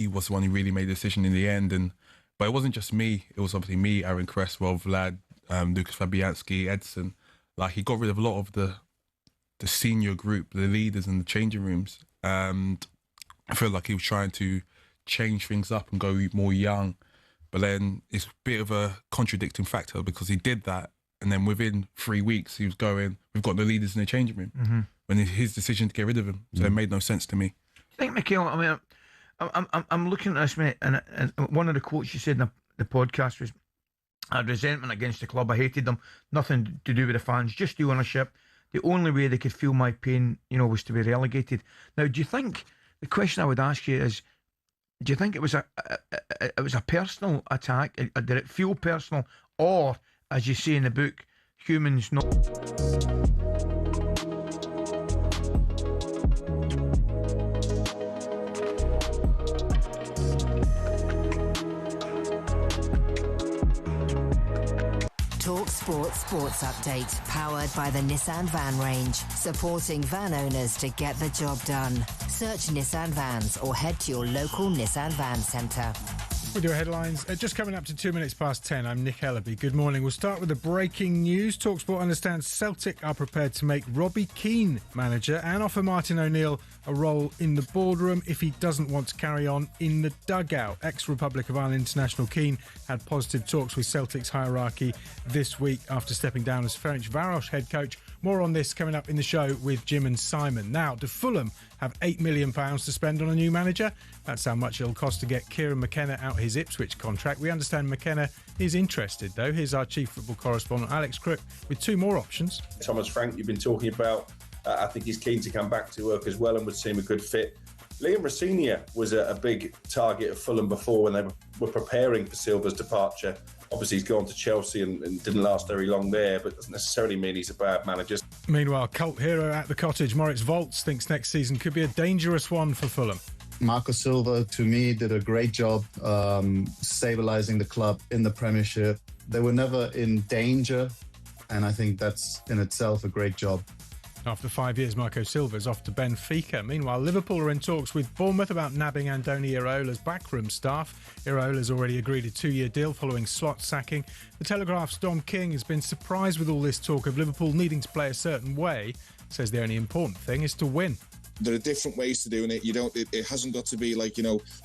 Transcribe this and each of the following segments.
he was the one who really made the decision in the end. But it wasn't just me. It was obviously me, Aaron Cresswell, Vlad, Lucas Fabianski, Edson. Like, he got rid of a lot of the senior group, the leaders in the changing rooms. And I feel like he was trying to change things up and go more young. But then it's a bit of a contradicting factor because he did that. And then within 3 weeks, he was going, we've got the leaders in the changing room. Mm-hmm. When it's his decision to get rid of him. So it made no sense to me. I think, Michael, I mean, I'm looking at this, mate, and one of the quotes you said in the podcast was, I had resentment against the club. I hated them. Nothing to do with the fans, just the ownership. The only way they could feel my pain, was to be relegated. Now, do you think, the question I would ask you is, do you think it was a personal attack? Did it feel personal? Or, as you say in the book, humans know... talkSPORT Sports Update, powered by the Nissan Van range, supporting van owners to get the job done. Search Nissan Vans or head to your local Nissan Van Centre. We do headlines. Just coming up to 2 minutes past 10, I'm Nick Ellaby. Good morning. We'll start with the breaking news. talkSPORT understands Celtic are prepared to make Robbie Keane manager and offer Martin O'Neill a role in the boardroom if he doesn't want to carry on in the dugout. Ex-Republic of Ireland international Keane had positive talks with Celtic's hierarchy this week after stepping down as Ferencváros head coach. More on this coming up in the show with Jim and Simon. Now, do Fulham have £8 million to spend on a new manager? That's how much it'll cost to get Kieran McKenna out his Ipswich contract. We understand McKenna is interested, though. Here's our chief football correspondent, Alex Crook, with two more options. Thomas Frank, you've been talking about, I think he's keen to come back to work as well and would seem a good fit. Liam Rosenior was a big target of Fulham before when they were preparing for Silva's departure. Obviously, he's gone to Chelsea and didn't last very long there, but doesn't necessarily mean he's a bad manager. Meanwhile, cult hero at the Cottage, Moritz Volz, thinks next season could be a dangerous one for Fulham. Marco Silva, to me, did a great job stabilising the club in the Premiership. They were never in danger, and I think that's in itself a great job. After 5 years, Marco Silva's off to Benfica. Meanwhile, Liverpool are in talks with Bournemouth about nabbing Andoni Iraola's backroom staff. Iraola's already agreed a 2-year deal following Slot's sacking. The Telegraph's Dom King has been surprised with all this talk of Liverpool needing to play a certain way. Says the only important thing is to win. There are different ways to doing it. It hasn't got to be like,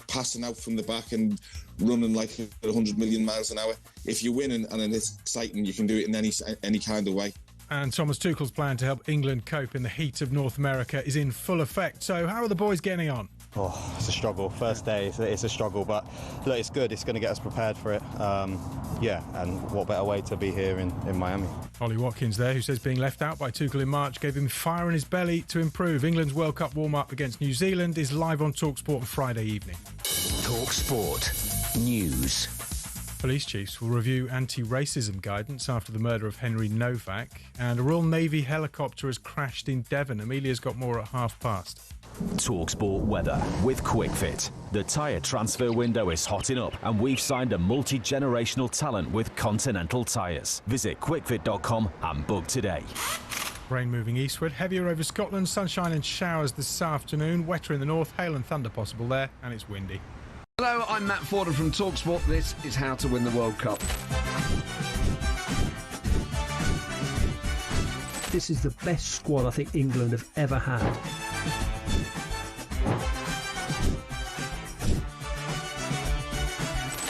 passing out from the back and running like 100 million miles an hour. If you're winning and it's exciting, you can do it in any kind of way. And Thomas Tuchel's plan to help England cope in the heat of North America is in full effect. So how are the boys getting on? Oh, it's a struggle. First day, it's a struggle. But look, it's good. It's going to get us prepared for it. And what better way to be here in Miami. Ollie Watkins there, who says being left out by Tuchel in March gave him fire in his belly to improve. England's World Cup warm-up against New Zealand is live on talkSPORT on Friday evening. talkSPORT News. Police chiefs will review anti-racism guidance after the murder of Henry Novak, and a Royal Navy helicopter has crashed in Devon. Amelia's got more at past. talkSPORT weather with QuickFit. The tyre transfer window is hotting up and we've signed a multi-generational talent with Continental Tyres. Visit quickfit.com and book today. Rain moving eastward, heavier over Scotland, sunshine and showers this afternoon, wetter in the north, hail and thunder possible there, and it's windy. Hello, I'm Matt Forden from talkSPORT. This is how to win the World Cup. This is the best squad I think England have ever had.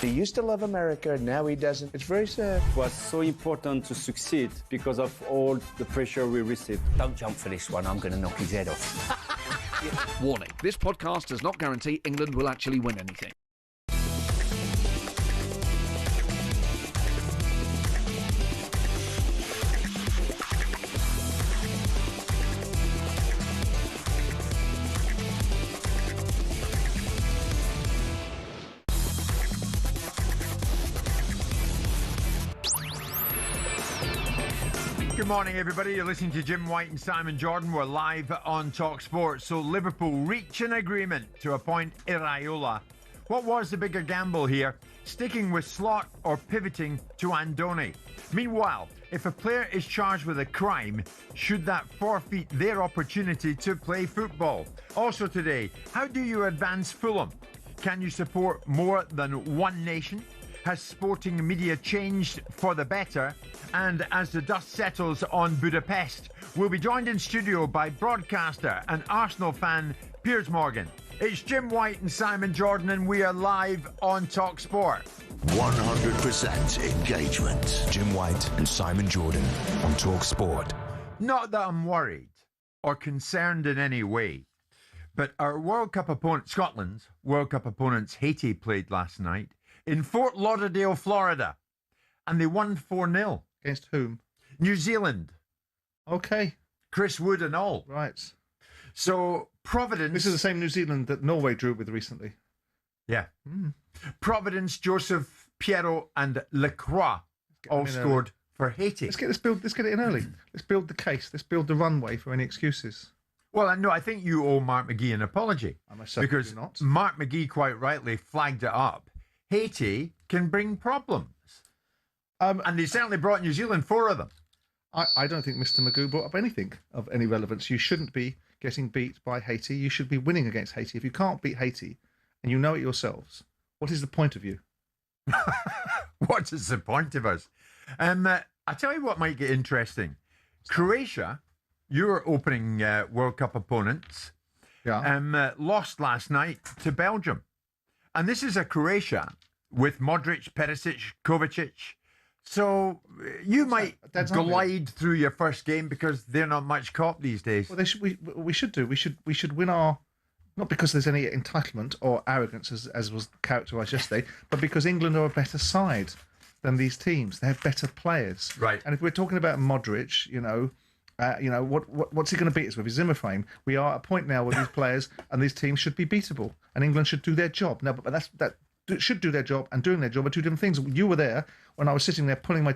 He used to love America, now he doesn't. It's very sad. It was so important to succeed because of all the pressure we received. Don't jump for this one, I'm going to knock his head off. Warning, this podcast does not guarantee England will actually win anything. Good morning, everybody. You're listening to Jim White and Simon Jordan. We're live on talkSPORT. So Liverpool reach an agreement to appoint Iraola. What was the bigger gamble here? Sticking with Slot or pivoting to Andoni? Meanwhile, if a player is charged with a crime, should that forfeit their opportunity to play football? Also today, how do you advance Fulham? Can you support more than one nation? Has sporting media changed for the better? And as the dust settles on Budapest, we'll be joined in studio by broadcaster and Arsenal fan Piers Morgan. It's Jim White and Simon Jordan, and we are live on talkSPORT. 100% engagement. Jim White and Simon Jordan on talkSPORT. Not that I'm worried or concerned in any way, but our World Cup opponent, Scotland's World Cup opponents, Haiti, played last night in Fort Lauderdale, Florida, and they won 4-0. Against whom? New Zealand. Okay. Chris Wood and all. Right. So, Providence... This is the same New Zealand that Norway drew with recently. Yeah. Providence, Joseph, Piero and Lacroix all scored for Haiti. Let's get it in early. Let's build the case. Let's build the runway for any excuses. Well, I think you owe Mark McGee an apology. Because not. Mark McGee quite rightly flagged it up. Haiti can bring problems. And they certainly brought New Zealand 4 of them. I don't think Mr. Magoo brought up anything of any relevance. You shouldn't be getting beat by Haiti. You should be winning against Haiti. If you can't beat Haiti, and you know it yourselves, what is the point of you? What is the point of us? I tell you what might get interesting. Croatia, your opening World Cup opponents, lost last night to Belgium. And this is a Croatia with Modric, Perisic, Kovacic. So you might glide through your first game because they're not much cop these days. Well, we should do. We should win our, not because there's any entitlement or arrogance as was characterised yesterday, but because England are a better side than these teams. They have better players. Right. And if we're talking about Modric, what's he going to beat us with? His Zimmer frame. We are at a point now where these players and these teams should be beatable, and England should do their job. Now, but that should do their job and doing their job are two different things. You were there when I was sitting there pulling my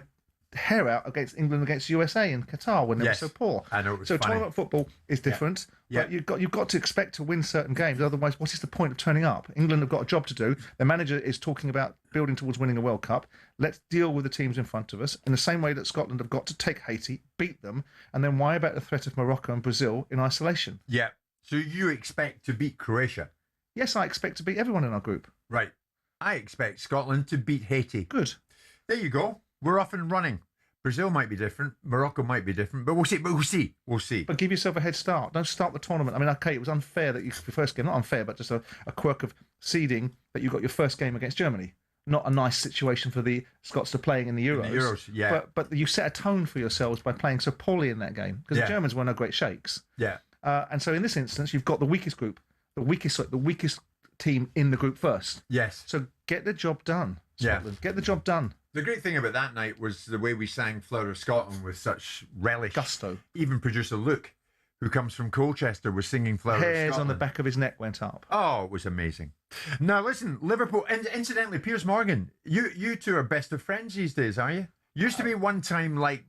hair out against England against USA in Qatar when they were so poor. I know it was so funny. Tournament football is different, but you've got to expect to win certain games. Otherwise, what is the point of turning up? England have got a job to do. The manager is talking about building towards winning a World Cup. Let's deal with the teams in front of us in the same way that Scotland have got to take Haiti, beat them, and then why about the threat of Morocco and Brazil in isolation? Yeah. So you expect to beat Croatia? Yes, I expect to beat everyone in our group. Right. I expect Scotland to beat Haiti. Good. There you go. We're off and running. Brazil might be different. Morocco might be different. But we'll see. We'll see. But give yourself a head start. Don't start the tournament. I mean, okay, it was unfair that your first game, not unfair, but just a quirk of seeding that you got your first game against Germany. Not a nice situation for the Scots to playing in the Euros. In the Euros, yeah. But you set a tone for yourselves by playing so poorly in that game because the Germans were no great shakes. Yeah. And so in this instance, you've got the weakest group, the weakest team in the group first. Yes. So get the job done, Scotland. Get the job done. The great thing about that night was the way we sang Flower of Scotland with such relish. Gusto. Even producer Luke, who comes from Colchester, was singing Flower of Scotland. Hairs on the back of his neck went up. Oh, it was amazing. Now, listen, Liverpool, and incidentally, Piers Morgan, you two are best of friends these days, are you? Used to be one time like,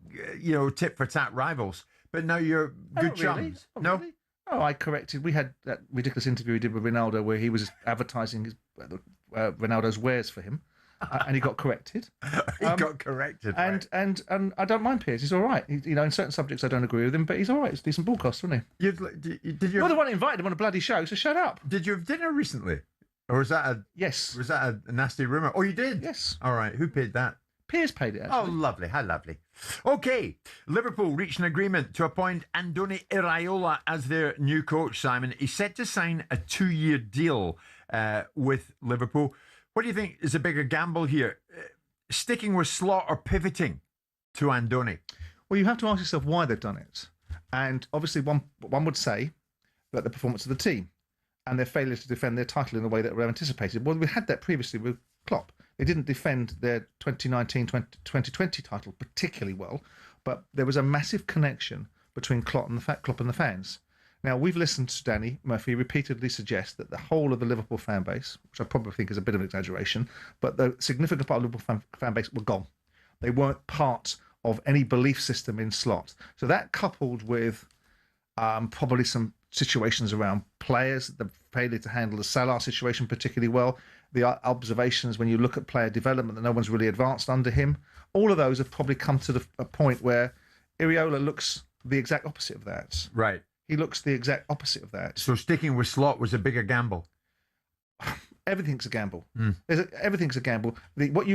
tit-for-tat rivals, but now you're good chums. Really? No? Really? Oh, I corrected. We had that ridiculous interview we did with Ronaldo where he was advertising Ronaldo's wares for him. And he got corrected. Got corrected. And I don't mind Piers. He's all right. In certain subjects I don't agree with him, but he's all right. He's a decent broadcaster, isn't he? You're the one who invited him on a bloody show, so shut up. Did you have dinner recently? Or was that Yes. Was that a nasty rumour? Oh, you did? Yes. All right. Who paid that? Piers paid it, actually. Oh, lovely. How lovely. Okay. Liverpool reached an agreement to appoint Andoni Iraola as their new coach, Simon. He's set to sign a 2-year deal with Liverpool. What do you think is a bigger gamble here? Sticking with Slot or pivoting to Andoni? Well, you have to ask yourself why they've done it. And obviously one would say that the performance of the team and their failure to defend their title in the way that were anticipated. Well, we had that previously with Klopp. They didn't defend their 2019-2020 title particularly well, but there was a massive connection between Klopp and the fans. Now, we've listened to Danny Murphy repeatedly suggest that the whole of the Liverpool fan base, which I probably think is a bit of an exaggeration, but the significant part of the Liverpool fan base were gone. They weren't part of any belief system in Slot. So that coupled with probably some situations around players, the failure to handle the Salah situation particularly well, the observations when you look at player development that no one's really advanced under him, all of those have probably come to a point where Iraola looks the exact opposite of that. Right. He looks the exact opposite of that. So sticking with Slot was a bigger gamble? everything's a gamble. Everything's a gamble. What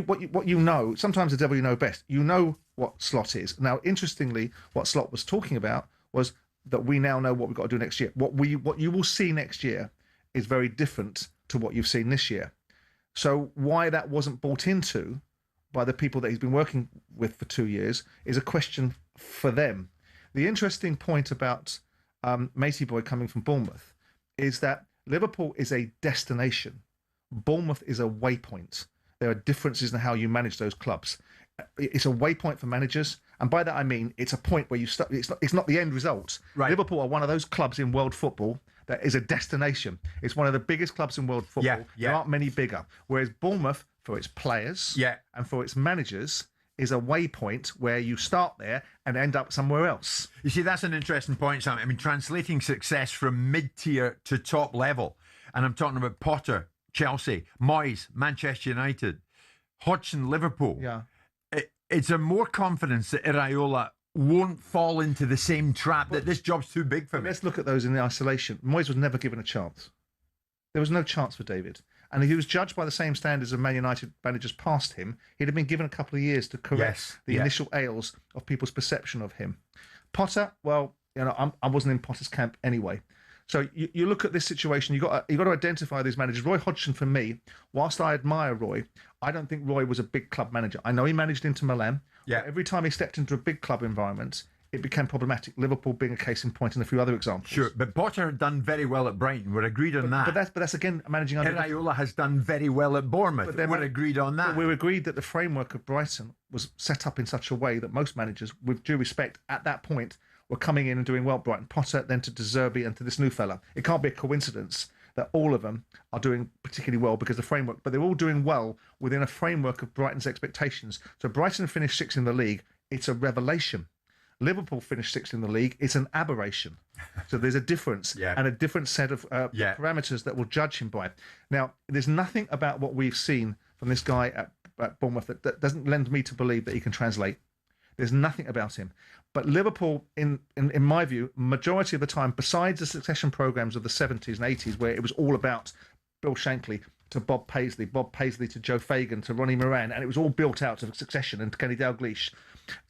you know, sometimes the devil you know best. You know what Slot is. Now, interestingly, what Slot was talking about was that we now know what we've got to do next year. What you will see next year is very different to what you've seen this year. So why that wasn't bought into by the people that he's been working with for 2 years is a question for them. The interesting point about Matey Boy coming from Bournemouth is that Liverpool is a destination. Bournemouth is a waypoint. There are differences in how you manage those clubs. It's a waypoint for managers, and by that I mean it's a point where you start. It's not the end result. Right. Liverpool are one of those clubs in world football that is a destination. It's one of the biggest clubs in world football. There aren't many bigger. Whereas Bournemouth, for its players and for its managers, is a waypoint where you start there and end up somewhere else. You see, that's an interesting point, Sam. I mean, translating success from mid-tier to top level, and I'm talking about Potter, Chelsea, Moyes, Manchester United, Hodgson, Liverpool. Yeah. It's a more confidence that Iraola won't fall into the same trap, that this job's too big for me. Let's look at those in the isolation. Moyes was never given a chance. There was no chance for David. And if he was judged by the same standards of Man United managers past him, he'd have been given a couple of years to correct the initial ails of people's perception of him. Potter, well, I wasn't in Potter's camp anyway. So you look at this situation, you've got to identify these managers. Roy Hodgson, for me, whilst I admire Roy, I don't think Roy was a big club manager. I know he managed Inter Milan. Yeah. Every time he stepped into a big club environment, it became problematic. Liverpool being a case in point, and a few other examples. Sure, but Potter had done very well at Brighton. We're agreed on that. But that's again managing under. Iraola has done very well at Bournemouth. We're agreed on that. But we're agreed that the framework of Brighton was set up in such a way that most managers, with due respect, at that point, were coming in and doing well. Brighton, Potter, then to De Zerbi and to this new fella. It can't be a coincidence that all of them are doing particularly well because the framework, but they're all doing well within a framework of Brighton's expectations. So Brighton finished sixth in the league. It's a revelation. Liverpool finished sixth in the league. It's an aberration. So there's a difference and a different set of parameters that will judge him by. Now, there's nothing about what we've seen from this guy at Bournemouth that doesn't lend me to believe that he can translate. There's nothing about him. But Liverpool, in my view, majority of the time, besides the succession programs of the 70s and 80s, where it was all about Bill Shankly to Bob Paisley to Joe Fagan to Ronnie Moran, and it was all built out of succession and Kenny Dalglish.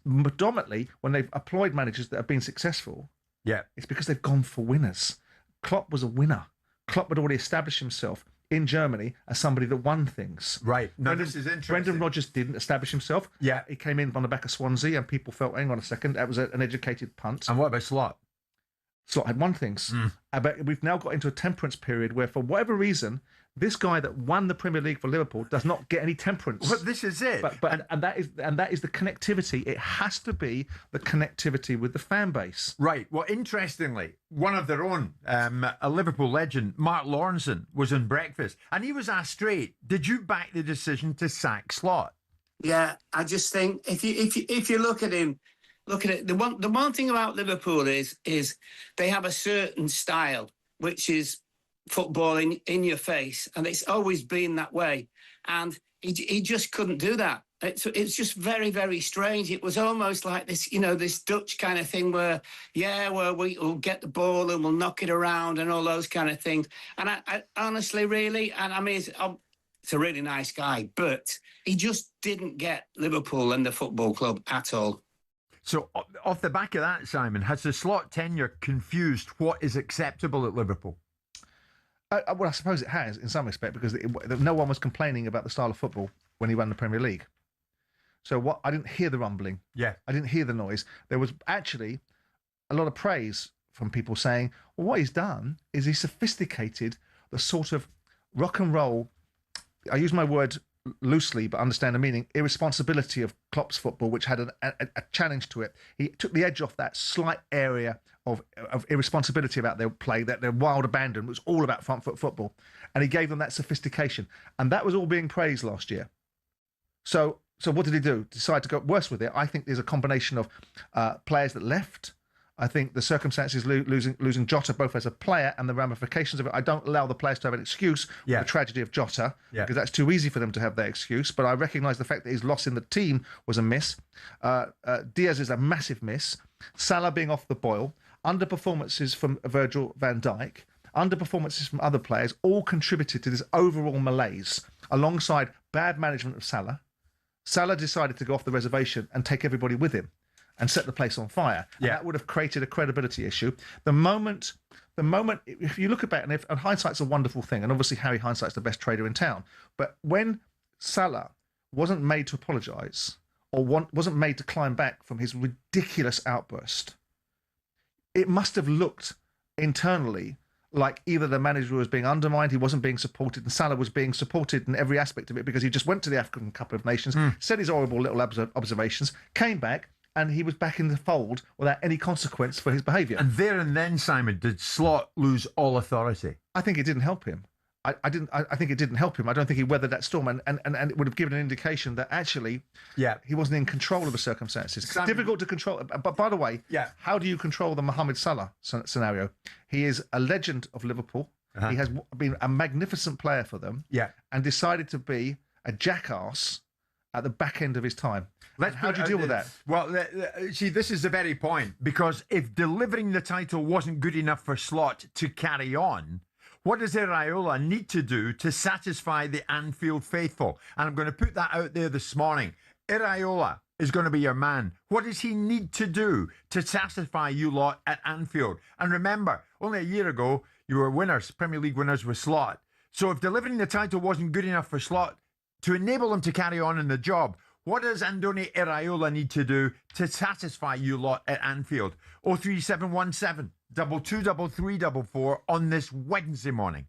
Predominantly, when they've employed managers that have been successful, it's because they've gone for winners. Klopp was a winner. Klopp had already established himself in Germany as somebody that won things. Right. No, this is interesting. Brendan Rodgers didn't establish himself. Yeah. He came in on the back of Swansea and people felt, hang on a second, that was an educated punt. And what about Slot? Slot had won things. But we've now got into a temperance period where, for whatever reason, this guy that won the Premier League for Liverpool does not get any temperance. Well, this is it. And that is the connectivity. It has to be the connectivity with the fan base. Right. Well, interestingly, one of their own, a Liverpool legend, Mark Lawrenson, was on breakfast, and he was asked straight, "Did you back the decision to sack Slot?" Yeah, I just think if you look at him. Look at it. The one thing about Liverpool is they have a certain style, which is footballing in your face, and it's always been that way. And he just couldn't do that. It's just very, very strange. It was almost like this, this Dutch kind of thing where, we'll get the ball and we'll knock it around and all those kind of things. And I honestly, really, and I mean, it's a really nice guy, but he just didn't get Liverpool and the football club at all. So, off the back of that, Simon, has the Slot tenure confused what is acceptable at Liverpool? Well, I suppose it has, in some respect, because no one was complaining about the style of football when he won the Premier League. So I didn't hear the rumbling. Yeah. I didn't hear the noise. There was actually a lot of praise from people saying, well, what he's done is he's sophisticated the sort of rock and roll, I use my word loosely, but understand the meaning, irresponsibility of Klopp's football, which had a challenge to it. He took the edge off that slight area of irresponsibility about their play, that their wild abandon was all about front foot football. And he gave them that sophistication. And that was all being praised last year. So what did he do? Decide to go worse with it? I think there's a combination of players that left. I think the circumstances losing Jota both as a player and the ramifications of it. I don't allow the players to have an excuse for the tragedy of Jota because that's too easy for them to have their excuse. But I recognise the fact that his loss in the team was a miss. Diaz is a massive miss. Salah being off the boil. Underperformances from Virgil van Dijk. underperformances from other players all contributed to this overall malaise, alongside bad management of Salah. Salah decided to go off the reservation and take everybody with him and set the place on fire. And that would have created a credibility issue. The moment, if you look at it, and hindsight's a wonderful thing, and obviously Harry Hindsight's the best trader in town, but when Salah wasn't made to apologise or wasn't made to climb back from his ridiculous outburst, it must have looked internally like either the manager was being undermined, he wasn't being supported, and Salah was being supported in every aspect of it because he just went to the African Cup of Nations, said his horrible little observations, came back, and he was back in the fold without any consequence for his behaviour. And there and then, Simon, did Slot lose all authority? I think it didn't help him. I think it didn't help him. I don't think he weathered that storm, and it would have given an indication that actually, he wasn't in control of the circumstances. Difficult to control. But by the way, how do you control the Mohamed Salah scenario? He is a legend of Liverpool. He has been a magnificent player for them. And decided to be a jackass at the back end of his time. How do you deal with that? Well, see, this is the very point, because if delivering the title wasn't good enough for Slot to carry on, what does Iraola need to do to satisfy the Anfield faithful? And I'm going to put that out there this morning. Iraola is going to be your man. What does he need to do to satisfy you lot at Anfield? And remember, only a year ago, you were winners, Premier League winners with Slot. So if delivering the title wasn't good enough for Slot to enable him to carry on in the job, what does Andoni Iraola need to do to satisfy you lot at Anfield? 03717 223344 on this Wednesday morning.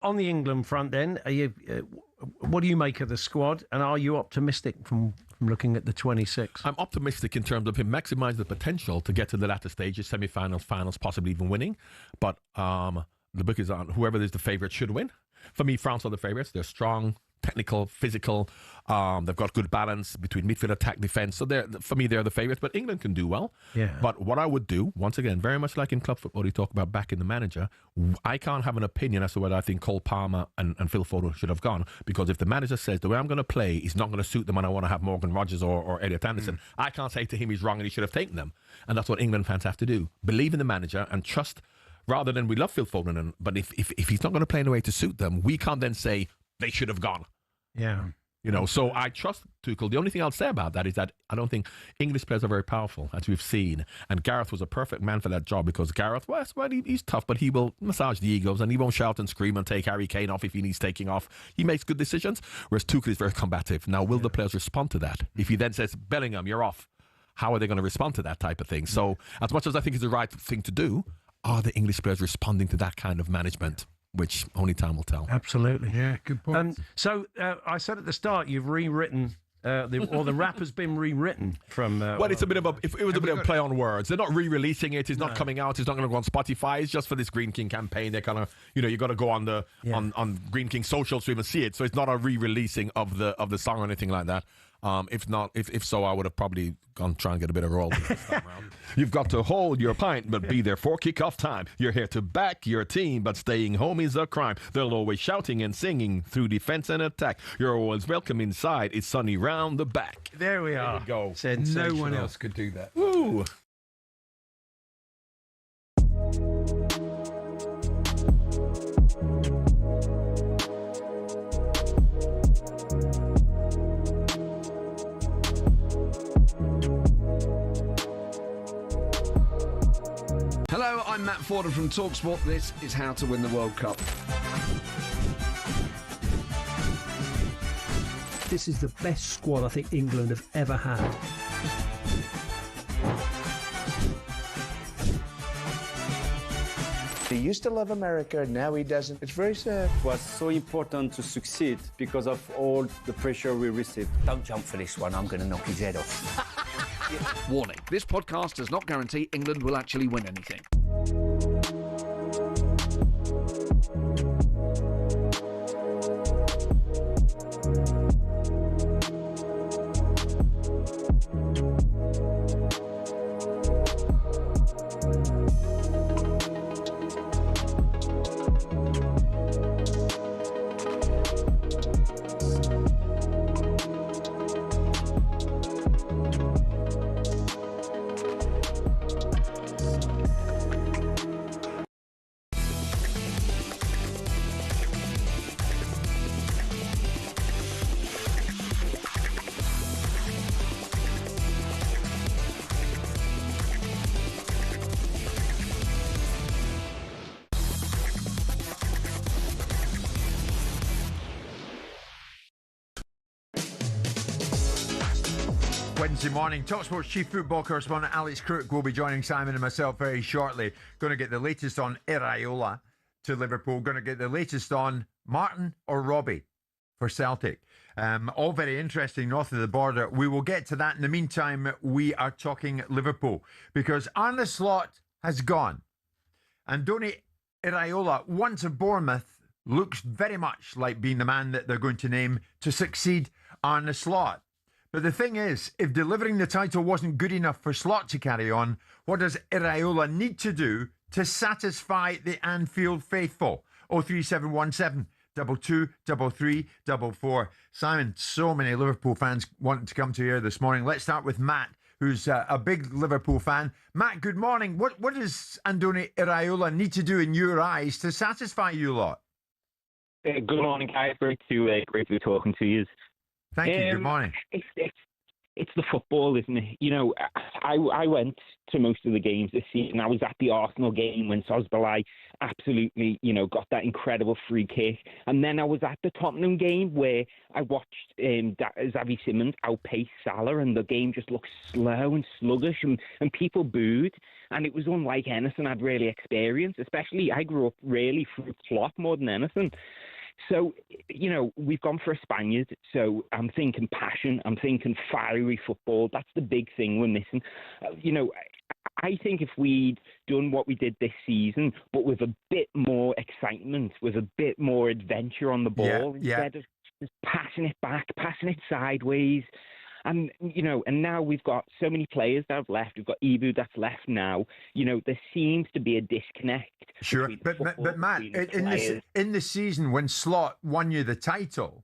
On the England front, then, are you? What do you make of the squad, and are you optimistic from looking at the 26? I'm optimistic in terms of him maximising the potential to get to the latter stages, semi-finals, finals, possibly even winning. But the book is on whoever is the favourite should win. For me, France are the favourites. They're strong, technical, physical. They've got good balance between midfield, attack, defence. So for me, they're the favourites. But England can do well. Yeah. But what I would do, once again, very much like in club football, you talk about backing the manager. I can't have an opinion as to whether I think Cole Palmer and Phil Foden should have gone. Because if the manager says the way I'm going to play is not going to suit them and I want to have Morgan Rogers or Elliot Anderson, I can't say to him he's wrong and he should have taken them. And that's what England fans have to do. Believe in the manager and trust, rather than we love Phil Foden. But if he's not going to play in a way to suit them, we can't then say they should have gone. Yeah. You know, so I trust Tuchel. The only thing I'll say about that is that I don't think English players are very powerful, as we've seen. And Gareth was a perfect man for that job because Gareth, well, he's tough, but he will massage the egos and he won't shout and scream and take Harry Kane off if he needs taking off. He makes good decisions, whereas Tuchel is very combative. Now, will the players respond to that? If he then says, Bellingham, you're off, how are they going to respond to that type of thing? So as much as I think it's the right thing to do, are the English players responding to that kind of management? Which only time will tell. Absolutely. Yeah, good point. So I said at the start, you've rewritten, the rap has been rewritten from... well, it's a bit of it was a bit of a play on words. They're not re-releasing it. It's not coming out. It's not going to go on Spotify. It's just for this Green King campaign. They're kind of, you got to go on on Green King social to even see it. So it's not a re-releasing of the song or anything like that. If so, I would have probably gone try and get a bit of royalty this time around. You've got to hold your pint, but be there for kickoff time. You're here to back your team, but staying home is a crime. They're always shouting and singing through defense and attack. You're always welcome inside. It's sunny round the back. There we are. There we go. No one else could do that. Woo! Forden from talkSPORT. This is how to win the World Cup. This is the best squad I think England have ever had. He used to love America, now he doesn't. It's very sad. It was so important to succeed because of all the pressure we received. Don't jump for this one, I'm going to knock his head off. Warning, this podcast does not guarantee England will actually win anything. Wednesday morning, talkSPORT's chief football correspondent Alex Crook will be joining Simon and myself very shortly. Going to get the latest on Iraola to Liverpool. Going to get the latest on Martin or Robbie for Celtic. All very interesting north of the border. We will get to that. In the meantime, we are talking Liverpool because Arne Slot has gone. And Andoni Iraola, once of Bournemouth, looks very much like being the man that they're going to name to succeed Arne Slot. But the thing is, if delivering the title wasn't good enough for Slot to carry on, what does Iraola need to do to satisfy the Anfield faithful? 03717 22 33 44. Simon, so many Liverpool fans wanting to come to here this morning. Let's start with Matt, who's a big Liverpool fan. Matt, good morning. What does Andoni Iraola need to do in your eyes to satisfy you lot? Good morning, guys. Great to be talking to you. Thank you. Good morning. It's the football, isn't it? You know, I went to most of the games this season. I was at the Arsenal game when Sosbalai absolutely, got that incredible free kick. And then I was at the Tottenham game where I watched Xavi Simons outpace Salah and the game just looked slow and sluggish and people booed. And it was unlike anything I'd really experienced, especially I grew up really through Klopp more than anything. So, we've gone for a Spaniard. So I'm thinking passion. I'm thinking fiery football. That's the big thing we're missing. I think if we'd done what we did this season, but with a bit more excitement, with a bit more adventure on the ball, instead of just passing it back, passing it sideways. And, and now we've got so many players that have left. We've got Ibu that's left now. There seems to be a disconnect. Sure. But Matt, in the season when Slot won you the title,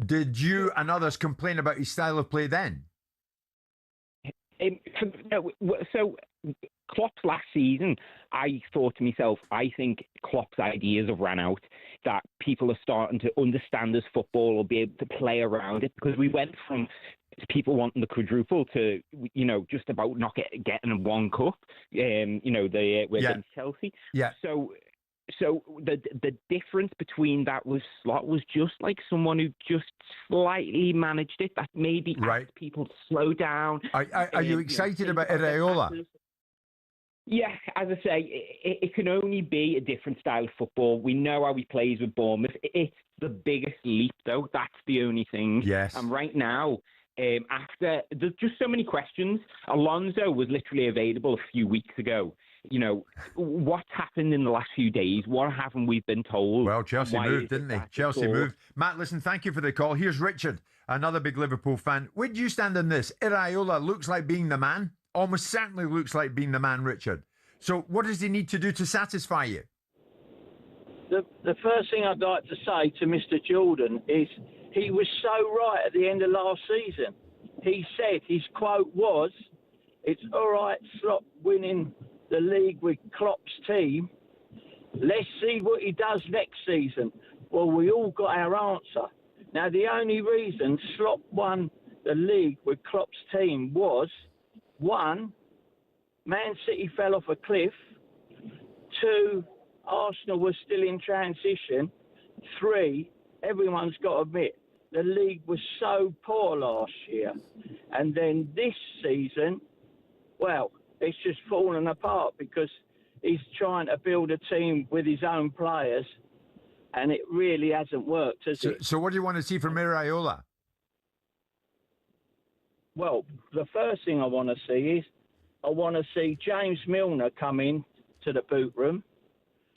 did you and others complain about his style of play then? So Klopp's last season, I thought to myself, I think Klopp's ideas have ran out, that people are starting to understand his football or be able to play around it, because we went from people wanting the quadruple to, just about not getting one cup, we're against Chelsea. Yeah. So the difference between that was Slot was just like someone who just slightly managed it, that maybe asked people to slow down. Are you excited about Iraola? Yeah, as I say, it can only be a different style of football. We know how he plays with Bournemouth. It's the biggest leap, though. That's the only thing. Yes. And right now, after there's just so many questions. Alonso was literally available a few weeks ago. What's happened in the last few days? What haven't we been told? Well, Chelsea moved, didn't they? Chelsea moved. Matt, listen, thank you for the call. Here's Richard, another big Liverpool fan. Where do you stand on this? Iraola looks like being the man. Almost certainly looks like being the man, Richard. So what does he need to do to satisfy you? The first thing I'd like to say to Mr. Jordan is he was so right at the end of last season. He said, his quote was, "It's all right, Slot winning the league with Klopp's team. Let's see what he does next season." Well, we all got our answer. Now, the only reason Slot won the league with Klopp's team was, one, Man City fell off a cliff. 2, Arsenal was still in transition. 3, everyone's got to admit, the league was so poor last year. And then this season, well, it's just fallen apart because he's trying to build a team with his own players, and it really hasn't worked, has it? So what do you want to see from Iraola? Well, the first thing I want to see is I want to see James Milner come in to the boot room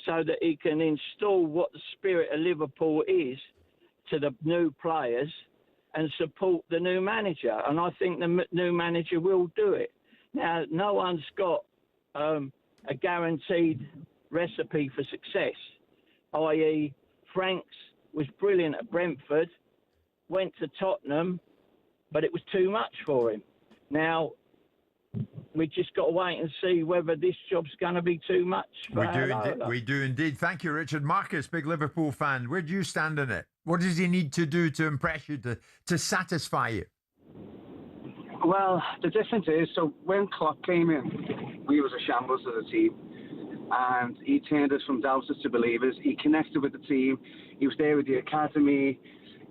so that he can install what the spirit of Liverpool is to the new players and support the new manager. And I think the new manager will do it. Now, no one's got a guaranteed recipe for success, i.e. Franks was brilliant at Brentford, went to Tottenham, but it was too much for him. Now, we just got to wait and see whether this job's going to be too much for We do indeed. Thank you, Richard. Marcus, big Liverpool fan. Where do you stand on it? What does he need to do to impress you, to satisfy you? Well, the difference is, so when Klopp came in, we was a shambles as a team. And he turned us from doubters to believers. He connected with the team. He was there with the academy.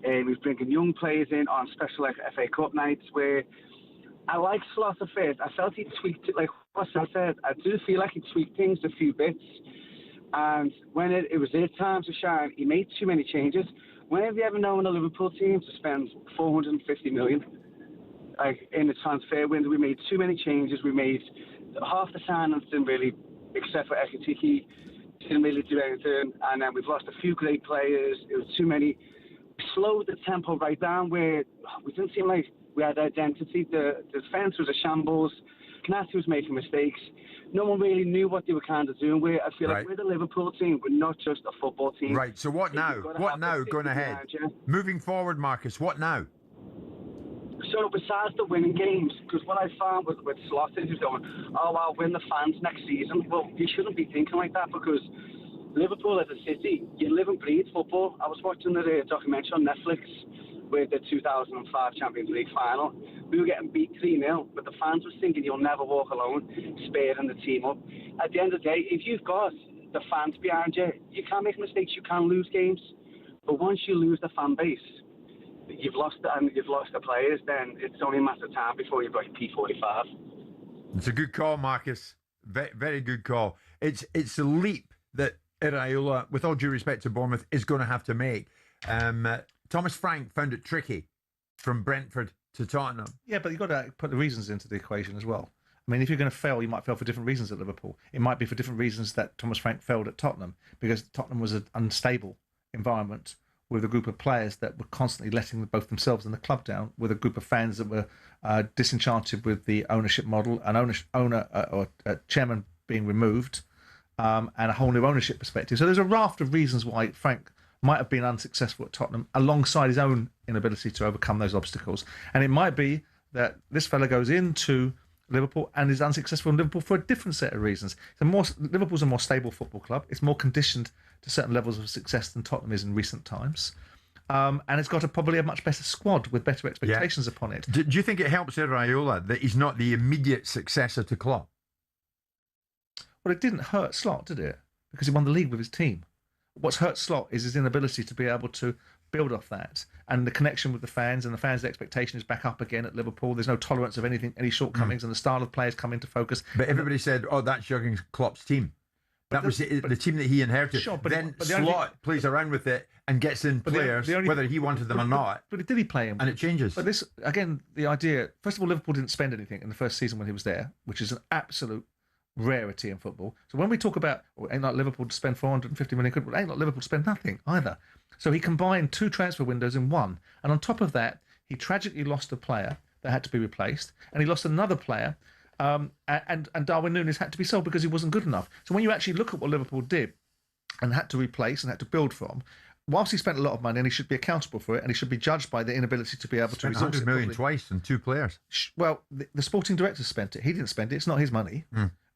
He was bringing young players in on special FA Cup nights where I like Slot at first. I felt he tweaked it, like what I said. I do feel like he tweaked things a few bits. And when it was their time to shine, he made too many changes. When have you ever known a Liverpool team to spend 450 million? Like in the transfer window, we made too many changes. We made half the signings didn't really, except for Ekitike, didn't really do anything. And then we've lost a few great players. It was too many. We slowed the tempo right down where we didn't seem like we had identity. The defence was a shambles. Canati was making mistakes. No one really knew what they were kind of doing. I feel like we're the Liverpool team. We're not just a football team. Right, so what now? What now going ahead? Moving forward, Marcus, what now? So besides the winning games, because what I found with Slot is he's going, oh, I'll win the fans next season. Well, you shouldn't be thinking like that because Liverpool as a city, you live and breathe football. I was watching the documentary on Netflix with the 2005 Champions League final. We were getting beat 3-0, but the fans were thinking you'll never walk alone, sparing the team up. At the end of the day, if you've got the fans behind you, you can make mistakes, you can lose games. But once you lose the fan base, you've lost the players, then it's only a matter of time before you've got your P45. It's a good call, Marcus. Very, very good call. It's a leap that Iraola, with all due respect to Bournemouth, is going to have to make. Thomas Frank found it tricky from Brentford to Tottenham. Yeah, but you've got to put the reasons into the equation as well. I mean, if you're going to fail, you might fail for different reasons at Liverpool. It might be for different reasons that Thomas Frank failed at Tottenham, because Tottenham was an unstable environment with a group of players that were constantly letting both themselves and the club down, with a group of fans that were disenchanted with the ownership model, an chairman being removed, and a whole new ownership perspective. So there's a raft of reasons why Frank might have been unsuccessful at Tottenham alongside his own inability to overcome those obstacles. And it might be that this fella goes into Liverpool and is unsuccessful in Liverpool for a different set of reasons. Liverpool's a more stable football club. It's more conditioned to certain levels of success than Tottenham is in recent times. And it's got probably a much better squad with better expectations upon it. Do you think it helps Iraola that he's not the immediate successor to Klopp? Well, it didn't hurt Slot, did it? Because he won the league with his team. What's hurt Slot is his inability to be able to build off that, and the connection with the fans, and the fans' expectation is back up again at Liverpool. There's no tolerance of any shortcomings, and the style of players come into focus. But everybody said, "Oh, that's Jurgen Klopp's team." That was the team that he inherited. Sure, but then Slot plays around with it and gets in players, whether he wanted them or not. But did he play him? And it changes. But this, again, the idea, first of all, Liverpool didn't spend anything in the first season when he was there, which is an absolute rarity in football. So when we talk about, ain't like Liverpool to spend 450 million quid, ain't like Liverpool to spend nothing either. So he combined two transfer windows in one. And on top of that, he tragically lost a player that had to be replaced, and he lost another player, and Darwin Núñez had to be sold because he wasn't good enough. So when you actually look at what Liverpool did and had to replace and had to build from, whilst he spent a lot of money and he should be accountable for it, and he should be judged by the inability to be able to resource 100 million twice and two players. Well, the sporting director spent it. He didn't spend it. It's not his money.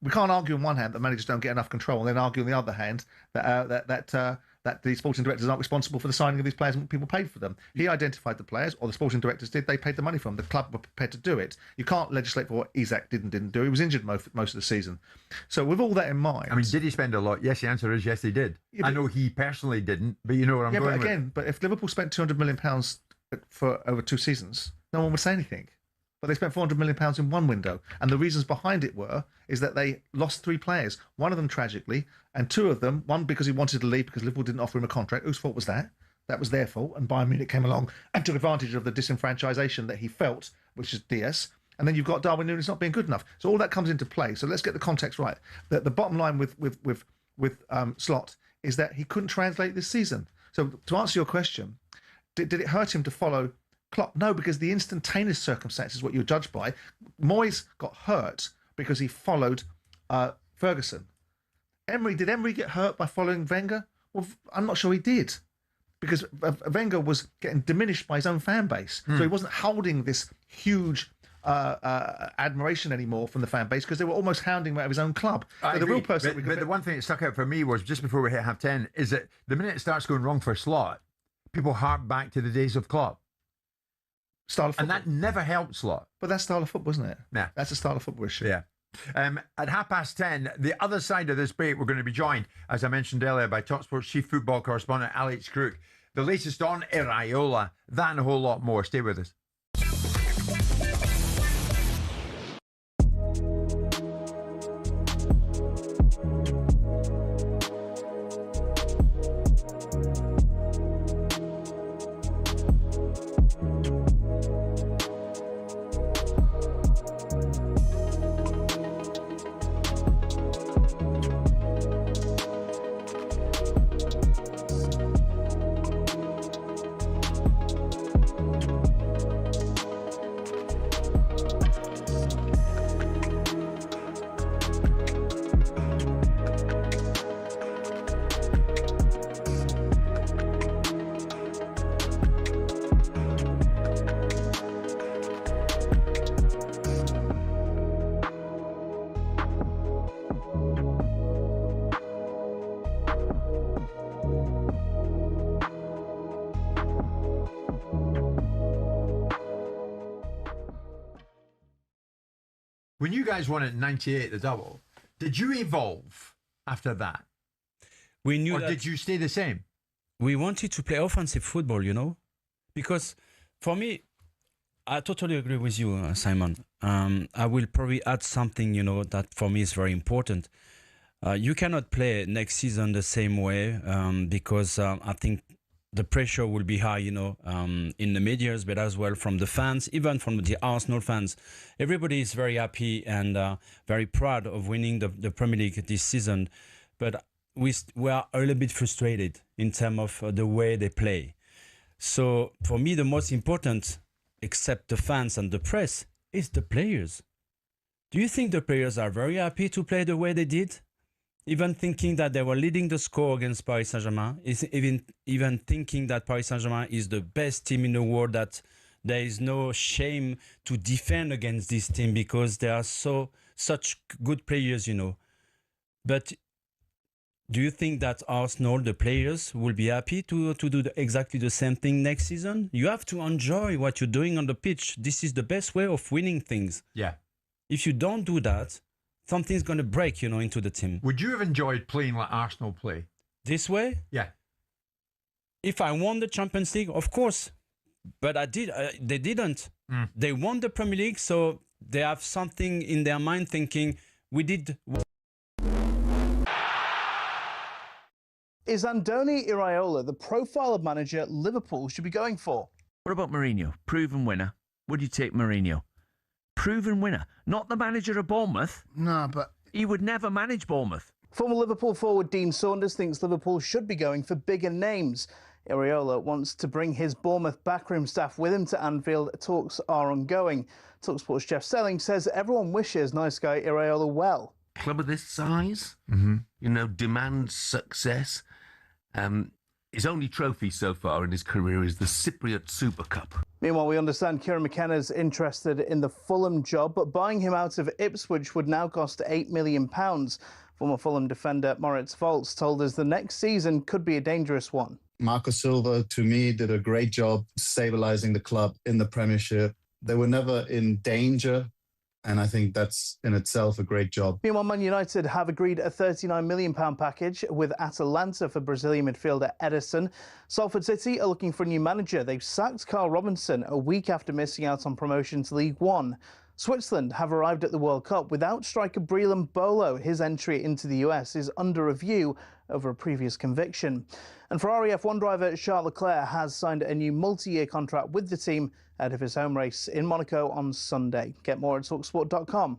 We can't argue on one hand that managers don't get enough control, and then argue on the other hand that that the sporting directors aren't responsible for the signing of these players and what people paid for them. He identified the players, or the sporting directors did. They paid the money for them. The club were prepared to do it. You can't legislate for what Isak didn't do. He was injured most of the season. So with all that in mind... I mean, did he spend a lot? Yes, the answer is yes, he did. Yeah, I know he personally didn't, but you know what I'm going with. Yeah, but again, if Liverpool spent £200 million for over 2 seasons, no one would say anything. But they spent £400 million in one window. And the reasons behind it is that they lost 3 players, one of them tragically, and 2 of them, one because he wanted to leave because Liverpool didn't offer him a contract. Whose fault was that? That was their fault. And Bayern Munich came along and took advantage of the disenfranchisation that he felt, which is DS. And then you've got Darwin Núñez not being good enough. So all that comes into play. So let's get the context right. The bottom line with Slot is that he couldn't translate this season. So to answer your question, did it hurt him to follow Klopp? No, because the instantaneous circumstances, what you're judged by. Moyes got hurt because he followed Ferguson. Did Emery get hurt by following Wenger? Well, I'm not sure he did, because Wenger was getting diminished by his own fan base. So he wasn't holding this huge admiration anymore from the fan base, because they were almost hounding him out of his own club. So the real person but the one thing that stuck out for me was, just before we hit half 10, is that the minute it starts going wrong for Slot, people hark back to the days of Klopp. Style of football. And that never helped Slot. But that's style of football, isn't it? Yeah. That's a style of football issue. Yeah. At 10:30, the other side of this break, we're going to be joined, as I mentioned earlier, by talkSPORT chief football correspondent Alex Crook. The latest on Iraola, that and a whole lot more. Stay with us. When you guys won it in 98, the double, did you evolve after that? We knew or that did you stay the same? We wanted to play offensive football, because for me, I totally agree with you, Simon. I will probably add something, that for me is very important. You cannot play next season the same way because I think the pressure will be high, in the medias, but as well from the fans, even from the Arsenal fans. Everybody is very happy and very proud of winning the Premier League this season. But we are a little bit frustrated in terms of the way they play. So for me, the most important, except the fans and the press, is the players. Do you think the players are very happy to play the way they did? Even thinking that they were leading the score against Paris Saint-Germain, even thinking that Paris Saint-Germain is the best team in the world, that there is no shame to defend against this team because they are such good players, But do you think that Arsenal, the players, will be happy to do exactly the same thing next season? You have to enjoy what you're doing on the pitch. This is the best way of winning things. Yeah. If you don't do that, something's going to break, into the team. Would you have enjoyed playing like Arsenal play? This way? Yeah. If I won the Champions League, of course. But they didn't. They won the Premier League, so they have something in their mind thinking, we did... Is Andoni Iraola the profile of manager Liverpool should be going for? What about Mourinho? Proven winner. Would you take Mourinho? Proven winner. Not the manager of Bournemouth. No, but... He would never manage Bournemouth. Former Liverpool forward Dean Saunders thinks Liverpool should be going for bigger names. Iraola wants to bring his Bournemouth backroom staff with him to Anfield. Talks are ongoing. talkSPORT's Jeff Selling says everyone wishes nice guy Iraola well. Club of this size, demands success. His only trophy so far in his career is the Cypriot Super Cup. Meanwhile, we understand Kieran McKenna's interested in the Fulham job, but buying him out of Ipswich would now cost £8 million. Former Fulham defender Moritz Volz told us the next season could be a dangerous one. Marco Silva, to me, did a great job stabilising the club in the Premiership. They were never in danger, and I think that's in itself a great job. Meanwhile, Man United have agreed a £39 million package with Atalanta for Brazilian midfielder Ederson. Salford City are looking for a new manager. They've sacked Carl Robinson a week after missing out on promotion to League One. Switzerland have arrived at the World Cup without striker Breland Bolo. His entry into the US is under review over a previous conviction. And Ferrari F1 driver Charles Leclerc has signed a new multi-year contract with the team ahead of his home race in Monaco on Sunday. Get more at talksport.com.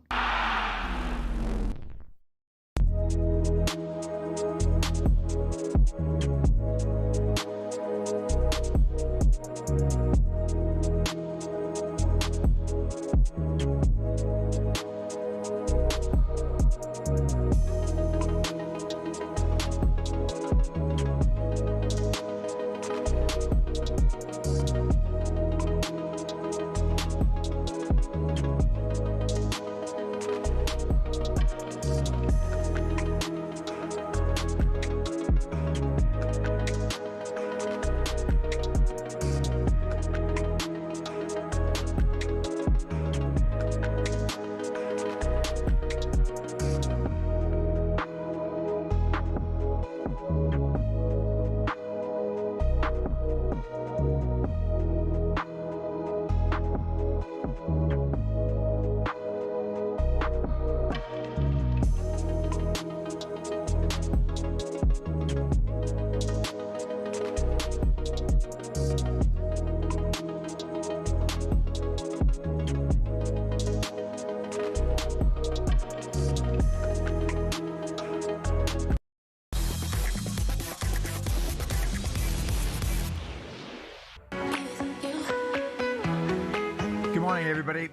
Everybody,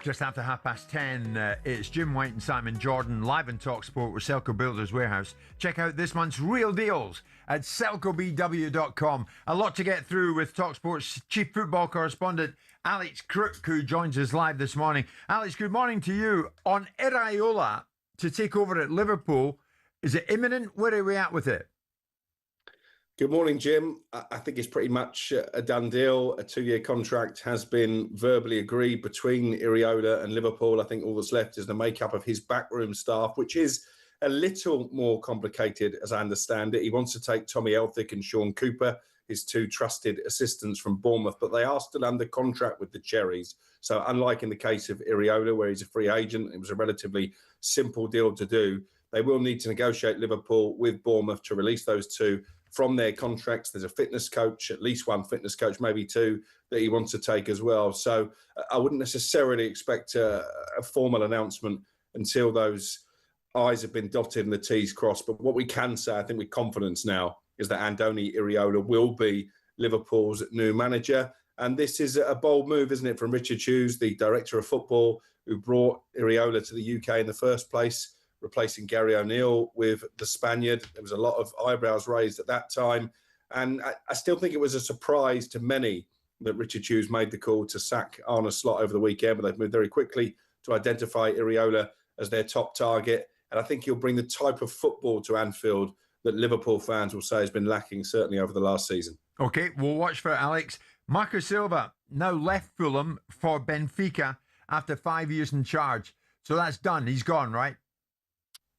just after 10:30, it's Jim White and Simon Jordan live in talkSPORT with Selco Builders Warehouse. Check out this month's real deals at selcobw.com. A lot to get through with talkSPORT's chief football correspondent Alex Crook, who joins us live this morning. Alex, good morning to you. On Iraola to take over at Liverpool, is it imminent? Where are we at with it? Good morning, Jim. I think it's pretty much a done deal. A 2-year contract has been verbally agreed between Iraola and Liverpool. I think all that's left is the makeup of his backroom staff, which is a little more complicated, as I understand it. He wants to take Tommy Elphick and Sean Cooper, his two trusted assistants from Bournemouth, but they are still under contract with the Cherries. So unlike in the case of Iraola, where he's a free agent, it was a relatively simple deal to do. They will need to negotiate Liverpool with Bournemouth to release those two from their contracts. There's a fitness coach, at least one fitness coach, maybe two, that he wants to take as well. So I wouldn't necessarily expect a formal announcement until those I's have been dotted and the T's crossed. But what we can say, I think with confidence now, is that Andoni Iraola will be Liverpool's new manager. And this is a bold move, isn't it, from Richard Hughes, the director of football, who brought Iraola to the UK in the first place, replacing Gary O'Neill with the Spaniard. There was a lot of eyebrows raised at that time. And I still think it was a surprise to many that Richard Hughes made the call to sack Arne Slot over the weekend, but they've moved very quickly to identify Iraola as their top target. And I think he'll bring the type of football to Anfield that Liverpool fans will say has been lacking, certainly over the last season. Okay, we'll watch for it, Alex. Marco Silva now left Fulham for Benfica after 5 years in charge. So that's done. He's gone, right?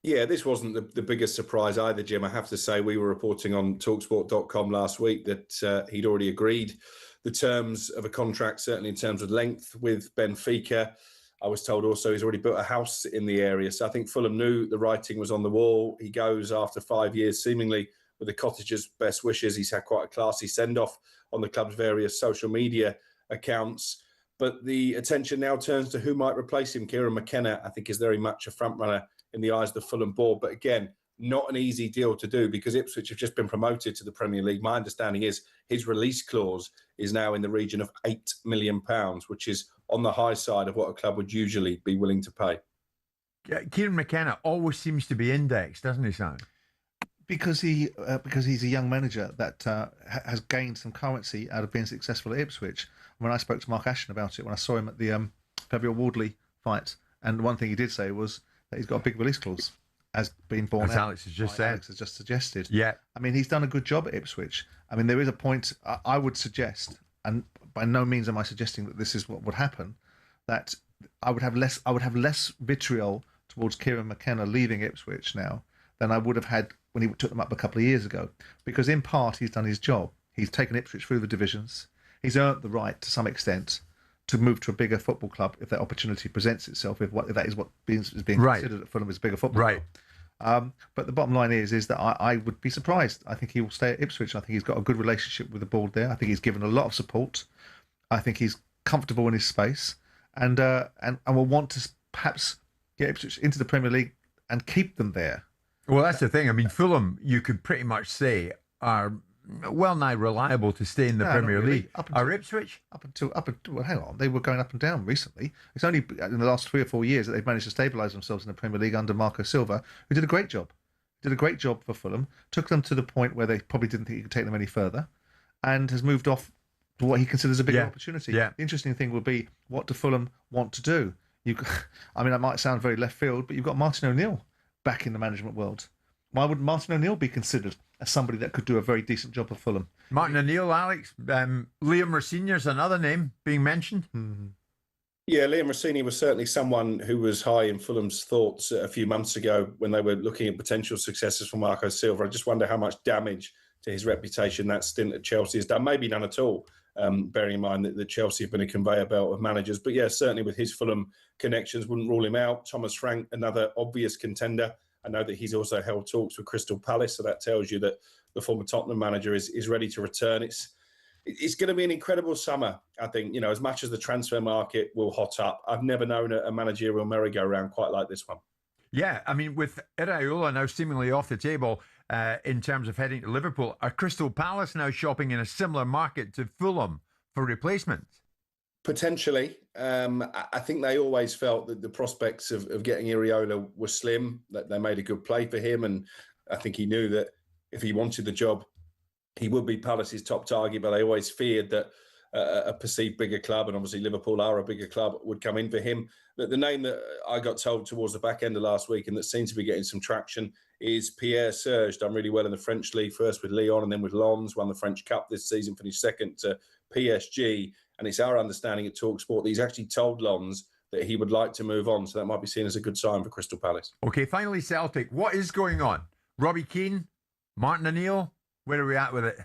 Yeah, this wasn't the biggest surprise either, Jim. I have to say, we were reporting on talksport.com last week that he'd already agreed the terms of a contract, certainly in terms of length, with Benfica. I was told also he's already built a house in the area. So I think Fulham knew the writing was on the wall. He goes after 5 years, seemingly with the Cottagers' best wishes. He's had quite a classy send-off on the club's various social media accounts. But the attention now turns to who might replace him. Kieran McKenna, I think, is very much a front-runner in the eyes of the Fulham board. But again, not an easy deal to do because Ipswich have just been promoted to the Premier League. My understanding is his release clause is now in the region of £8 million, which is on the high side of what a club would usually be willing to pay. Kieran McKenna always seems to be indexed, doesn't he, Simon? Because he's a young manager that has gained some currency out of being successful at Ipswich. When I spoke to Mark Ashton about it, when I saw him at the Fabio Wardley fight, and one thing he did say was that he's got a big release clause. has been born as out. Alex has just said. Alex has just suggested. Yeah. I mean, he's done a good job at Ipswich. I mean, there is a point I would suggest, and by no means am I suggesting that this is what would happen, that I would have less vitriol towards Kieran McKenna leaving Ipswich now than I would have had when he took them up a couple of years ago. Because in part, he's done his job. He's taken Ipswich through the divisions. He's earned the right, to some extent, to move to a bigger football club if that opportunity presents itself, if that is what is being considered at Fulham as a bigger football club. But the bottom line is that I would be surprised. I think he will stay at Ipswich. I think he's got a good relationship with the board there. I think he's given a lot of support. I think he's comfortable in his space, and will want to perhaps get Ipswich into the Premier League and keep them there. Well, that's the thing. I mean, Fulham, you could pretty much say, are well nigh reliable to stay in the Premier League. Are Ipswich? Up until well, hang on, they were going up and down recently. It's only in the last 3 or 4 years that they've managed to stabilise themselves in the Premier League under Marco Silva, who did a great job. Did a great job for Fulham. Took them to the point where they probably didn't think he could take them any further, and has moved off to what he considers a bigger opportunity. The interesting thing will be, what do Fulham want to do? I mean, that might sound very left field, but you've got Martin O'Neill back in the management world. Why would Martin O'Neill be considered as somebody that could do a very decent job for Fulham? Martin O'Neill, Alex. Liam Rossini's another name being mentioned. Mm-hmm. Yeah, Liam Rossini was certainly someone who was high in Fulham's thoughts a few months ago when they were looking at potential successors for Marco Silva. I just wonder how much damage to his reputation that stint at Chelsea has done. Maybe none at all, bearing in mind that Chelsea have been a conveyor belt of managers. But yeah, certainly with his Fulham connections, wouldn't rule him out. Thomas Frank, another obvious contender. I know that he's also held talks with Crystal Palace, so that tells you that the former Tottenham manager is ready to return. It's going to be an incredible summer, I think. You know, as much as the transfer market will hot up, I've never known a managerial merry-go-round quite like this one. Yeah, I mean, with Iraola now seemingly off the table in terms of heading to Liverpool, are Crystal Palace now shopping in a similar market to Fulham for replacements? Potentially. I think they always felt that the prospects of getting Iraola were slim, that they made a good play for him. And I think he knew that if he wanted the job, he would be Palace's top target. But they always feared that a perceived bigger club, and obviously Liverpool are a bigger club, would come in for him. The name that I got told towards the back end of last week and that seems to be getting some traction is Pierre Serge. Done really well in the French league, first with Lyon and then with Lens, won the French Cup this season, finished second to PSG. And it's our understanding at talkSPORT that he's actually told Lens that he would like to move on. So that might be seen as a good sign for Crystal Palace. Okay, finally, Celtic. What is going on? Robbie Keane, Martin O'Neill, where are we at with it?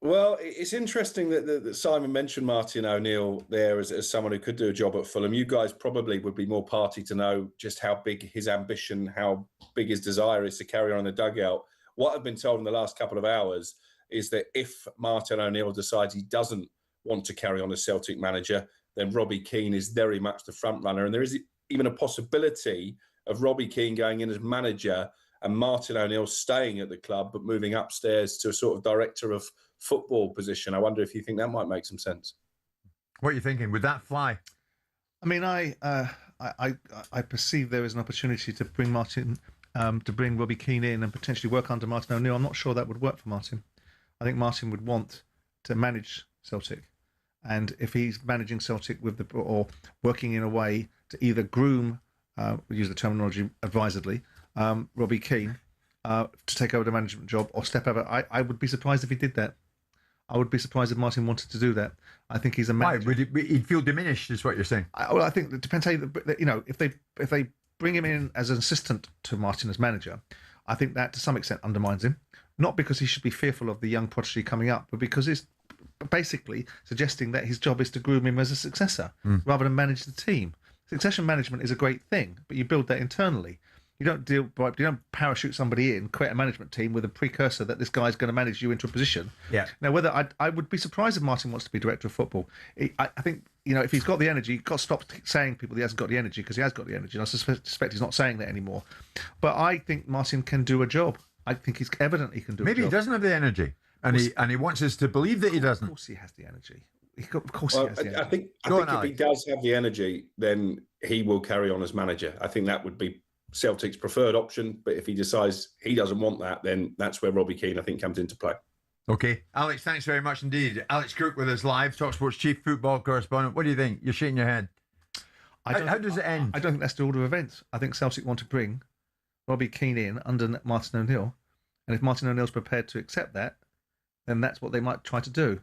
Well, it's interesting that Simon mentioned Martin O'Neill there as someone who could do a job at Fulham. You guys probably would be more party to know just how big his ambition, how big his desire is to carry on in the dugout. What I've been told in the last couple of hours is that if Martin O'Neill decides he doesn't want to carry on as Celtic manager, then Robbie Keane is very much the front runner. And there is even a possibility of Robbie Keane going in as manager and Martin O'Neill staying at the club, but moving upstairs to a sort of director of football position. I wonder if you think that might make some sense. What are you thinking? Would that fly? I mean, I perceive there is an opportunity to bring Robbie Keane in and potentially work under Martin O'Neill. I'm not sure that would work for Martin. I think Martin would want to manage Celtic, and if he's managing Celtic or working in a way to either groom, use the terminology advisedly, Robbie Keane to take over the management job or step over, I would be surprised if he did that. I would be surprised if Martin wanted to do that. I think he's a manager. Why? Would he'd feel diminished, is what you're saying? Well, I think it depends how if they bring him in as an assistant to Martin as manager, I think that to some extent undermines him. Not because he should be fearful of the young prodigy coming up, but because it's basically suggesting that his job is to groom him as a successor rather than manage the team. Succession management is a great thing, but you build that internally. You don't parachute somebody in, create a management team with a precursor that this guy's going to manage you into a position. Yeah. Now, whether I would be surprised if Martin wants to be director of football. I think, if he's got the energy, you've got to stop saying people he hasn't got the energy, because he has got the energy. And I suspect he's not saying that anymore. But I think Martin can do a job. I think he's evident he can do a job. Maybe he doesn't have the energy, and he wants us to believe that he doesn't. Of course he has the energy. Of course he has the energy. I think if he does have the energy, then he will carry on as manager. I think that would be Celtic's preferred option, but if he decides he doesn't want that, then that's where Robbie Keane, I think, comes into play. Okay. Alex, thanks very much indeed. Alex Cook with us live, talkSPORT's chief football correspondent. What do you think? You're shaking your head. How does it end? I don't think that's the order of events. I think Celtic want to bring Robbie Keane in under Martin O'Neill, and if Martin O'Neill's prepared to accept that, then that's what they might try to do.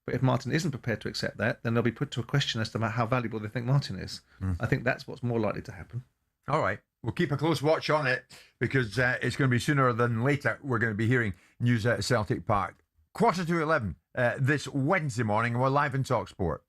But if Martin isn't prepared to accept that, then they'll be put to a question as to how valuable they think Martin is. I think that's what's more likely to happen. All right. We'll keep a close watch on it because it's going to be sooner than later. We're going to be hearing news at Celtic Park. 11:15 this Wednesday morning. We're live in talkSPORT.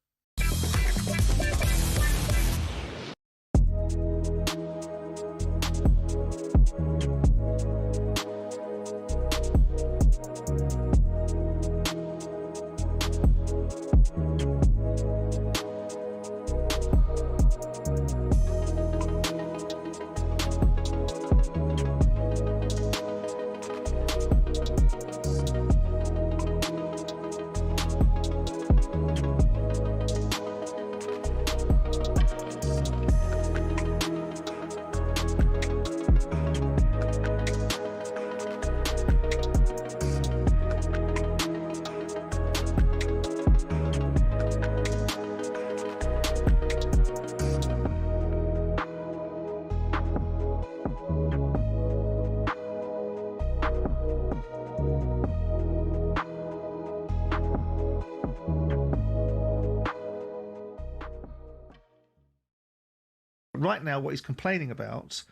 Right now, what he's complaining about,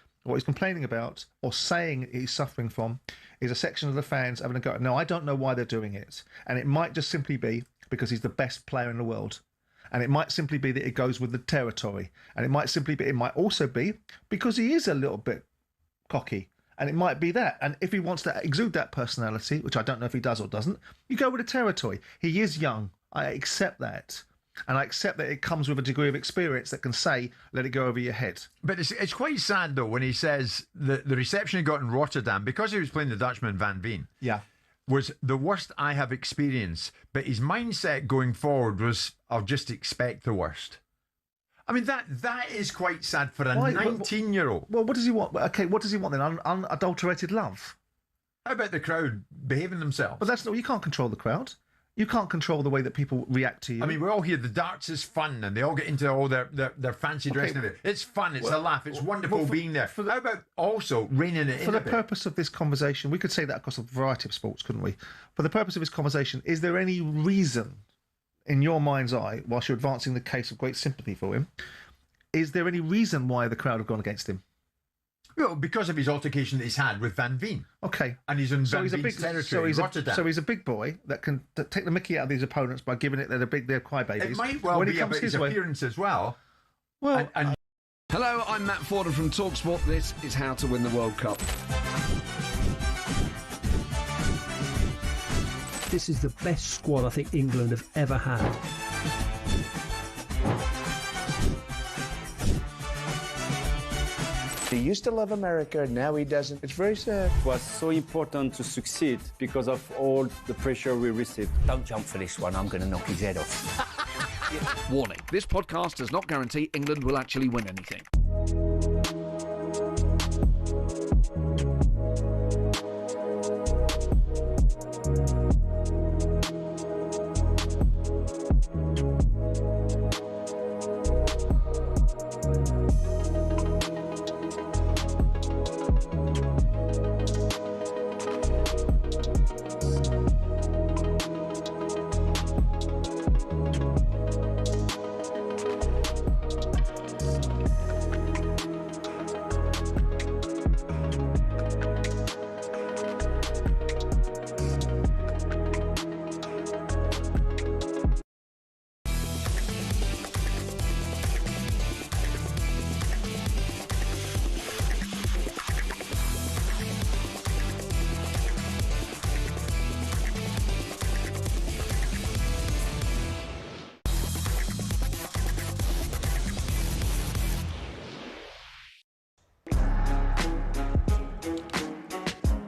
or saying he's suffering from, is a section of the fans having a go. No, I don't know why they're doing it, and it might just simply be because he's the best player in the world, and it might simply be that it goes with the territory, and it might also be because he is a little bit cocky, and it might be that. And if he wants to exude that personality, which I don't know if he does or doesn't, you go with the territory. He is young. I accept that. And I accept that it comes with a degree of experience that can say, let it go over your head. But it's quite sad, though, when he says the reception he got in Rotterdam, because he was playing the Dutchman Van Veen, was the worst I have experienced. But his mindset going forward was, I'll just expect the worst. I mean, that is quite sad for a 19-year-old. Well, what does he want? Okay, what does he want then? Unadulterated love? How about the crowd behaving themselves? But that's not, you can't control the crowd. You can't control the way that people react to you. I mean, we all hear the darts is fun, and they all get into all their fancy dress and everything. It's fun, it's a laugh, it's wonderful being there. How about also reining it in for the purpose of this conversation, we could say that across a variety of sports, couldn't we? For the purpose of this conversation, is there any reason, in your mind's eye, whilst you're advancing the case of great sympathy for him, is there any reason why the crowd have gone against him? Well, because of his altercation that he's had with Van Veen. Okay. And he's in Van Veen's territory, Rotterdam. So he's a big boy that can take the mickey out of these opponents by giving it they're crybabies. It might well be about his appearance as well. Well, Hello, I'm Matt Forden from talkSPORT. This is How to Win the World Cup. This is the best squad I think England have ever had. He used to love America, now he doesn't. It's very sad. It was so important to succeed because of all the pressure we received. Don't jump for this one, I'm going to knock his head off. Warning, this podcast does not guarantee England will actually win anything.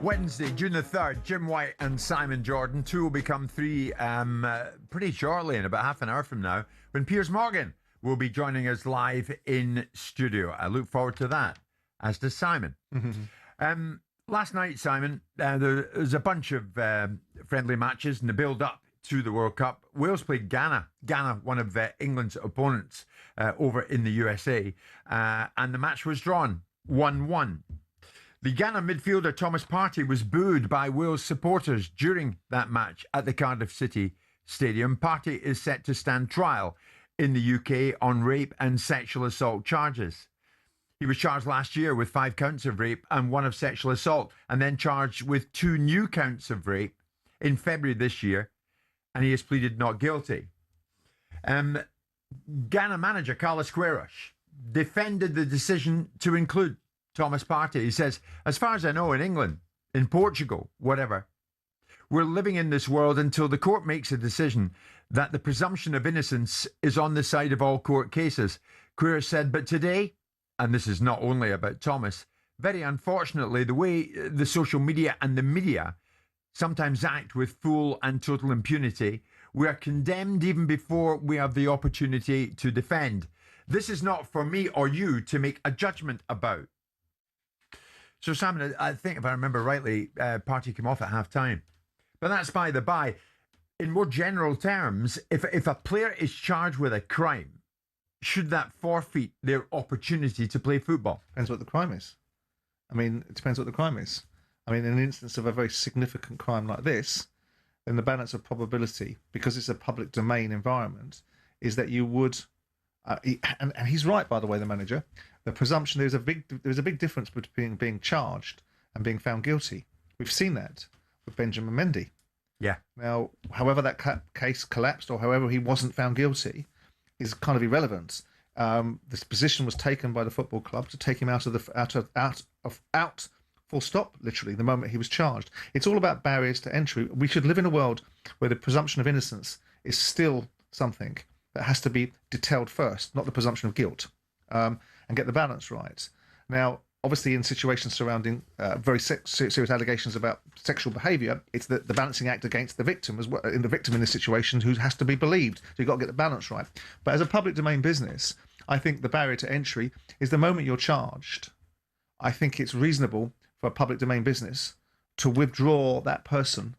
Wednesday, June the 3rd, Jim White and Simon Jordan. Two will become three pretty shortly, in about half an hour from now, when Piers Morgan will be joining us live in studio. I look forward to that, as does Simon. Last night, Simon, there was a bunch of friendly matches in the build-up to the World Cup. Wales played Ghana. Ghana, one of England's opponents over in the USA. And the match was drawn 1-1. The Ghana midfielder Thomas Partey was booed by Wales supporters during that match at the Cardiff City Stadium. Partey is set to stand trial in the UK on rape and sexual assault charges. He was charged last year with 5 counts of rape and 1 of sexual assault, and then charged with 2 new counts of rape in February this year, and he has pleaded not guilty. Ghana manager Carlos Queiroz defended the decision to include Thomas Partey. He says, as far as I know, in England, in Portugal, whatever, we're living in this world until the court makes a decision that the presumption of innocence is on the side of all court cases. Queiroz said, but today, and this is not only about Thomas, very unfortunately, the way the social media and the media sometimes act with full and total impunity, we are condemned even before we have the opportunity to defend. This is not for me or you to make a judgment about. So, Simon, I think if I remember rightly, Partey came off at half-time. But that's by the by. In more general terms, if a player is charged with a crime, should that forfeit their opportunity to play football? Depends what the crime is. I mean, it depends what the crime is. I mean, in an instance of a very significant crime like this, then the balance of probability, because it's a public domain environment, is that you would, and he's right, by the way, the manager, the presumption, there's a big difference between being charged and being found guilty. We've seen that with Benjamin Mendy. Yeah. Now, however that case collapsed or however he wasn't found guilty is kind of irrelevant. This position was taken by the football club to take him out full stop, literally, the moment he was charged. It's all about barriers to entry. We should live in a world where the presumption of innocence is still something that has to be detailed first, not the presumption of guilt, and get the balance right. Now, obviously, in situations surrounding very serious allegations about sexual behaviour, it's the balancing act against the victim as well, in the victim in this situation who has to be believed. So you've got to get the balance right. But as a public domain business, I think the barrier to entry is the moment you're charged. I think it's reasonable for a public domain business to withdraw that person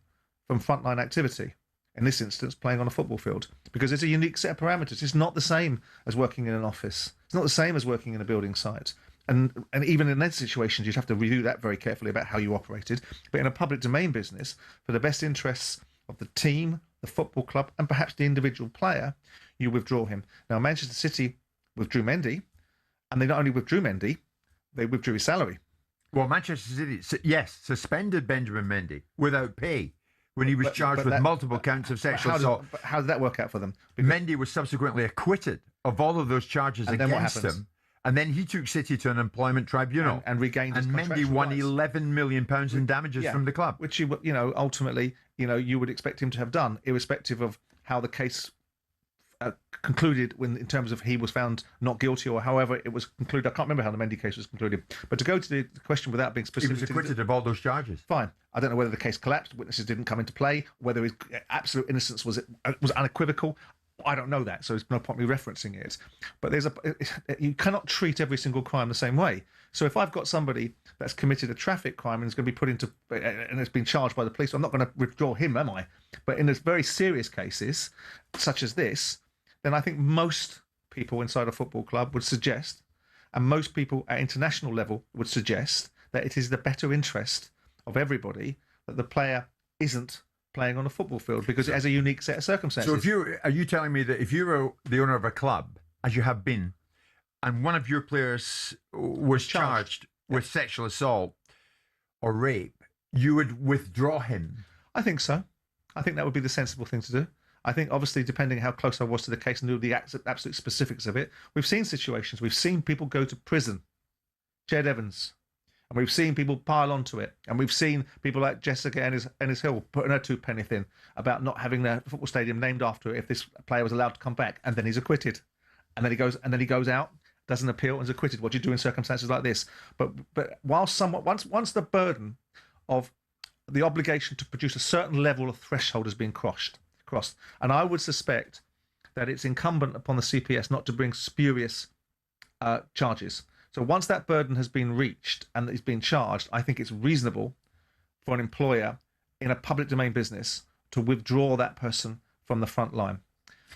from frontline activity. In this instance, playing on a football field, because it's a unique set of parameters. It's not the same as working in an office. It's not the same as working in a building site. And even in those situations, you'd have to review that very carefully about how you operated. But in a public domain business, for the best interests of the team, the football club, and perhaps the individual player, you withdraw him. Now, Manchester City withdrew Mendy, and they not only withdrew Mendy, they withdrew his salary. Well, Manchester City, yes, suspended Benjamin Mendy without pay when he was charged with multiple counts of sexual assault. How did that work out for them? Because Mendy was subsequently acquitted of all of those charges against him. And then he took City to an employment tribunal and regained his contractual Mendy won rights. £11 million in damages from the club, which ultimately you would expect him to have done, irrespective of how the case concluded in terms of he was found not guilty or however it was concluded. I can't remember how the Mendy case was concluded. But to go to the question without being specific, he was acquitted of all those charges. Fine. I don't know whether the case collapsed, witnesses didn't come into play, whether his absolute innocence was unequivocal. I don't know that, so there's no point me referencing it. But you cannot treat every single crime the same way. So if I've got somebody that's committed a traffic crime and is going to be put into and has been charged by the police, I'm not going to withdraw him, am I? But in very serious cases, such as this, then I think most people inside a football club would suggest, and most people at international level would suggest, that it is the better interest of everybody that the player isn't playing on a football field because it has a unique set of circumstances. So are you telling me that if you were the owner of a club, as you have been, and one of your players was charged with sexual assault or rape, you would withdraw him? I think so. I think that would be the sensible thing to do. I think, obviously, depending how close I was to the case and knew the absolute specifics of it, we've seen situations. We've seen people go to prison. Jed Evans. And we've seen people pile onto it. And we've seen people like Jessica Ennis Hill putting her 2 penny in about not having their football stadium named after it if this player was allowed to come back. And then he's acquitted. And then he goes out, doesn't appeal, and is acquitted. What do you do in circumstances like this? But once the burden of the obligation to produce a certain level of threshold has been crossed, and I would suspect that it's incumbent upon the CPS not to bring spurious charges. So once that burden has been reached and it's been charged, I think it's reasonable for an employer in a public domain business to withdraw that person from the front line.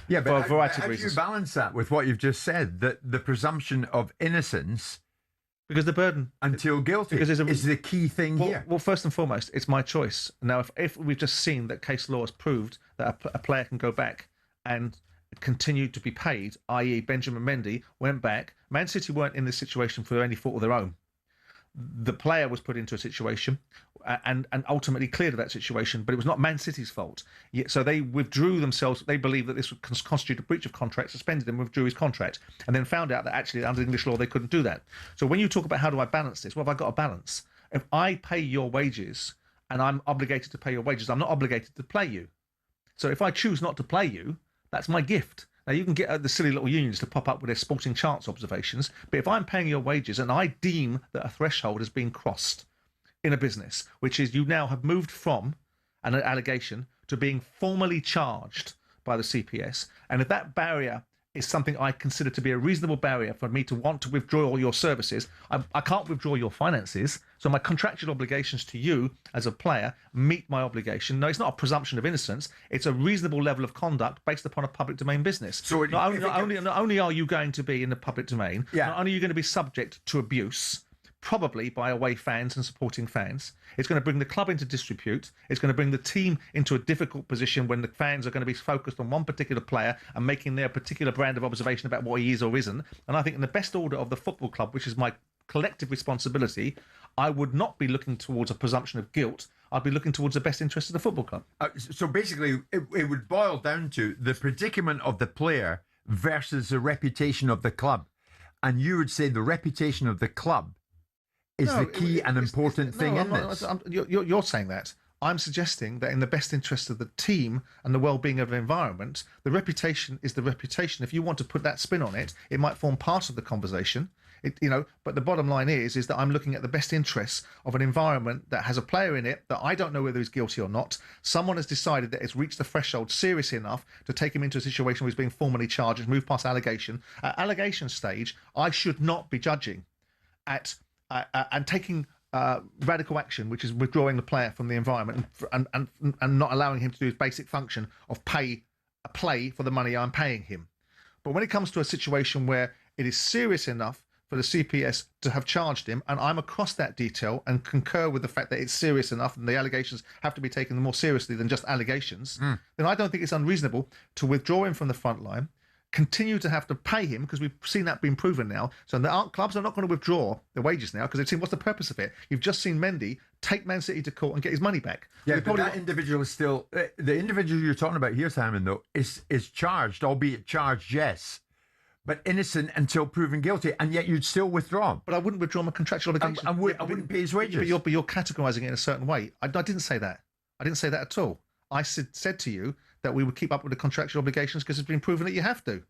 Yeah, but for a variety of how reasons. do you balance that with what you've just said, that the presumption of innocence Because the burden until guilty is the key thing here. Well, first and foremost, it's my choice. Now, if we've just seen that case law has proved that a player can go back and continue to be paid, i.e. Benjamin Mendy went back. Man City weren't in this situation for any fault of their own. The player was put into a situation and ultimately cleared of that situation, but it was not Man City's fault. So they withdrew themselves. They believed that this would constitute a breach of contract, suspended him, withdrew his contract, and then found out that actually under English law they couldn't do that. So when you talk about how do I balance this, well, have I got a balance? If I pay your wages and I'm obligated to pay your wages, I'm not obligated to play you. So if I choose not to play you, that's my gift. Now, you can get the silly little unions to pop up with their sporting chance observations, but if I'm paying your wages and I deem that a threshold has been crossed in a business, which is you now have moved from an allegation to being formally charged by the CPS, and if that barrier is something I consider to be a reasonable barrier for me to want to withdraw all your services, I can't withdraw your finances, so my contractual obligations to you as a player meet my obligation. No, it's not a presumption of innocence. It's a reasonable level of conduct based upon a public domain business. So not only are you going to be in the public domain, not only are you going to be subject to abuse, probably by away fans and supporting fans. It's going to bring the club into disrepute. It's going to bring the team into a difficult position when the fans are going to be focused on one particular player and making their particular brand of observation about what he is or isn't. And I think in the best order of the football club, which is my collective responsibility, I would not be looking towards a presumption of guilt. I'd be looking towards the best interest of the football club. So basically, it would boil down to the predicament of the player versus the reputation of the club. And you would say the reputation of the club is the key and important thing in this. You're saying that. I'm suggesting that in the best interest of the team and the well-being of the environment, the reputation is the reputation. If you want to put that spin on it, it might form part of the conversation. But the bottom line is that I'm looking at the best interests of an environment that has a player in it that I don't know whether he's guilty or not. Someone has decided that it's reached the threshold serious enough to take him into a situation where he's being formally charged and move past allegation. At allegation stage, I should not be judging and taking radical action, which is withdrawing the player from the environment and not allowing him to do his basic function of play for the money I'm paying him. But when it comes to a situation where it is serious enough for the CPS to have charged him, and I'm across that detail and concur with the fact that it's serious enough and the allegations have to be taken more seriously than just allegations, then I don't think it's unreasonable to withdraw him from the front line, continue to have to pay him, because we've seen that being proven now. So the clubs are not going to withdraw the wages now because they've seen what's the purpose of it. You've just seen Mendy take Man City to court and get his money back. Yeah, but that individual is still... the individual you're talking about here, Simon, though, is charged, albeit charged, yes, but innocent until proven guilty, and yet you'd still withdraw him. But I wouldn't withdraw my contractual obligation. I wouldn't pay his wages. But you're categorising it in a certain way. I didn't say that. I didn't say that at all. I said to you that we would keep up with the contractual obligations because it's been proven that you have to.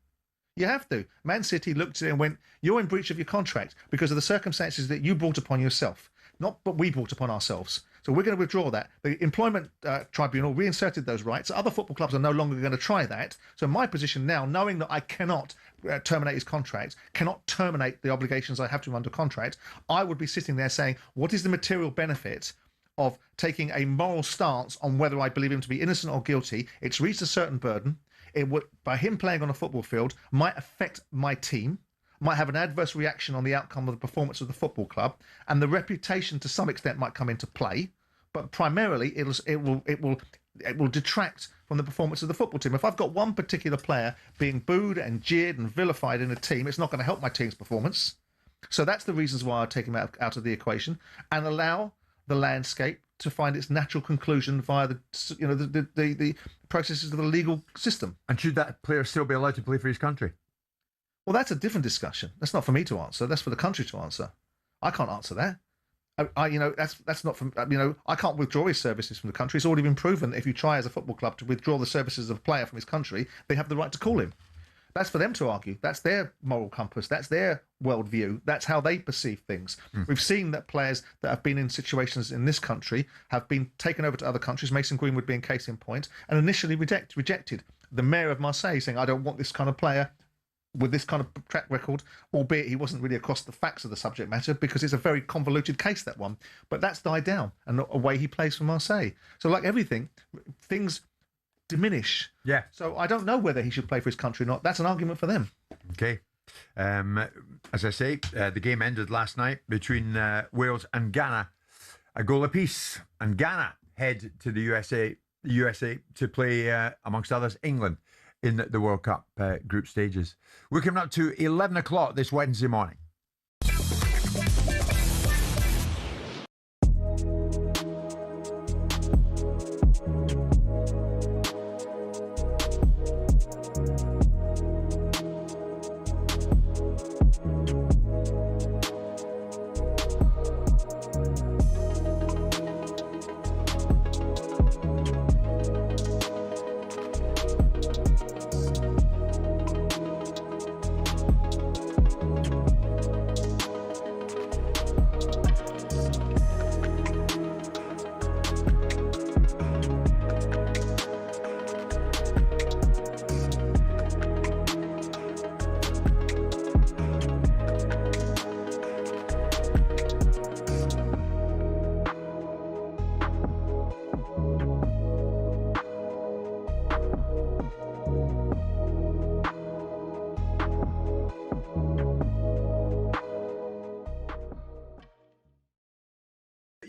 You have to. Man City looked at it and went, you're in breach of your contract because of the circumstances that you brought upon yourself, not what we brought upon ourselves. So we're going to withdraw that. The Employment Tribunal reinserted those rights. Other football clubs are no longer going to try that. So my position now, knowing that I cannot terminate his contract, cannot terminate the obligations I have to him under contract, I would be sitting there saying, what is the material benefit of taking a moral stance on whether I believe him to be innocent or guilty? It's reached a certain burden. It would, by him playing on a football field, might affect my team, might have an adverse reaction on the outcome of the performance of the football club, and the reputation to some extent might come into play. But primarily, it will detract from the performance of the football team. If I've got one particular player being booed and jeered and vilified in a team, it's not going to help my team's performance. So that's the reasons why I take him out of the equation and allow the landscape to find its natural conclusion via the processes of the legal system. And should that player still be allowed to play for his country? Well, that's a different discussion. That's not for me to answer. That's for the country to answer. I can't answer that. That's not from, I can't withdraw his services from the country. It's already been proven that if you try as a football club to withdraw the services of a player from his country, they have the right to call him. That's for them to argue. That's their moral compass. That's their worldview. That's how they perceive things. We've seen that players that have been in situations in this country have been taken over to other countries, Mason Greenwood being case in point, and initially rejected. The mayor of Marseille saying, I don't want this kind of player with this kind of track record, albeit he wasn't really across the facts of the subject matter because it's a very convoluted case, that one. But that's died down, and away he plays for Marseille. So like everything, things diminish. Yeah. So I don't know whether he should play for his country or not. That's an argument for them. Okay. As I say, the game ended last night between Wales and Ghana, a goal apiece, and Ghana head to the USA to play, amongst others, England in the World Cup group stages. We're coming up to 11 o'clock this Wednesday morning.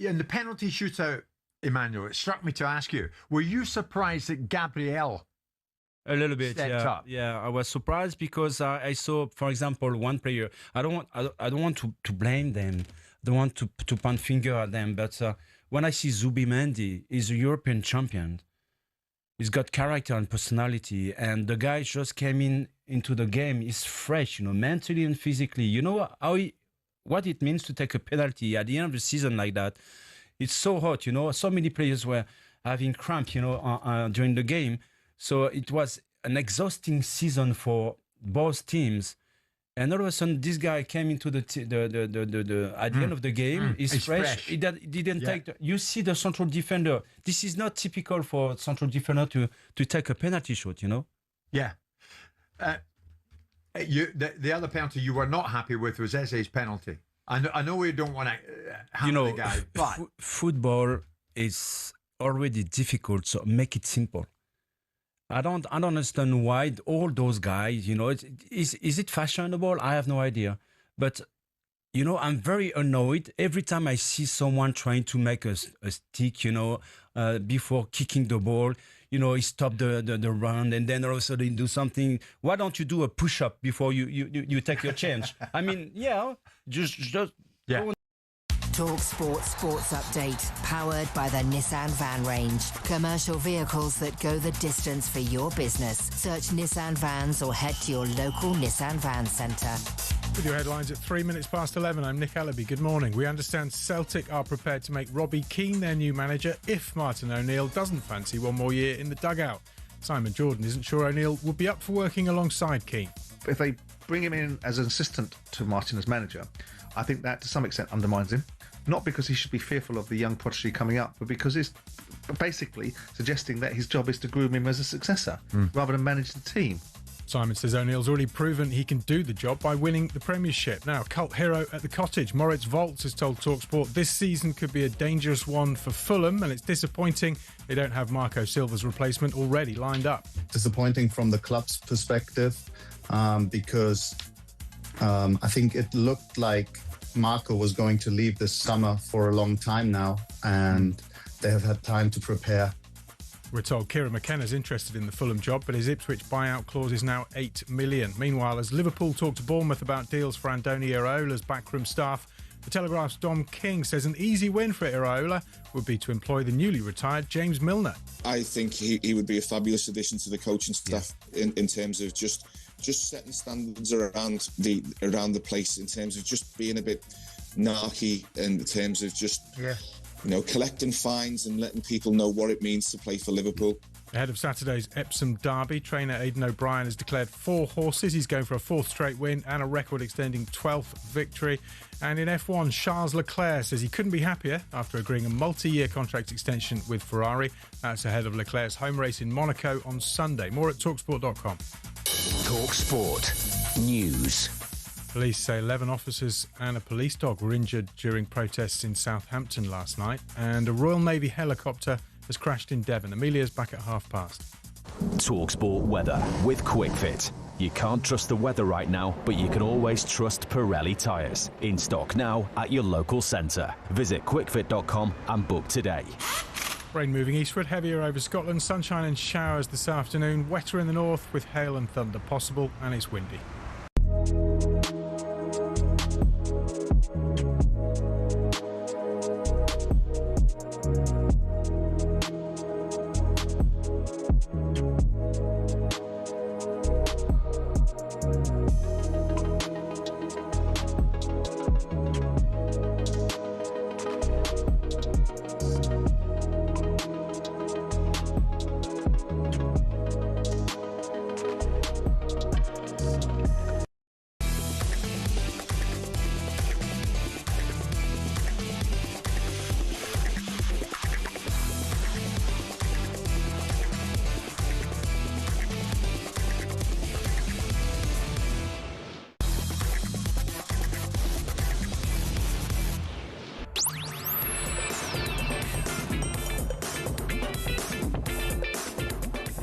In the penalty shootout, Emmanuel, it struck me to ask you, were you surprised that Gabriel a little bit stepped up? Yeah, I was surprised because I saw, for example, one player. I don't want to blame them. I don't want to point finger at them. But when I see Zubimendi, he's a European champion. He's got character and personality, and the guy just came into the game. He's fresh, mentally and physically. You know what it means to take a penalty at the end of the season like that. It's so hot, so many players were having cramp, during the game. So it was an exhausting season for both teams. And all of a sudden, this guy came into at the end of the game. He's fresh. He didn't take. You see the central defender. This is not typical for central defender to take a penalty shot. Yeah. The other penalty you were not happy with was Eze's penalty. I know we don't want to hammer the guy, but football is already difficult, so make it simple. I don't understand why all those guys, is it fashionable? I have no idea. But, I'm very annoyed every time I see someone trying to make a stick, before kicking the ball. He stopped the run and then all of a sudden do something. Why don't you do a push-up before you take your chance? I mean, just yeah. talkSPORT Sports Update, powered by the Nissan Van Range. Commercial vehicles that go the distance for your business. Search Nissan Vans or head to your local Nissan Van Centre. With your headlines at 3 minutes past 11, I'm Nick Ellaby. Good morning. We understand Celtic are prepared to make Robbie Keane their new manager if Martin O'Neill doesn't fancy one more year in the dugout. Simon Jordan isn't sure O'Neill would be up for working alongside Keane. If they bring him in as an assistant to Martin as manager, I think that to some extent undermines him. Not because he should be fearful of the young prodigy coming up, but because it's basically suggesting that his job is to groom him as a successor rather than manage the team. Simon says O'Neill's already proven he can do the job by winning the Premiership. Now, cult hero at the Cottage, Moritz Volz, has told talkSPORT this season could be a dangerous one for Fulham, and it's disappointing they don't have Marco Silva's replacement already lined up. Disappointing from the club's perspective because I think it looked like Marco was going to leave this summer for a long time now, and they have had time to prepare. We're told Kieran McKenna's interested in the Fulham job, but his Ipswich buyout clause is now $8 million. Meanwhile, as Liverpool talk to Bournemouth about deals for Andoni Iraola's backroom staff, the Telegraph's Dom King says an easy win for Iraola would be to employ the newly retired James Milner. I think he would be a fabulous addition to the coaching staff in terms of just setting standards around the place, in terms of just being a bit narky, in terms of just collecting fines and letting people know what it means to play for Liverpool. Ahead of Saturday's Epsom derby, trainer Aidan O'Brien has declared 4 horses. He's going for a 4th straight win and a record-extending 12th victory. And in F1, Charles Leclerc says he couldn't be happier after agreeing a multi-year contract extension with Ferrari. That's ahead of Leclerc's home race in Monaco on Sunday. More at talksport.com. talkSPORT News. Police say 11 officers and a police dog were injured during protests in Southampton last night, and a Royal Navy helicopter has crashed in Devon. Amelia's back at past. talkSPORT weather with QuickFit. You can't trust the weather right now, but you can always trust Pirelli tyres. In stock now at your local centre. Visit quickfit.com and book today. Rain moving eastward, heavier over Scotland, sunshine and showers this afternoon, wetter in the north with hail and thunder possible, and it's windy.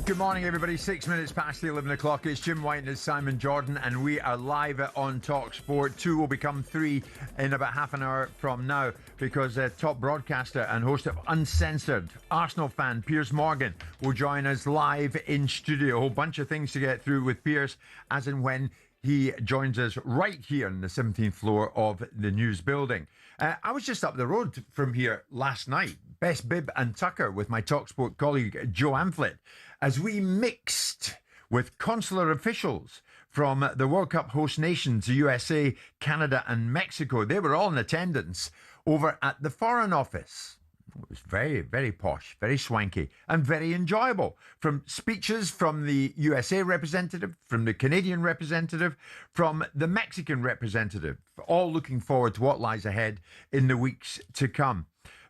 Good morning, everybody. 6 minutes past the 11 o'clock. It's Jim White and it's Simon Jordan, and we are live on talkSPORT. 2 will become 3 in about half an hour from now, because top broadcaster and host of Uncensored, Arsenal fan Piers Morgan will join us live in studio. A whole bunch of things to get through with Piers as and when he joins us right here on the 17th floor of the News Building. I was just up the road from here last night, Best Bib and Tucker, with my talkSPORT colleague Joe Amphlett, as we mixed with consular officials from the World Cup host nations, the USA, Canada and Mexico. They were all in attendance over at the Foreign Office. It was very, very posh, very swanky and very enjoyable. From speeches from the USA representative, from the Canadian representative, from the Mexican representative, all looking forward to what lies ahead in the weeks to come.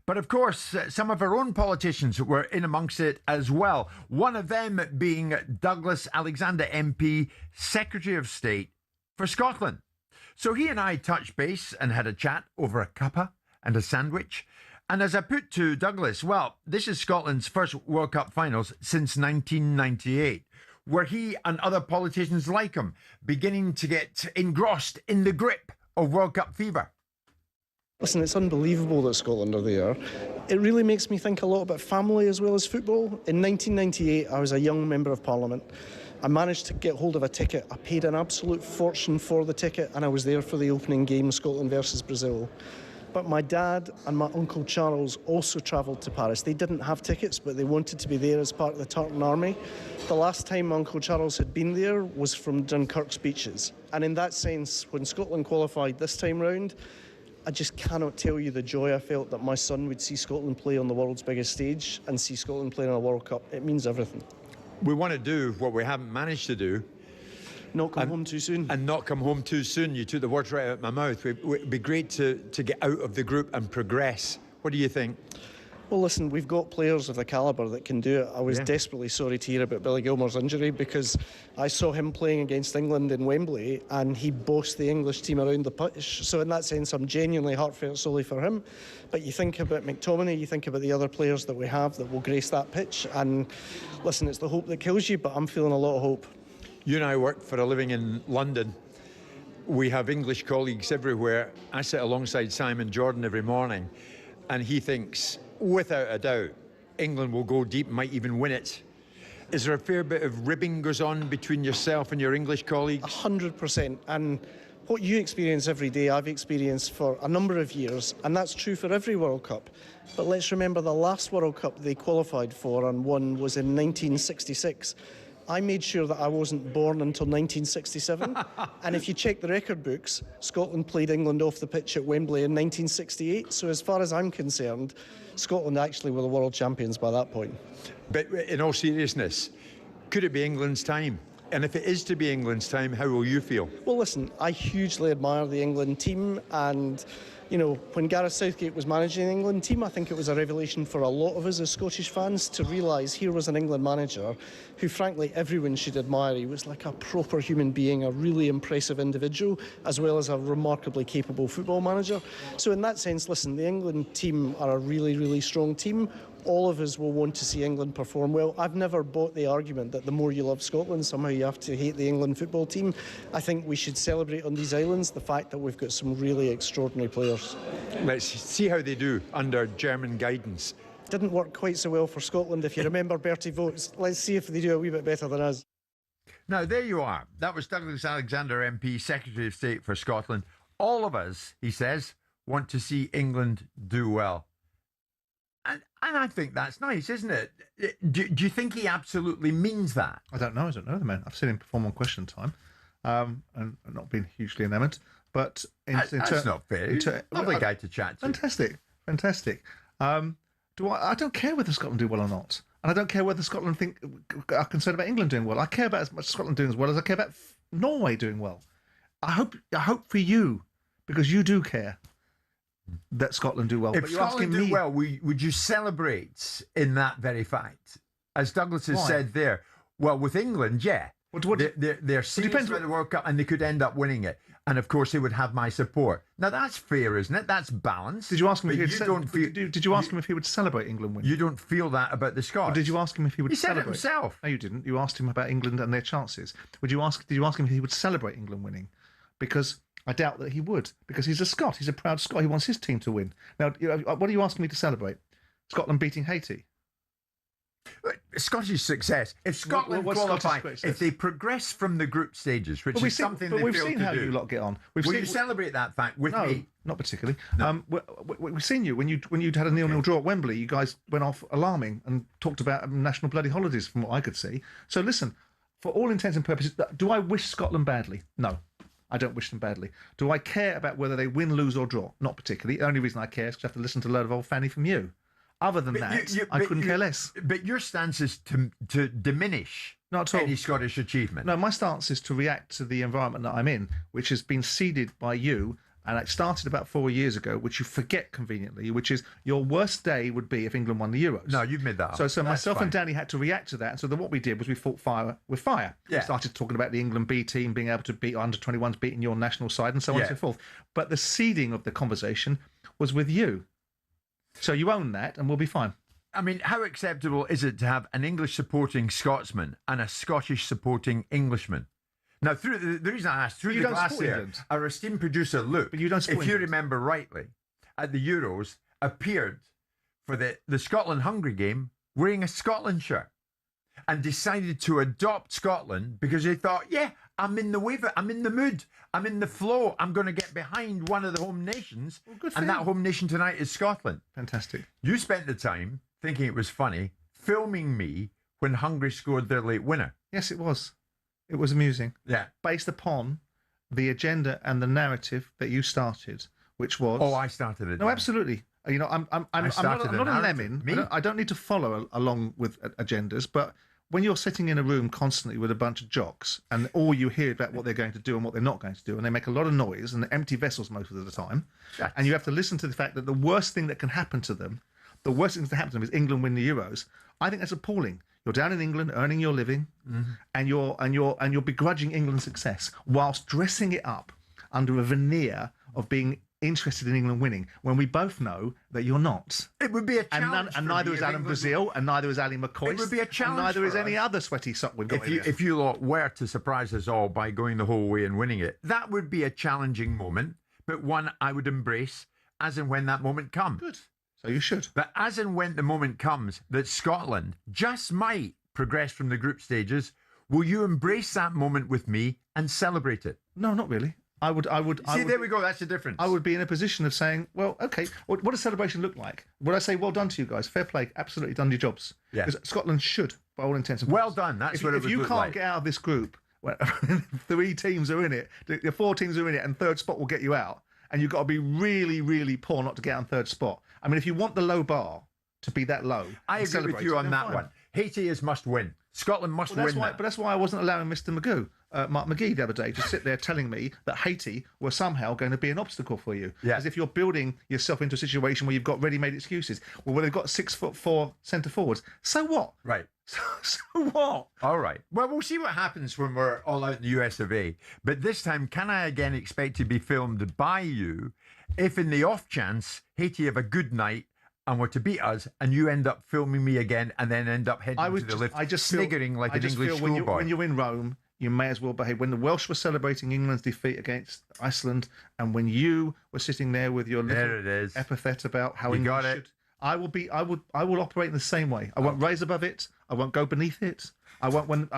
But of course, some of our own politicians were in amongst it as well. One of them being Douglas Alexander MP, Secretary of State for Scotland. So he and I touched base and had a chat over a cuppa and a sandwich. And as I put to Douglas, well, this is Scotland's first World Cup finals since 1998, where he and other politicians like him beginning to get engrossed in the grip of World Cup fever. Listen, it's unbelievable that Scotland are there. It really makes me think a lot about family as well as football. In 1998, I was a young member of Parliament. I managed to get hold of a ticket. I paid an absolute fortune for the ticket, and I was there for the opening game, Scotland versus Brazil. But my dad and my Uncle Charles also travelled to Paris. They didn't have tickets, but they wanted to be there as part of the Tartan Army. The last time my Uncle Charles had been there was from Dunkirk speeches. And in that sense, when Scotland qualified this time round, I just cannot tell you the joy I felt that my son would see Scotland play on the world's biggest stage and see Scotland play in a World Cup. It means everything. We want to do what we haven't managed to do. Not come home too soon. And not come home too soon. You took the words right out of my mouth. It would be great to get out of the group and progress. What do you think? Well, listen, we've got players of the calibre that can do it. I was desperately sorry to hear about Billy Gilmour's injury, because I saw him playing against England in Wembley and he bossed the English team around the pitch. So in that sense, I'm genuinely heartfelt sorry for him. But you think about McTominay, you think about the other players that we have that will grace that pitch. And listen, it's the hope that kills you, but I'm feeling a lot of hope. You and I work for a living in London. We have English colleagues everywhere. I sit alongside Simon Jordan every morning, and he thinks, without a doubt, England will go deep, might even win it. Is there a fair bit of ribbing goes on between yourself and your English colleagues? 100%. And what you experience every day, I've experienced for a number of years, and that's true for every World Cup. But let's remember the last World Cup they qualified for and won was in 1966. I made sure that I wasn't born until 1967. And if you check the record books, Scotland played England off the pitch at Wembley in 1968. So as far as I'm concerned, Scotland actually were the world champions by that point. But in all seriousness, could it be England's time? And if it is to be England's time, how will you feel? Well, listen, I hugely admire the England team, and you know, when Gareth Southgate was managing the England team, I think it was a revelation for a lot of us as Scottish fans to realise here was an England manager who, frankly, everyone should admire. He was like a proper human being, a really impressive individual, as well as a remarkably capable football manager. So in that sense, listen, the England team are a really, really strong team. all of us will want to see England perform well. I've never bought the argument that the more you love Scotland, somehow you have to hate the England football team. I think we should celebrate on these islands the fact that we've got some really extraordinary players. Let's see how they do under German guidance. Didn't work quite so well for Scotland, if you remember Bertie Vogts. Let's see if they do a wee bit better than us. Now, there you are. That was Douglas Alexander MP, Secretary of State for Scotland. All of us, he says, want to see England do well. And I think that's nice, isn't it? Do you think he absolutely means that? I don't know the man. I've seen him perform on Question Time, and not been hugely enamoured. But that's not fair. He's a lovely guy to chat to. Fantastic. I don't care whether Scotland do well or not, and I don't care whether Scotland are concerned about England doing well. I care about as much Scotland doing as well as I care about Norway doing well. I hope for you, because you do care, that Scotland do well. If but you're Scotland asking me, do well, would you celebrate in that very fact? As Douglas has said there, well, with England, yeah. They're serious about the World Cup and they could end up winning it. And of course, they would have my support. Now, that's fair, isn't it? That's balanced. Did you ask him if did you ask him if he would celebrate England winning? You don't feel that about the Scots. Or did you ask him if he would celebrate? He said it himself. No, you didn't. You asked him about England and their chances. Did you ask him if he would celebrate England winning? Because I doubt that he would, because he's a Scot. He's a proud Scot. He wants his team to win. Now, what are you asking me to celebrate? Scotland beating Haiti? Scottish success. If Scotland qualify, if they progress from the group stages, which is something they failed to do. We've seen how you lot get on. Will you celebrate that fact with me? Not particularly. No. We've seen you when you had a 0-0 draw at Wembley. You guys went off alarming and talked about national bloody holidays, from what I could see. So listen, for all intents and purposes, do I wish Scotland badly? No. I don't wish them badly. Do I care about whether they win, lose or draw? Not particularly. The only reason I care is because I have to listen to a load of old fanny from you. Other than that, I couldn't care less. But your stance is to diminish Not at all. any Scottish achievement. No, my stance is to react to the environment that I'm in, which has been seeded by you, and it started about 4 years ago, which you forget conveniently, which is your worst day would be if England won the Euros. No, you've made that up. So myself and Danny had to react to that, and so what we did was we fought fire with fire. Yeah. We started talking about the England B team being able to beat under-21s, beating your national side, and so on and so forth. But the seeding of the conversation was with you. So you own that, and we'll be fine. I mean, how acceptable is it to have an English-supporting Scotsman and a Scottish-supporting Englishman? Now, through the reason I asked, through the glass there, our esteemed producer Luke, but you don't if you remember rightly, at the Euros, appeared for the Scotland-Hungary game wearing a Scotland shirt and decided to adopt Scotland because he thought, yeah, I'm in the wave, I'm in the mood, I'm in the flow, I'm going to get behind one of the home nations, and that home nation tonight is Scotland. Fantastic. You spent the time thinking it was funny, filming me when Hungary scored their late winner. Yes, it was. It was amusing. Yeah. Based upon the agenda and the narrative that you started, which was... Oh, I started it. No, absolutely. You know, I'm not a lemon. I don't need to follow along with agendas, but when you're sitting in a room constantly with a bunch of jocks and all you hear about what they're going to do and what they're not going to do, and they make a lot of noise and empty vessels most of the time, and you have to listen to the fact that the worst thing that can happen to them, is England win the Euros. I think that's appalling. You're down in England earning your living, and you're begrudging England's success whilst dressing it up under a veneer of being interested in England winning, when we both know that you're not. It would be a challenge. And neither is Alan Brazil, and neither is Ali McCoy. It would be a challenge. And neither is any other sweaty sock we've got. If you lot were to surprise us all by going the whole way and winning it, that would be a challenging moment, but one I would embrace as and when that moment comes. Good. So you should. But as and when the moment comes that Scotland just might progress from the group stages, will you embrace that moment with me and celebrate it? No, not really. I would. There we go. That's the difference. I would be in a position of saying, well, okay, what does celebration look like? Would I say, well done to you guys, fair play, absolutely done your jobs? Yeah. Because Scotland should, by all intents and well purposes. done. That's what it would look like. If you can't get out of this group, when 3 teams are in it, the 4 teams are in it, and third spot will get you out, and you've got to be really, really poor not to get on third spot. I mean, if you want the low bar to be that low, I agree with you on that one. Haiti is must win. Scotland must win that. But that's why I wasn't allowing Mr. Mark McGee the other day to sit there telling me that Haiti were somehow going to be an obstacle for you. Yeah. As if you're building yourself into a situation where you've got ready-made excuses. Well, they've got 6'4" centre forwards. So what? Right. So what? All right. Well, we'll see what happens when we're all out in the US of A. But this time, can I again expect to be filmed by you if in the off chance Haiti have a good night and were to beat us, and you end up filming me again, and then end up heading to the lift, sniggering like an English schoolboy. When you're in Rome, you may as well behave. When the Welsh were celebrating England's defeat against Iceland, and when you were sitting there with your little epithet about how England should, I will operate in the same way. I won't raise above it. I won't go beneath it. I won't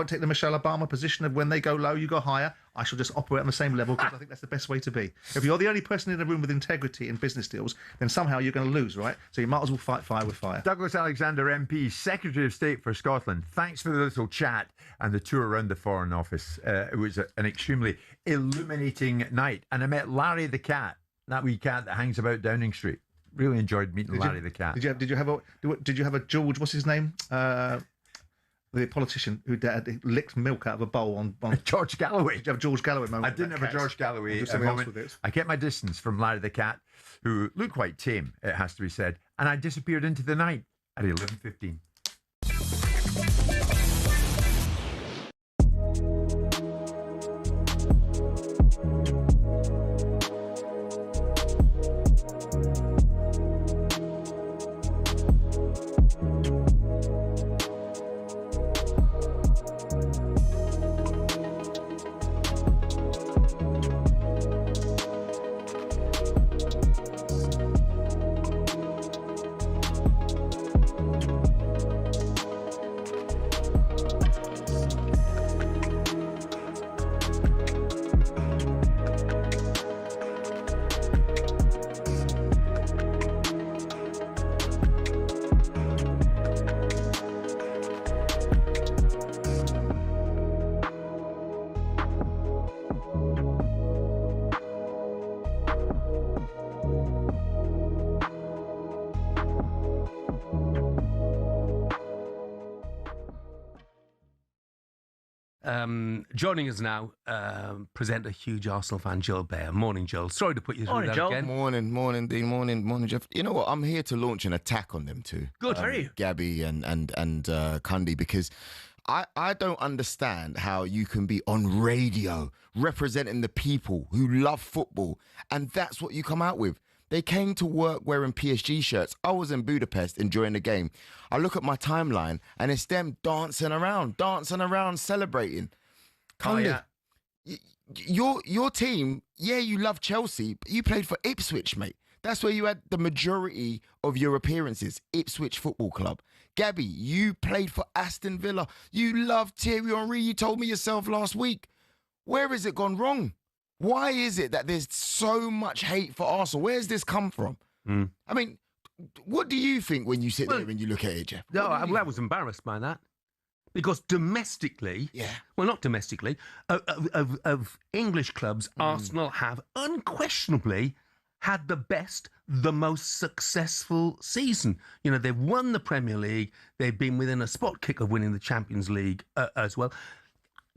take the Michelle Obama position of when they go low, you go higher. I shall just operate on the same level because I think that's the best way to be. If you're the only person in a room with integrity in business deals, then somehow you're going to lose, right? So you might as well fight fire with fire. Douglas Alexander MP, Secretary of State for Scotland. Thanks for the little chat and the tour around the Foreign Office. It was an extremely illuminating night. And I met Larry the cat, that wee cat that hangs about Downing Street. Really enjoyed meeting Larry the cat. Did you have a George? What's his name? The politician who licked milk out of a bowl on George Galloway. Did you have a George Galloway moment? I didn't have a George Galloway moment. I kept my distance from Larry the cat, who looked quite tame, it has to be said, and I disappeared into the night at 11:15. Joining us now, presenter, huge Arsenal fan, Joel Bear. Morning, Joel. Sorry to put you through that again. Morning, Dean. Morning, Jeff. You know what? I'm here to launch an attack on them too. Good, are you? Gabby and Cundy, because I don't understand how you can be on radio representing the people who love football, and that's what you come out with. They came to work wearing PSG shirts. I was in Budapest enjoying the game. I look at my timeline and it's them dancing around, celebrating. Cundy, your team, you love Chelsea, but you played for Ipswich, mate. That's where you had the majority of your appearances, Ipswich Football Club. Gabby, you played for Aston Villa. You love Thierry Henry. You told me yourself last week. Where has it gone wrong? Why is it that there's so much hate for Arsenal? Where's this come from? I mean, what do you think when you sit there and you look at it, Jeff? No, I was embarrassed by that. Because domestically, well, not domestically, of English clubs, Arsenal have unquestionably had the best, the most successful season. You know, they've won the Premier League. They've been within a spot kick of winning the Champions League as well.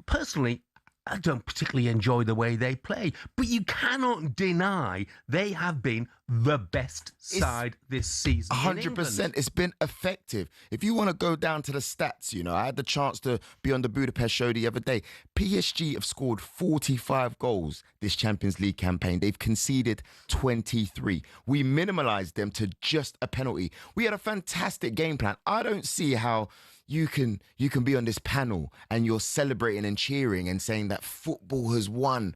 Personally, I don't particularly enjoy the way they play, but you cannot deny they have been the best side this season. 100%. It's been effective. If you want to go down to the stats, you know, I had the chance to be on the Budapest show the other day. PSG have scored 45 goals this Champions League campaign. They've conceded 23. We minimalised them to just a penalty. We had a fantastic game plan. I don't see how you can be on this panel and you're celebrating and cheering and saying that football has won.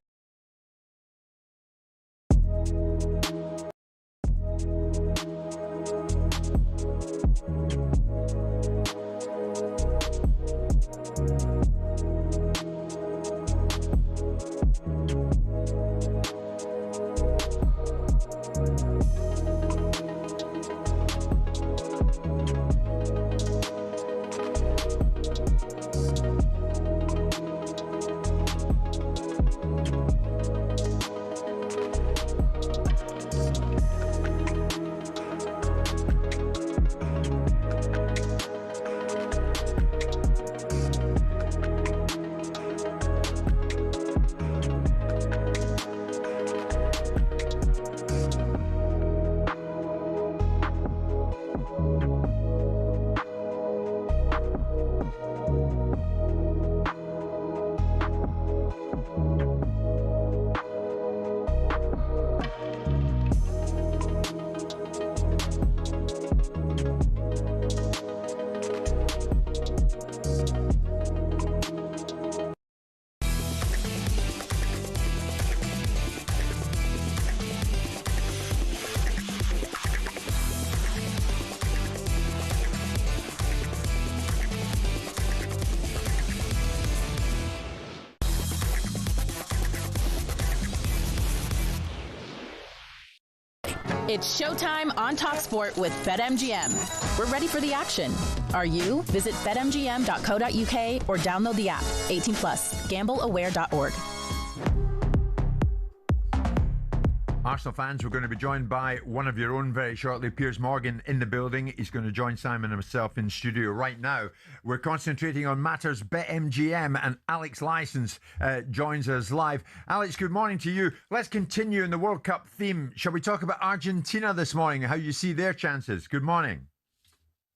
It's showtime on talkSPORT with BetMGM. We're ready for the action. Are you? Visit betmgm.co.uk or download the app. 18 plus. Gambleaware.org. Arsenal fans, we're going to be joined by one of your own very shortly, Piers Morgan, in the building. He's going to join Simon and myself in studio right now. We're concentrating on matters BetMGM, and Alex Licence joins us live. Alex, good morning to you. Let's continue in the World Cup theme. Shall we talk about Argentina this morning, how you see their chances? Good morning.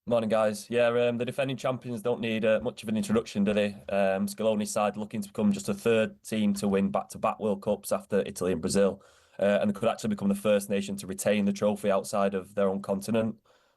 Morning, guys. Yeah, the defending champions don't need much of an introduction, do they? Scaloni's side looking to become just a third team to win back-to-back World Cups after Italy and Brazil. And they could actually become the first nation to retain the trophy outside of their own continent.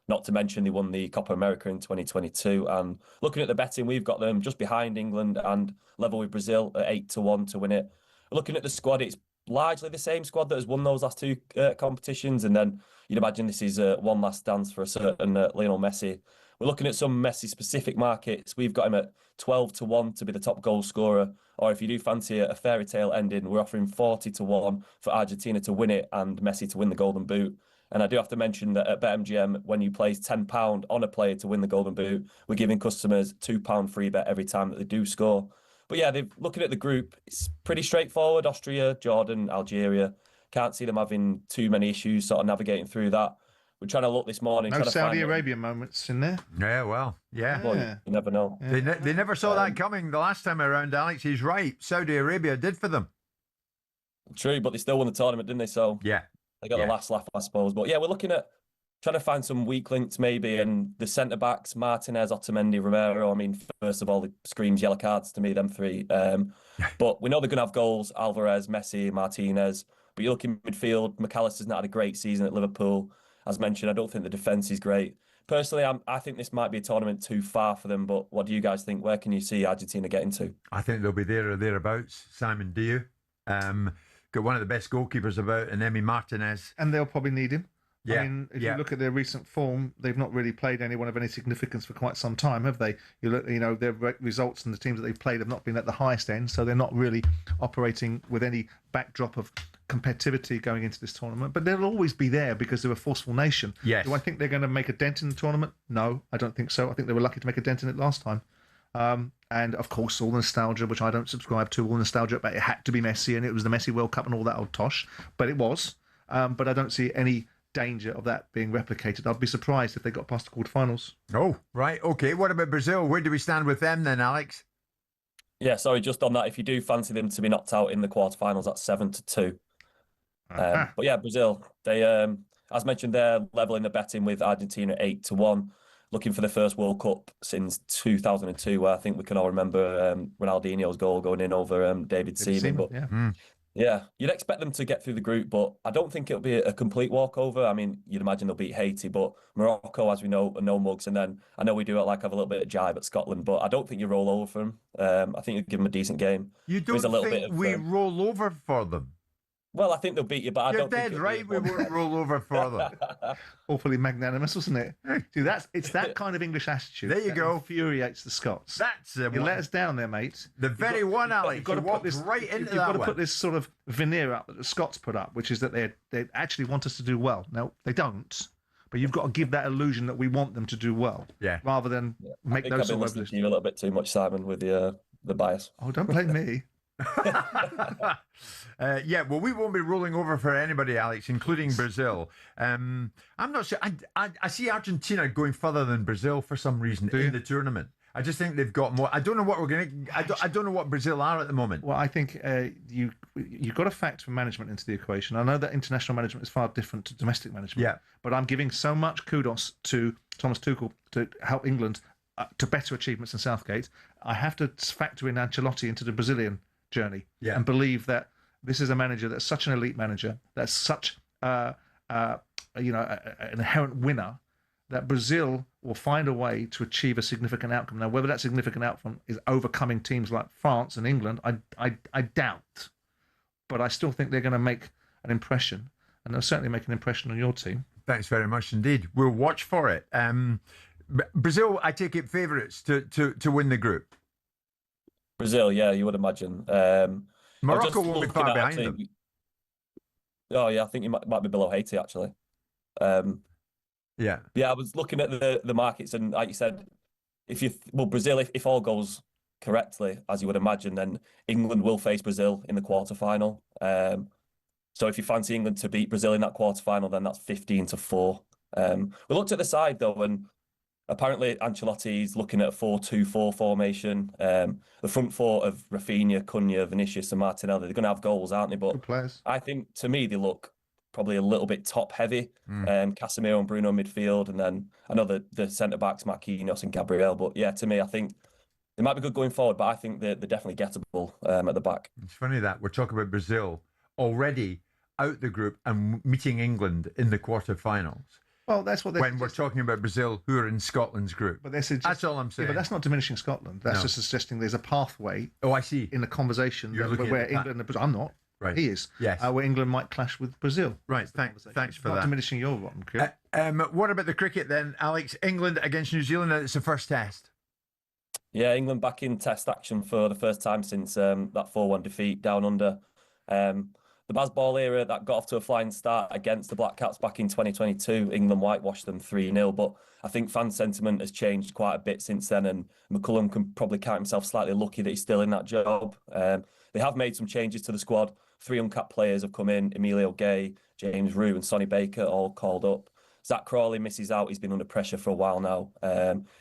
Not to mention they won the Copa America in 2022. And looking at the betting, we've got them just behind England and level with Brazil at 8-1 to win it. Looking at the squad, it's largely the same squad that has won those last two competitions. And then you'd imagine this is one last dance for a certain Lionel Messi. We're looking at some Messi-specific markets. We've got him at 12-1 to be the top goal scorer. Or if you do fancy a fairy tale ending, we're offering 40-1 for Argentina to win it and Messi to win the Golden Boot. And I do have to mention that at BetMGM, when you place £10 on a player to win the Golden Boot, we're giving customers £2 free bet every time that they do score. But yeah, they're looking at the group. It's pretty straightforward. Austria, Jordan, Algeria. Can't see them having too many issues sort of navigating through that. We're trying to look this morning. No Saudi Arabia moments in there. Yeah, well, yeah. Well, you never know. Yeah. They never saw that coming the last time around, Alex. He's right. Saudi Arabia did for them. True, but they still won the tournament, didn't they? So yeah, they got the last laugh, I suppose. But yeah, we're looking at trying to find some weak links maybe. And the centre-backs, Martinez, Otamendi, Romero. I mean, first of all, it screams yellow cards to me, them three. But we know they're going to have goals. Alvarez, Messi, Martinez. But you look in midfield, McAllister's not had a great season at Liverpool. As mentioned, I don't think the defence is great. Personally, I think this might be a tournament too far for them, but what do you guys think? Where can you see Argentina getting to? I think they'll be there or thereabouts. Simon, do you? Got one of the best goalkeepers about, and Emi Martinez. And they'll probably need him. Yeah. I mean, if you look at their recent form, they've not really played anyone of any significance for quite some time, have they? You look, their results and the teams that they've played have not been at the highest end, so they're not really operating with any backdrop of competitivity going into this tournament. But they'll always be there because they're a forceful nation. Yes. Do I think they're going to make a dent in the tournament? No, I don't think so. I think they were lucky to make a dent in it last time. And of course, all the nostalgia, which I don't subscribe to, all nostalgia about it had to be Messi and it was the Messi World Cup and all that old tosh. But it was. But I don't see any danger of that being replicated. I'd be surprised if they got past the quarterfinals. Oh, right. Okay. What about Brazil? Where do we stand with them then, Alex? Yeah, sorry, just on that, if you do fancy them to be knocked out in the quarterfinals, that's 7-2. But yeah, Brazil, they, as mentioned, they're leveling the betting with Argentina 8-1, looking for the first World Cup since 2002, where I think we can all remember Ronaldinho's goal going in over David Seaman. But yeah, you'd expect them to get through the group, but I don't think it'll be a complete walkover. I mean, you'd imagine they'll beat Haiti, but Morocco, as we know, are no mugs. And then I know we do have a little bit of jibe at Scotland, but I don't think you roll over for them. I think you give them a decent game. You don't think we roll over for them? Well, I think they'll beat you, but I don't think... You're dead right, we won't roll over for them. Awfully magnanimous, wasn't it? See, it's that kind of English attitude. There you go. Infuriates the Scots. That's you let us down there, mate. The very one, Alex. You've got to put this right into that. You've got to put this sort of veneer up that the Scots put up, which is that they actually want us to do well. Now they don't, but you've got to give that illusion that we want them to do well. Yeah. Rather than make those sort of. I've been listening to you a little bit too much, Simon, with the bias. Oh, don't blame me. Yeah, well, we won't be rolling over for anybody, Alex, including Brazil. I'm not sure. I see Argentina going further than Brazil for some reason in the tournament. I just think they've got more. I don't know what we're going to. I don't know what Brazil are at the moment. Well, I think you've got to factor management into the equation. I know that international management is far different to domestic management. Yeah. But I'm giving so much kudos to Thomas Tuchel to help England to better achievements in Southgate. I have to factor in Ancelotti into the Brazilian journey and believe that this is a manager that's such an elite manager, that's such an inherent winner, that Brazil will find a way to achieve a significant outcome. Now, whether that significant outcome is overcoming teams like France and England, I doubt. But I still think they're going to make an impression, and they'll certainly make an impression on your team. Thanks very much indeed. We'll watch for it. Brazil, I take it, favourites to win the group. Brazil, yeah, you would imagine. Morocco won't be far behind them. Oh, yeah, I think you might be below Haiti, actually. Yeah, I was looking at the markets, and like you said, Brazil, if all goes correctly, as you would imagine, then England will face Brazil in the quarterfinal. So if you fancy England to beat Brazil in that quarterfinal, then that's 15-4. We looked at the side though, and apparently Ancelotti's looking at a 4-2-4 formation. The front four of Rafinha, Cunha, Vinicius, and Martinelli, they're going to have goals, aren't they? But I think to me they look probably a little bit top heavy. Casemiro and Bruno midfield, and then I know the centre backs Marquinhos and Gabriel. But yeah, to me, I think they might be good going forward, but I think they're definitely gettable at the back. It's funny that we're talking about Brazil already out the group and meeting England in the quarterfinals. Well, that's what when we're talking about Brazil, who are in Scotland's group. But that's all I'm saying. Yeah, but that's not diminishing Scotland. That's just suggesting there's a pathway. Oh, I see. In the conversation where England and Brazil. I'm not. Right. He is. Yes. Where England might clash with Brazil. Right. Thanks for not that. Diminishing your one. What about the cricket then, Alex? England against New Zealand. It's the first test. Yeah, England back in test action for the first time since that 4-1 defeat down under. The Bazball era that got off to a flying start against the Black Caps back in 2022. England whitewashed them 3-0, but I think fan sentiment has changed quite a bit since then, and McCullum can probably count himself slightly lucky that he's still in that job. They have made some changes to the squad. 3 uncapped players have come in: Emilio Gay, James Rue and Sonny Baker, all called up. Zach Crawley misses out. He's been under pressure for a while now.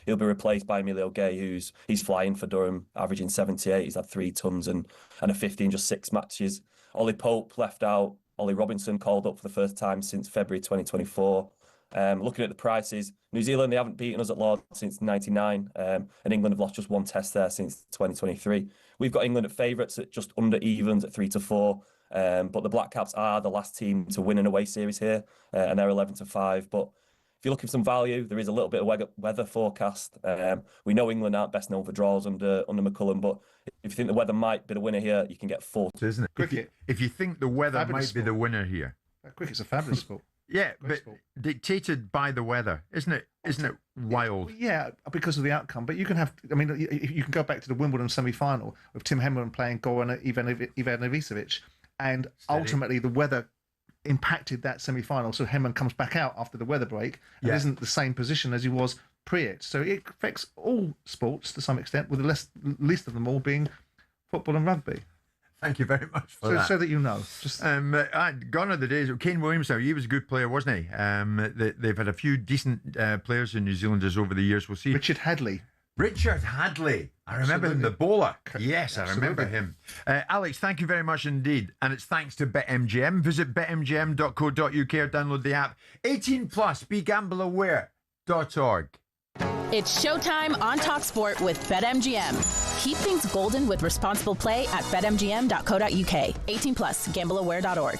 He'll be replaced by Emilio Gay, he's flying for Durham, averaging 78. He's had 3 tons and a 50 in just 6 matches. Ollie Pope left out. Ollie Robinson called up for the first time since February 2024. Looking at the prices, New Zealand, they haven't beaten us at Lords since 99, and England have lost just 1 test there since 2023. We've got England at favourites at just under evens at 3-4. But the Black Caps are the last team to win an away series here, and they're 11-5. But if you're looking for some value, there is a little bit of weather forecast. We know England aren't best known for draws under McCullum, but if you think the weather might be the winner here, you can get 4. Isn't it? Cricket. If you think the weather might be the winner here. Cricket's a fabulous sport. Yeah, but dictated by the weather, isn't it? Isn't it wild? Yeah, because of the outcome. But you can have, I mean, you can go back to the Wimbledon semi-final with Tim Henman playing Goran Ivanisevic, and ultimately the weather impacted that semi-final. So Henman comes back out after the weather break and isn't the same position as he was pre it. So it affects all sports to some extent, with the least of them all being football and rugby. Thank you very much for that. So that you know. Gone are the days of Kane Williams. He was a good player, wasn't he? They've had a few decent players in New Zealanders over the years. We'll see. Richard Hadley. I remember him, the bowler. Yes, I remember him. Alex, thank you very much indeed. And it's thanks to BetMGM. Visit betmgm.co.uk or download the app. 18 plus, begambleaware.org. It's showtime on talkSPORT with BetMGM. Keep things golden with responsible play at betmgm.co.uk. 18 plus, gambleaware.org.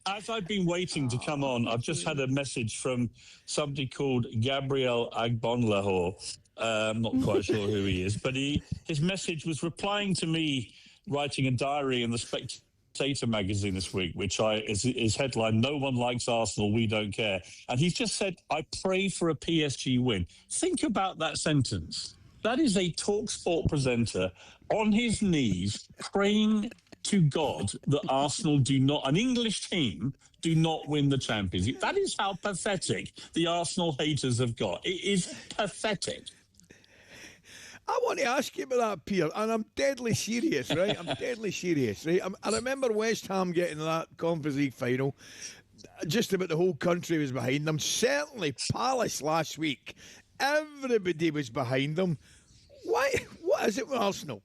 As I've been waiting to come on, I've just had a message from somebody called Gabriel Agbonlahor. I'm not quite sure who he is, but his message was replying to me writing a diary in the Spectator magazine this week, which is headline, "No one likes Arsenal, we don't care." And he's just said, "I pray for a PSG win." Think about that sentence. That is a talkSPORT presenter on his knees praying to God that Arsenal an English team, do not win the Champions League. That is how pathetic the Arsenal haters have got. It is pathetic. I want to ask you about that, Pierre, and I'm deadly serious, right? I'm deadly serious, right? I remember West Ham getting that Conference League final. Just about the whole country was behind them. Certainly Palace last week. Everybody was behind them. Why? What is it with Arsenal?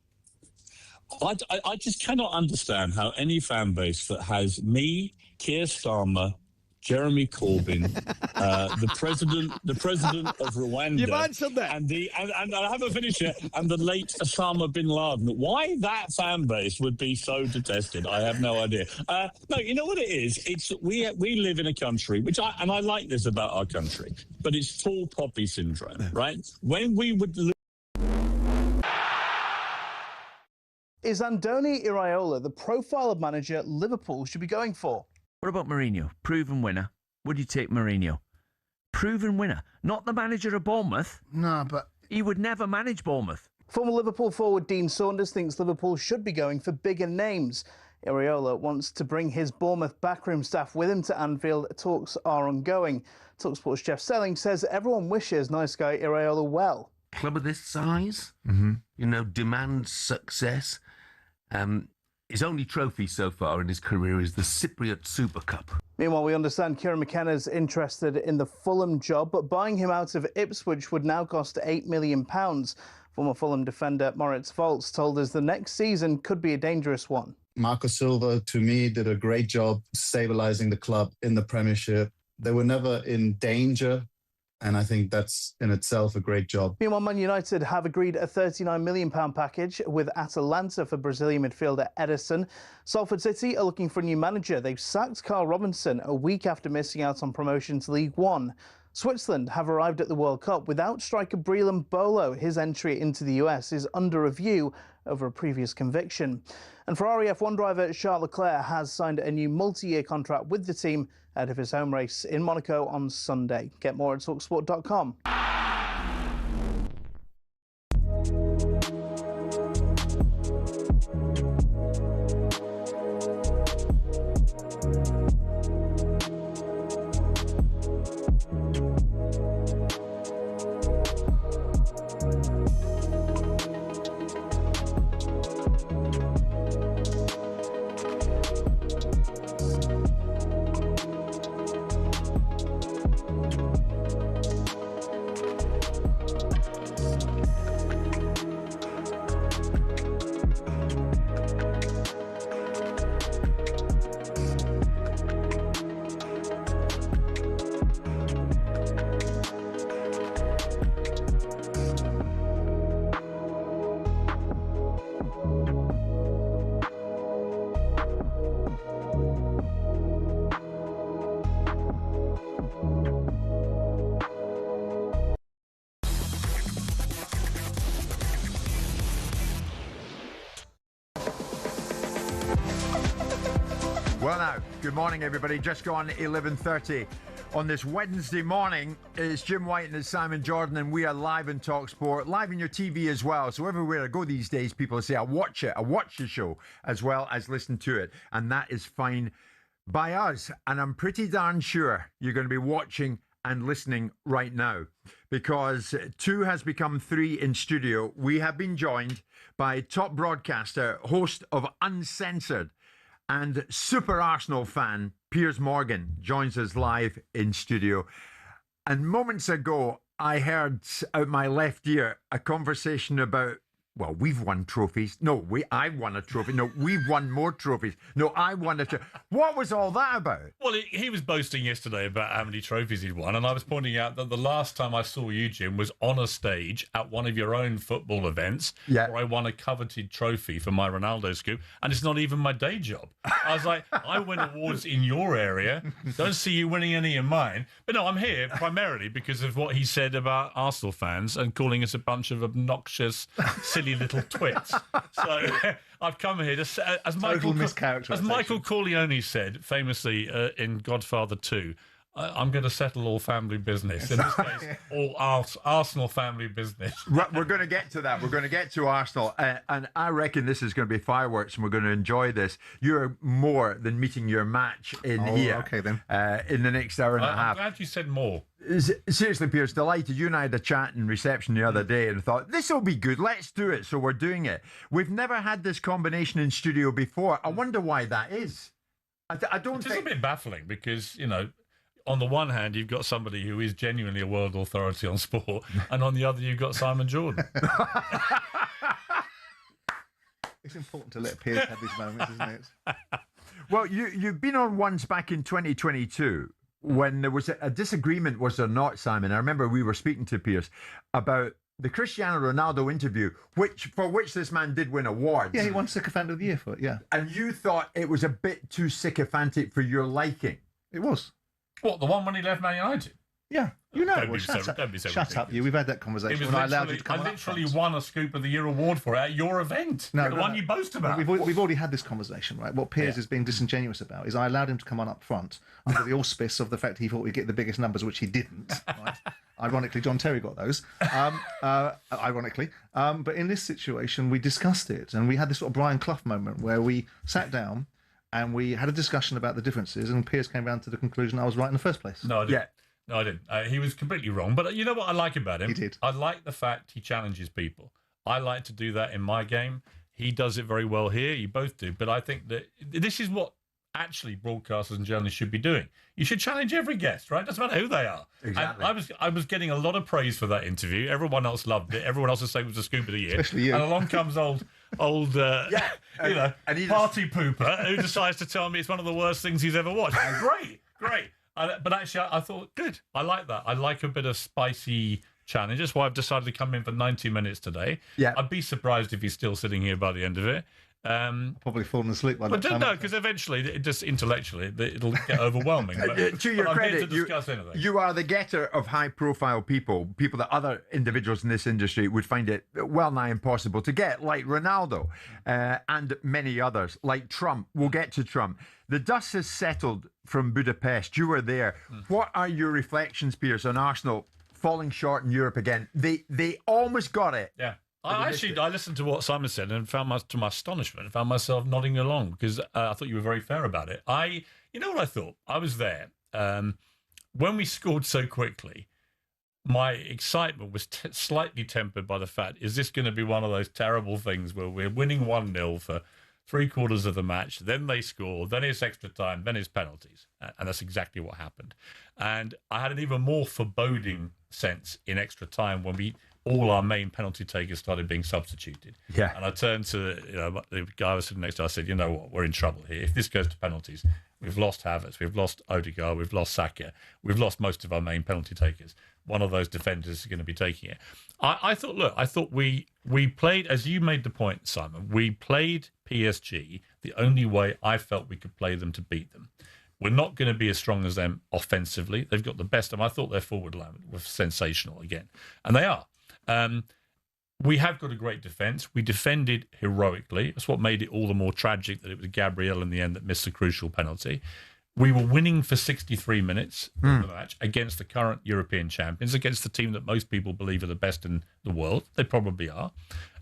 I just cannot understand how any fan base that has me, Keir Starmer, Jeremy Corbyn, the president of Rwanda. You've answered that. And I haven't finished yet. And the late Osama bin Laden. Why that fan base would be so detested, I have no idea. No, you know what it is? It's we live in a country I like this about our country, but it's tall poppy syndrome, right? When we would. Is Andoni Iraola the profile of manager Liverpool should be going for? What about Mourinho? Proven winner. Would you take Mourinho? Proven winner. Not the manager of Bournemouth. No, but... He would never manage Bournemouth. Former Liverpool forward Dean Saunders thinks Liverpool should be going for bigger names. Iraola wants to bring his Bournemouth backroom staff with him to Anfield. Talks are ongoing. talkSPORT's Jeff Selling says everyone wishes nice guy Iraola well. Club of this size, demands success. His only trophy so far in his career is the Cypriot Super Cup. Meanwhile, we understand Kieran McKenna's interested in the Fulham job, but buying him out of Ipswich would now cost £8 million. Former Fulham defender Moritz Volz told us the next season could be a dangerous one. Marco Silva, to me, did a great job stabilising the club in the Premiership. They were never in danger, and I think that's in itself a great job. Meanwhile, Man United have agreed a £39 million package with Atalanta for Brazilian midfielder Ederson. Salford City are looking for a new manager. They've sacked Carl Robinson a week after missing out on promotion to League One. Switzerland have arrived at the World Cup without striker Breland Bolo. His entry into the US is under review over a previous conviction. And Ferrari F1 driver Charles Leclerc has signed a new multi-year contract with the team ahead of his home race in Monaco on Sunday. Get more at talkSPORT.com. Well now, good morning everybody. Just gone 11:30 on this Wednesday morning. It's Jim White and it's Simon Jordan, and we are live in talkSPORT, live on your TV as well. So everywhere I go these days, people say I watch the show as well as listen to it, and that is fine by us. And I'm pretty darn sure you're going to be watching and listening right now, because 2 has become 3 in studio. We have been joined by top broadcaster, host of Uncensored, and super Arsenal fan Piers Morgan joins us live in studio. And moments ago, I heard out my left ear a conversation about, well, we've won trophies. No, I won a trophy. No, we've won more trophies. No, I won a trophy. What was all that about? Well, he was boasting yesterday about how many trophies he'd won, and I was pointing out that the last time I saw you, Jim, was on a stage at one of your own football events where I won a coveted trophy for my Ronaldo scoop, and it's not even my day job. I was like, I win awards in your area, don't see you winning any in mine. But no, I'm here primarily because of what he said about Arsenal fans and calling us a bunch of obnoxious, silly little twits. So I've come here to say, as Michael Corleone said famously in Godfather 2, I'm going to settle all family business. In this case, all Arsenal family business. Right, we're going to get to that. We're going to get to Arsenal. And I reckon this is going to be fireworks and we're going to enjoy this. You're more than meeting your match in here. Okay, then. In the next hour and a half. I'm glad you said more. Seriously, Piers, delighted. You and I had a chat in reception the other day and thought, this will be good. Let's do it. So we're doing it. We've never had this combination in studio before. I wonder why that is. I don't think... It's a bit baffling because, you know, on the one hand, you've got somebody who is genuinely a world authority on sport, and on the other, you've got Simon Jordan. It's important to let Piers have these moments, isn't it? Well, you've been on once back in 2022 when there was a disagreement, was there not, Simon? I remember we were speaking to Piers about the Cristiano Ronaldo interview, for which this man did win awards. Yeah, he won Sycophant of the Year for it, yeah. And you thought it was a bit too sycophantic for your liking. It was. What, the one when he left Man United? Yeah, you know. Don't be so shut up, you. We've had that conversation. It was I literally won a Scoop of the Year award for it at your event. No, the one you boast about. We've already had this conversation, right? What Piers is being disingenuous about is I allowed him to come on up front under the auspice of the fact he thought we'd get the biggest numbers, which he didn't. Right? Ironically, John Terry got those. Ironically. But in this situation, we discussed it, and we had this sort of Brian Clough moment where we sat down and we had a discussion about the differences, and Piers came round to the conclusion I was right in the first place. No, I didn't. Yeah. No, I didn't. He was completely wrong. But you know what I like about him? He did. I like the fact he challenges people. I like to do that in my game. He does it very well here. You both do. But I think that this is what actually broadcasters and journalists should be doing. You should challenge every guest, right? Doesn't matter who they are. Exactly. And I was getting a lot of praise for that interview. Everyone else loved it. Everyone else was saying it was a scoop of the year. Especially you. And along comes old party pooper who decides to tell me it's one of the worst things he's ever watched. Great. But actually, I thought, good. I like that. I like a bit of spicy challenge. That's why I've decided to come in for 90 minutes today. Yeah. I'd be surprised if he's still sitting here by the end of it. Probably fallen asleep by that time. But no, because eventually, it just intellectually, it'll get overwhelming. But, to your I'm here credit, to discuss anything. You are the getter of high-profile people that other individuals in this industry would find it well nigh impossible to get, like Ronaldo and many others, like Trump. We'll get to Trump. The dust has settled from Budapest. You were there. What are your reflections, Piers, on Arsenal falling short in Europe again? They almost got it. Yeah. I listened to what Simon said and to my astonishment, found myself nodding along because I thought you were very fair about it. You know what I thought? I was there. When we scored so quickly, my excitement was slightly tempered by the fact, is this going to be one of those terrible things where we're winning 1-0 for 3/4 of the match, then they score, then it's extra time, then it's penalties. And that's exactly what happened. And I had an even more foreboding sense in extra time when all our main penalty takers started being substituted. Yeah. And I turned to the guy I was sitting next to, I said, you know what, we're in trouble here. If this goes to penalties, we've lost Havertz, we've lost Odegaard, we've lost Saka, we've lost most of our main penalty takers. One of those defenders is going to be taking it. I thought we played, as you made the point, Simon, we played PSG the only way I felt we could play them to beat them. We're not going to be as strong as them offensively. They've got the best of them. I thought their forward line was sensational again. And they are. We have got a great defence. We defended heroically. That's what made it all the more tragic that it was Gabriel in the end that missed the crucial penalty. We were winning for 63 minutes of the match against the current European champions, against the team that most people believe are the best in the world. They probably are.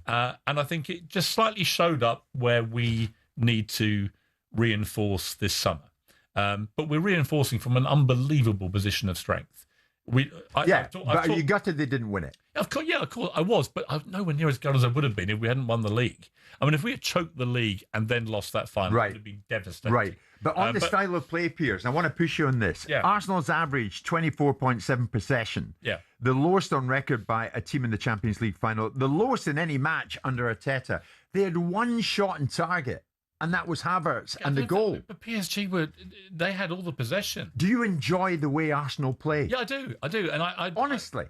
And I think it just slightly showed up where we need to reinforce this summer. But we're reinforcing from an unbelievable position of strength. But you gutted they didn't win it. Of course, I was, but I'm nowhere near as good as I would have been if we hadn't won the league. I mean, if we had choked the league and then lost that final, it would have been devastating. Right. But on the style of play, Piers, I want to push you on this. Yeah. Arsenal's average 24.7 possession. Yeah. The lowest on record by a team in the Champions League final. The lowest in any match under Arteta. They had one shot on target. And that was Havertz and the goal. But PSG they had all the possession. Do you enjoy the way Arsenal play? Yeah, I do. And I honestly,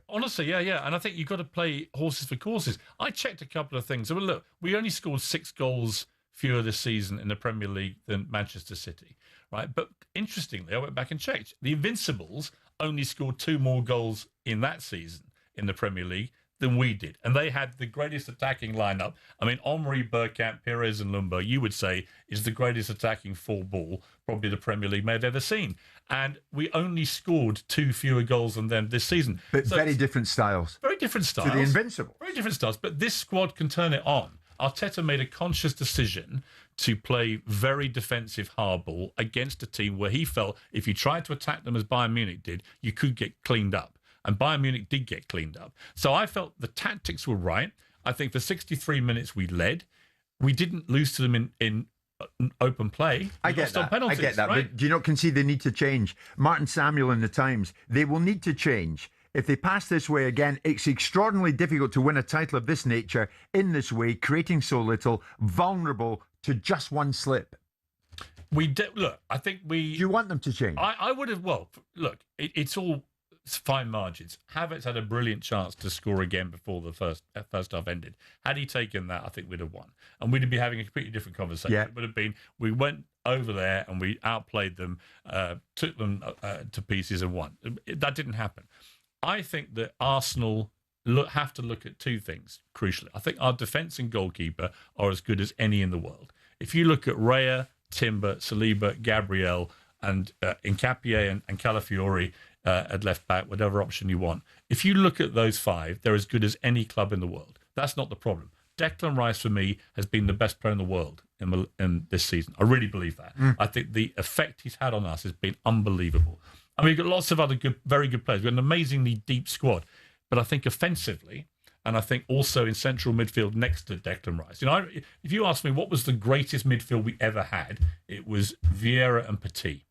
yeah. And I think you've got to play horses for courses. I checked a couple of things. Well, look, we only scored 6 goals fewer this season in the Premier League than Manchester City, right? But interestingly, I went back and checked. The Invincibles only scored 2 more goals in that season in the Premier League than we did. And they had the greatest attacking lineup. I mean, Omri, Bergkamp, Perez and Lumba, you would say, is the greatest attacking full ball probably the Premier League may have ever seen. And we only scored 2 fewer goals than them this season. But very different styles. Very different styles. To the Invincibles. Very different styles. But this squad can turn it on. Arteta made a conscious decision to play very defensive hardball against a team where he felt if you tried to attack them as Bayern Munich did, you could get cleaned up. And Bayern Munich did get cleaned up. So I felt the tactics were right. I think for 63 minutes we led. We didn't lose to them in open play. I get that. Penalties, I get that. right? But do you not concede they need to change? Martin Samuel in the Times, they will need to change. If they pass this way again, it's extraordinarily difficult to win a title of this nature in this way, creating so little, vulnerable to just one slip. Look, I think we... Do you want them to change? I would have... Well, look, it's all fine margins. Havertz had a brilliant chance to score again before the first half ended. Had he taken that, I think we'd have won. And we'd be having a completely different conversation. Yeah. It would have been, we went over there and we outplayed them, took them to pieces and won. That didn't happen. I think that Arsenal have to look at 2 things, crucially. I think our defence and goalkeeper are as good as any in the world. If you look at Raya, Timber, Saliba, Gabriel, and Nkapie and Calafiori at left back, whatever option you want. If you look at those 5, they're as good as any club in the world. That's not the problem. Declan Rice, for me, has been the best player in the world in this season. I really believe that. I think the effect he's had on us has been unbelievable. I mean, we've got lots of other very good players. We've got an amazingly deep squad. But I think offensively, and I think also in central midfield next to Declan Rice. You know, if you ask me what was the greatest midfield we ever had, it was Vieira and Petit.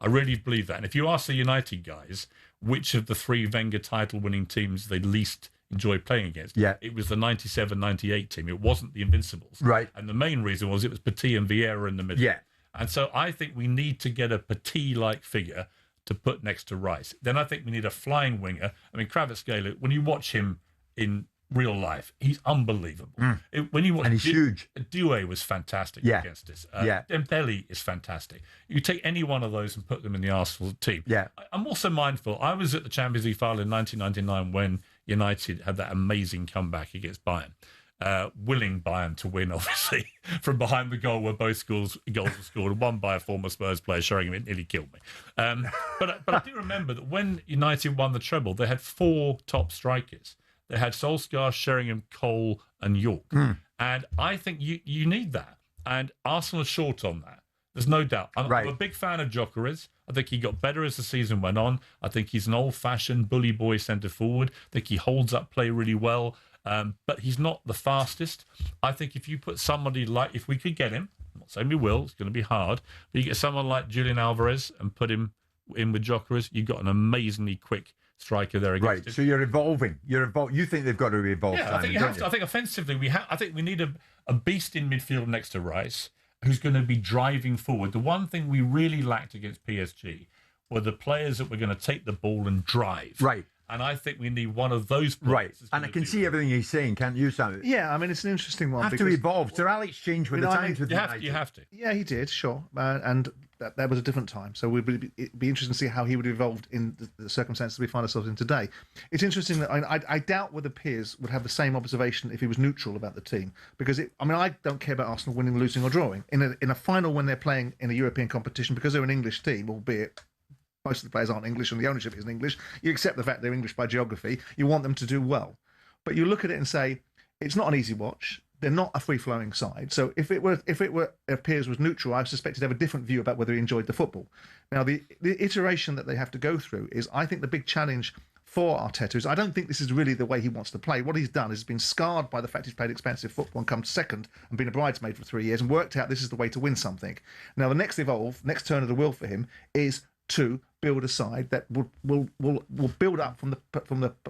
I really believe that. And if you ask the United guys which of the 3 Wenger title-winning teams they least enjoyed playing against, it was the 97-98 team. It wasn't the Invincibles. Right. And the main reason was it was Petit and Vieira in the middle. Yeah. And so I think we need to get a Petit-like figure to put next to Rice. Then I think we need a flying winger. I mean, Kvaratskhelia, when you watch him in real life, he's unbelievable. When you watch, and he's huge. Doué was fantastic against us. Dembele is fantastic. You take any one of those and put them in the Arsenal team. I'm also mindful. I was at the Champions League final in 1999 when United had that amazing comeback against Bayern. Willing Bayern to win, obviously, from behind the goal where both goals were scored, one by a former Spurs player, showing him it nearly killed me. But I do remember that when United won the treble, they had 4 top strikers. They had Solskjaer, Sheringham, Cole and York. And I think you need that. And Arsenal are short on that. There's no doubt. I'm a big fan of Gyökeres. I think he got better as the season went on. I think he's an old-fashioned bully boy centre-forward. I think he holds up play really well. But he's not the fastest. I think if you put somebody like, if we could get him, I'm not saying we will, it's going to be hard, but you get someone like Julian Alvarez and put him in with Gyökeres, you've got an amazingly quick striker there against him. So you're evolving. You think they've got to evolve. Yeah, I think you have to. I think offensively, I think we need a beast in midfield next to Rice who's going to be driving forward. The one thing we really lacked against PSG were the players that were going to take the ball and drive. Right. And I think we need one of those players. Right. And I can see everything he's saying, can't you, Sam? Yeah, I mean, it's an interesting one. Have to evolve. Sir Alex changed with the times with United. You have to. Yeah, he did, sure. And that was a different time. So it'd be interesting to see how he would have evolved in the circumstances we find ourselves in today. It's interesting that I doubt whether Piers would have the same observation if he was neutral about the team. Because, I don't care about Arsenal winning, losing or drawing. In a final when they're playing in a European competition, because they're an English team, albeit most of the players aren't English and the ownership isn't English, you accept the fact they're English by geography, you want them to do well. But you look at it and say, it's not an easy watch. They're not a free-flowing side. So if Piers was neutral, I suspect he'd have a different view about whether he enjoyed the football. Now, the iteration that they have to go through is, I think, the big challenge for Arteta is I don't think this is really the way he wants to play. What he's done is been scarred by the fact he's played expensive football and come second and been a bridesmaid for 3 years and worked out this is the way to win something. Now, the next turn of the wheel for him is to build a side that will build up from the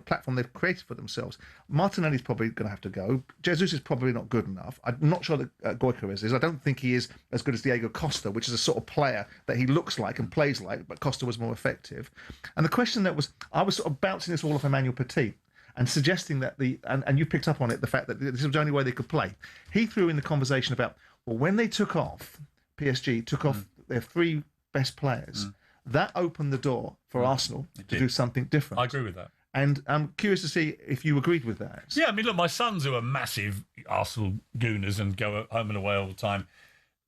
platform they've created for themselves. Martinelli's probably going to have to go. Jesus is probably not good enough. I'm not sure that Gyökeres is. I don't think he is as good as Diego Costa, which is a sort of player that he looks like and plays like, but Costa was more effective. And the question I was sort of bouncing this all off Emmanuel Petit and suggesting that and you picked up on it, the fact that this was the only way they could play. He threw in the conversation about, well, when they took off, PSG took off their 3 best players, that opened the door for Arsenal to do something different. I agree with that. And I'm curious to see if you agreed with that. Yeah, I mean, look, my sons, who are massive Arsenal gooners and go home and away all the time,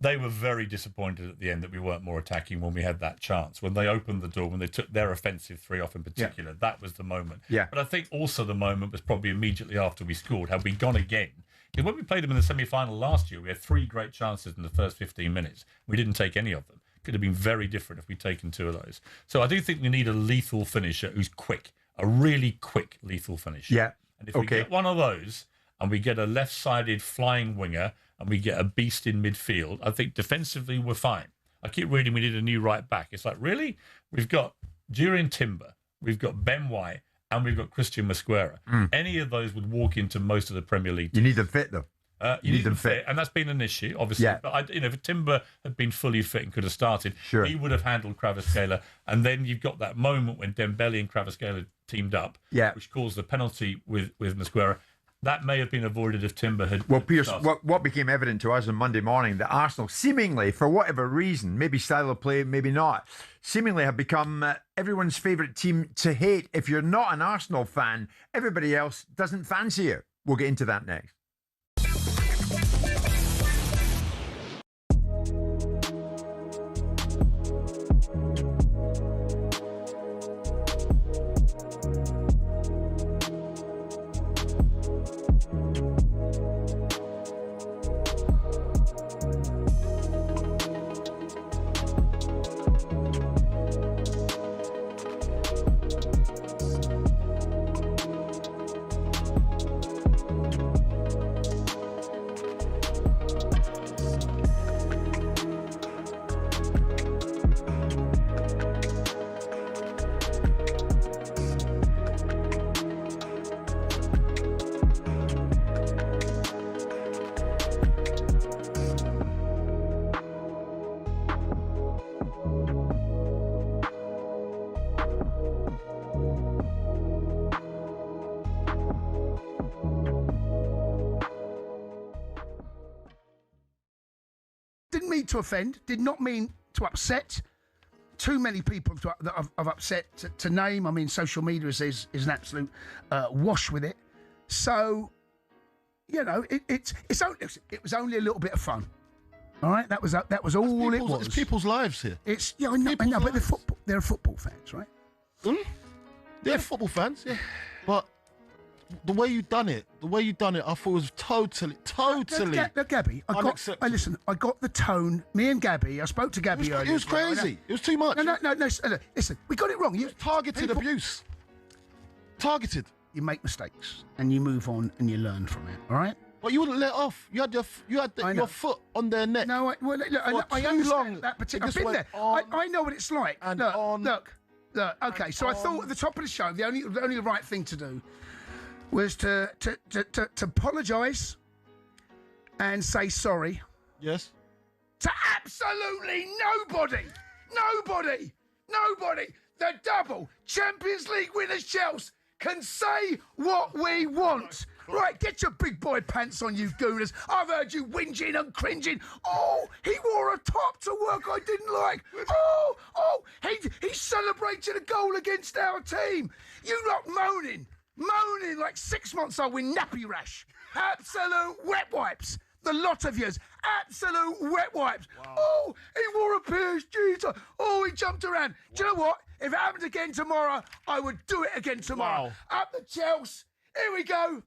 they were very disappointed at the end that we weren't more attacking when we had that chance. When they opened the door, when they took their offensive three off in particular, that was the moment. Yeah. But I think also the moment was probably immediately after we scored. Had we gone again, because when we played them in the semi-final last year, we had 3 great chances in the first 15 minutes. We didn't take any of them. Could have been very different if we'd taken 2 of those. So I do think we need a lethal finisher who's quick, a really quick lethal finisher. Yeah. And if we get one of those and we get a left-sided flying winger and we get a beast in midfield, I think defensively we're fine. I keep reading we need a new right back. It's like, really? We've got Jurien Timber, we've got Ben White, and we've got Christian Mosquera. Any of those would walk into most of the Premier League teams. You need them fit, though. You need them fit, and that's been an issue, obviously. Yeah. But if Timber had been fully fit and could have started, Sure. he would have handled Kvaratskhelia. And then you've got that moment when Dembele and Kvaratskhelia teamed up, which caused the penalty with Mosquera. That may have been avoided if Timber had. Well, Pierce, started. what became evident to us on Monday morning that Arsenal, seemingly, for whatever reason, maybe style of play, maybe not, seemingly have become everyone's favourite team to hate. If you're not an Arsenal fan, everybody else doesn't fancy you. We'll get into that next. Didn't mean to offend, did not mean to upset. Too many people that I've upset to name. I mean, social media is an absolute wash with it. So, you know, it was only a little bit of fun. All right, that was all it was. It's people's lives here. It's I know, but they're football fans, right? They're football fans, yeah. But the way you done it, I thought was totally. Look, Gabby, listen. I got the tone. Me and Gabby, I spoke to Gabby earlier. It was crazy. It was too much. No. Listen, we got it wrong. Targeted abuse. Targeted. You make mistakes and you move on and you learn from it. All right. But you wouldn't let off. You had your foot on their neck. No, I understand that particular. I've been there. I know what it's like. And look. Okay, so I thought at the top of the show, the only right thing to do was to apologise and say sorry. Yes. To absolutely nobody. The double Champions League winners Chelsea can say what we want. Right, get your big boy pants on, you gooners. I've heard you whinging and cringing. Oh, he wore a top to work I didn't like. Oh, he celebrated a goal against our team. You lot moaning like 6 months old with nappy rash. Absolute wet wipes. The lot of yous, absolute wet wipes. Wow. Oh, he wore a PSG top. Oh, he jumped around. Do you know what? If it happened again tomorrow, I would do it again tomorrow. Wow. Up the Chelsea. Here we go.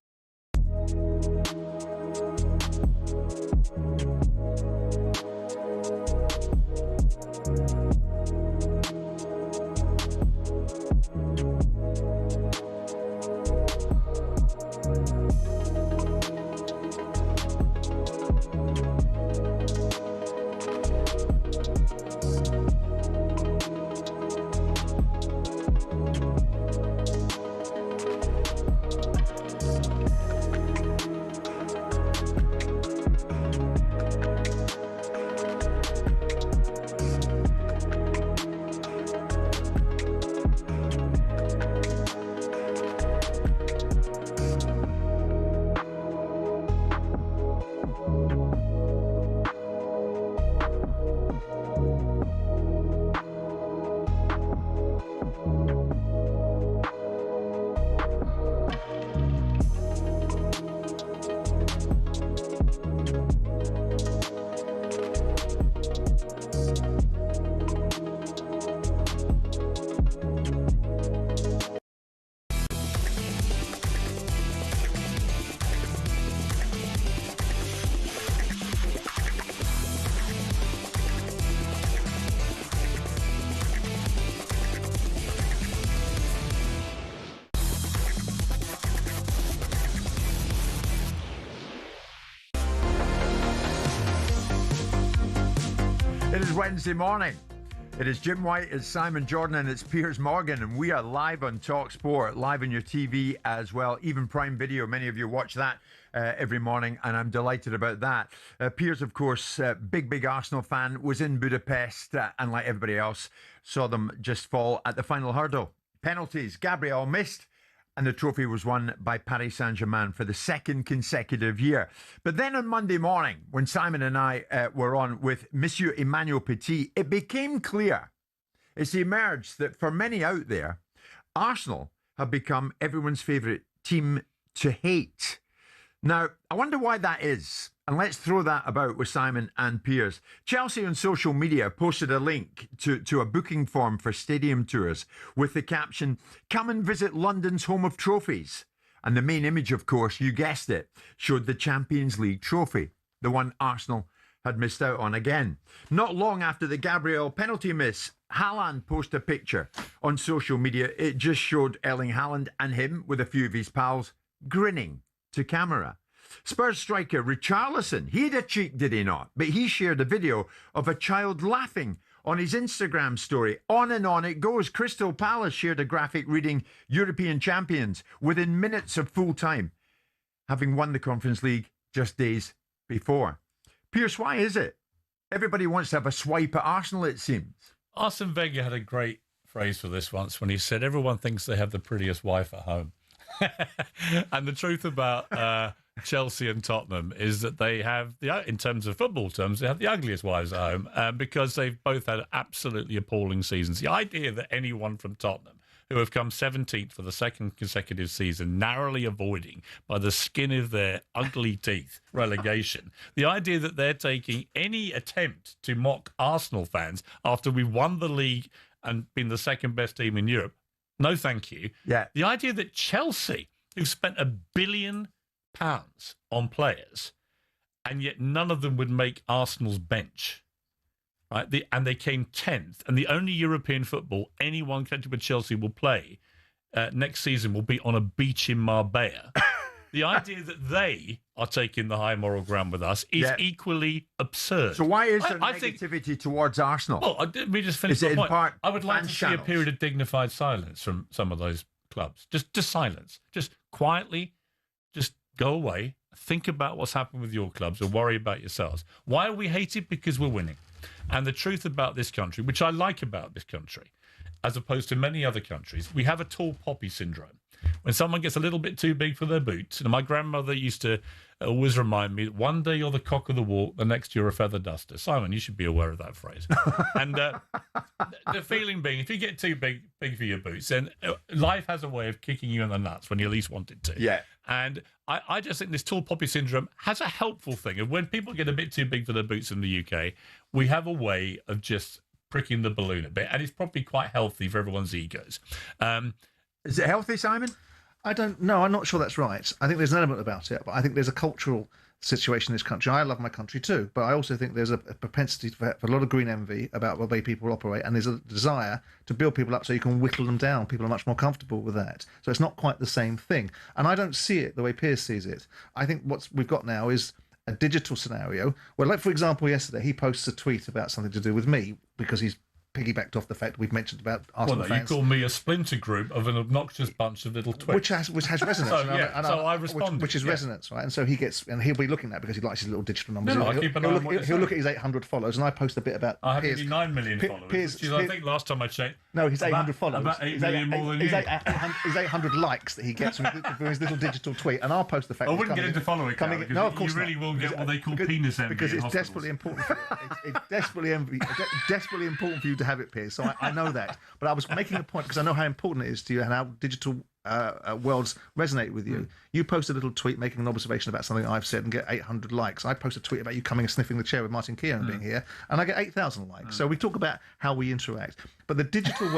It is Wednesday morning. It is Jim White, it's Simon Jordan, and it's Piers Morgan, and we are live on talkSPORT, live on your TV as well, even Prime Video. Many of you watch that every morning, and I'm delighted about that. Piers, of course, big Arsenal fan, was in Budapest, and like everybody else, saw them just fall at the final hurdle. Penalties, Gabriel missed, and the trophy was won by Paris Saint-Germain for the second consecutive year. But then on Monday morning, when Simon and I were on with Monsieur Emmanuel Petit, it became clear, it's emerged that for many out there, Arsenal have become everyone's favourite team to hate. Now, I wonder why that is. And let's throw that about with Simon and Piers. Chelsea on social media posted a link to a booking form for stadium tours with the caption, "Come and visit London's home of trophies." And the main image, of course, you guessed it, showed the Champions League trophy, the one Arsenal had missed out on again. Not long after the Gabriel penalty miss, Haaland posted a picture on social media. It just showed Erling Haaland and him with a few of his pals grinning to camera. Spurs striker Richarlison, he had a cheek, did he not? But he shared a video of a child laughing on his Instagram story. On and on it goes. Crystal Palace shared a graphic reading European champions within minutes of full time, having won the Conference League just days before. Pierce, why is it? Everybody wants to have a swipe at Arsenal, it seems. Arsene Wenger had a great phrase for this once when he said, everyone thinks they have the prettiest wife at home. And the truth about Chelsea and Tottenham is that they have, in terms of football terms, they have the ugliest wives at home because they've both had absolutely appalling seasons. The idea that anyone from Tottenham, who have come 17th for the second consecutive season, narrowly avoiding by the skin of their ugly teeth relegation, the idea that they're taking any attempt to mock Arsenal fans after we've won the league and been the second best team in Europe, no thank you. Yeah. The idea that Chelsea, who've spent £1 billion on players, and yet none of them would make Arsenal's bench, right? And they came 10th, and the only European football anyone connected with Chelsea will play next season will be on a beach in Marbella. The idea that they are taking the high moral ground with us is equally absurd. So why is there negativity towards Arsenal? Well, let me just finish my point. Part I would like to see a channels? period of dignified silence from some of those clubs. Just silence. Just quietly, just go away, think about what's happened with your clubs and worry about yourselves. Why are we hated? Because we're winning. And the truth about this country, which I like about this country, as opposed to many other countries, we have a tall poppy syndrome. When someone gets a little bit too big for their boots, and my grandmother used to always remind me that one day you're the cock of the walk, the next you're a feather duster. Simon, you should be aware of that phrase. And the feeling being, if you get too big for your boots, then life has a way of kicking you in the nuts when you least want it to. Yeah. And I just think this tall poppy syndrome has a helpful thing. And when people get a bit too big for their boots in the UK, we have a way of just pricking the balloon a bit. And it's probably quite healthy for everyone's egos. Is it healthy, Simon? I don't know. I'm not sure that's right. I think there's an element about it, but I think there's a cultural situation in this country. I love my country too, but I also think there's a propensity for a lot of green envy about the way people operate, and there's a desire to build people up so you can whittle them down. People are much more comfortable with that. So it's not quite the same thing. And I don't see it the way Piers sees it. I think what we've got now is a digital scenario where, like, for example, yesterday he posts a tweet about something to do with me because he's piggybacked off the fact we've mentioned about Arsenal fans. You call me a splinter group of an obnoxious bunch of little twits. Which has resonance. So I respond. Which is resonance, right? And so he gets, and he'll be looking at that because he likes his little digital numbers. No, I keep an eye on what you're he'll look at his 800 followers, and I post a bit about. I have nearly 9 million followers. Which is, I think last time I checked. No, his 800 followers. About 8 million more than you. His 800 likes that he gets from his little digital tweet, and I'll post the fact. I wouldn't get into following. No, of course you really will get what they call penis envy. Because it's desperately important. It's desperately important for you to have it, Piers. So I know that, but I was making a point because I know how important it is to you and how digital worlds resonate with you. You post a little tweet making an observation about something I've said and get 800 likes. I post a tweet about you coming and sniffing the chair with Martin Keown being here, and I get 8,000 likes. So we talk about how we interact. But the digital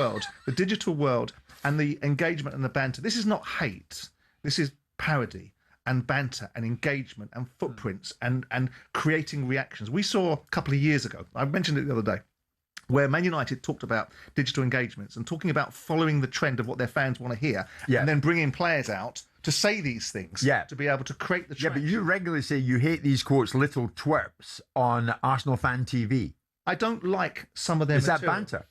world and the engagement and the banter, this is not hate. This is parody and banter and engagement and footprints and creating reactions. We saw a couple of years ago, I mentioned it the other day, where Man United talked about digital engagements and talking about following the trend of what their fans want to hear, and then bringing players out to say these things, to be able to create the traction. Yeah, but you regularly say you hate these, quotes, little twerps on Arsenal Fan TV. I don't like some of their Is material. that banter?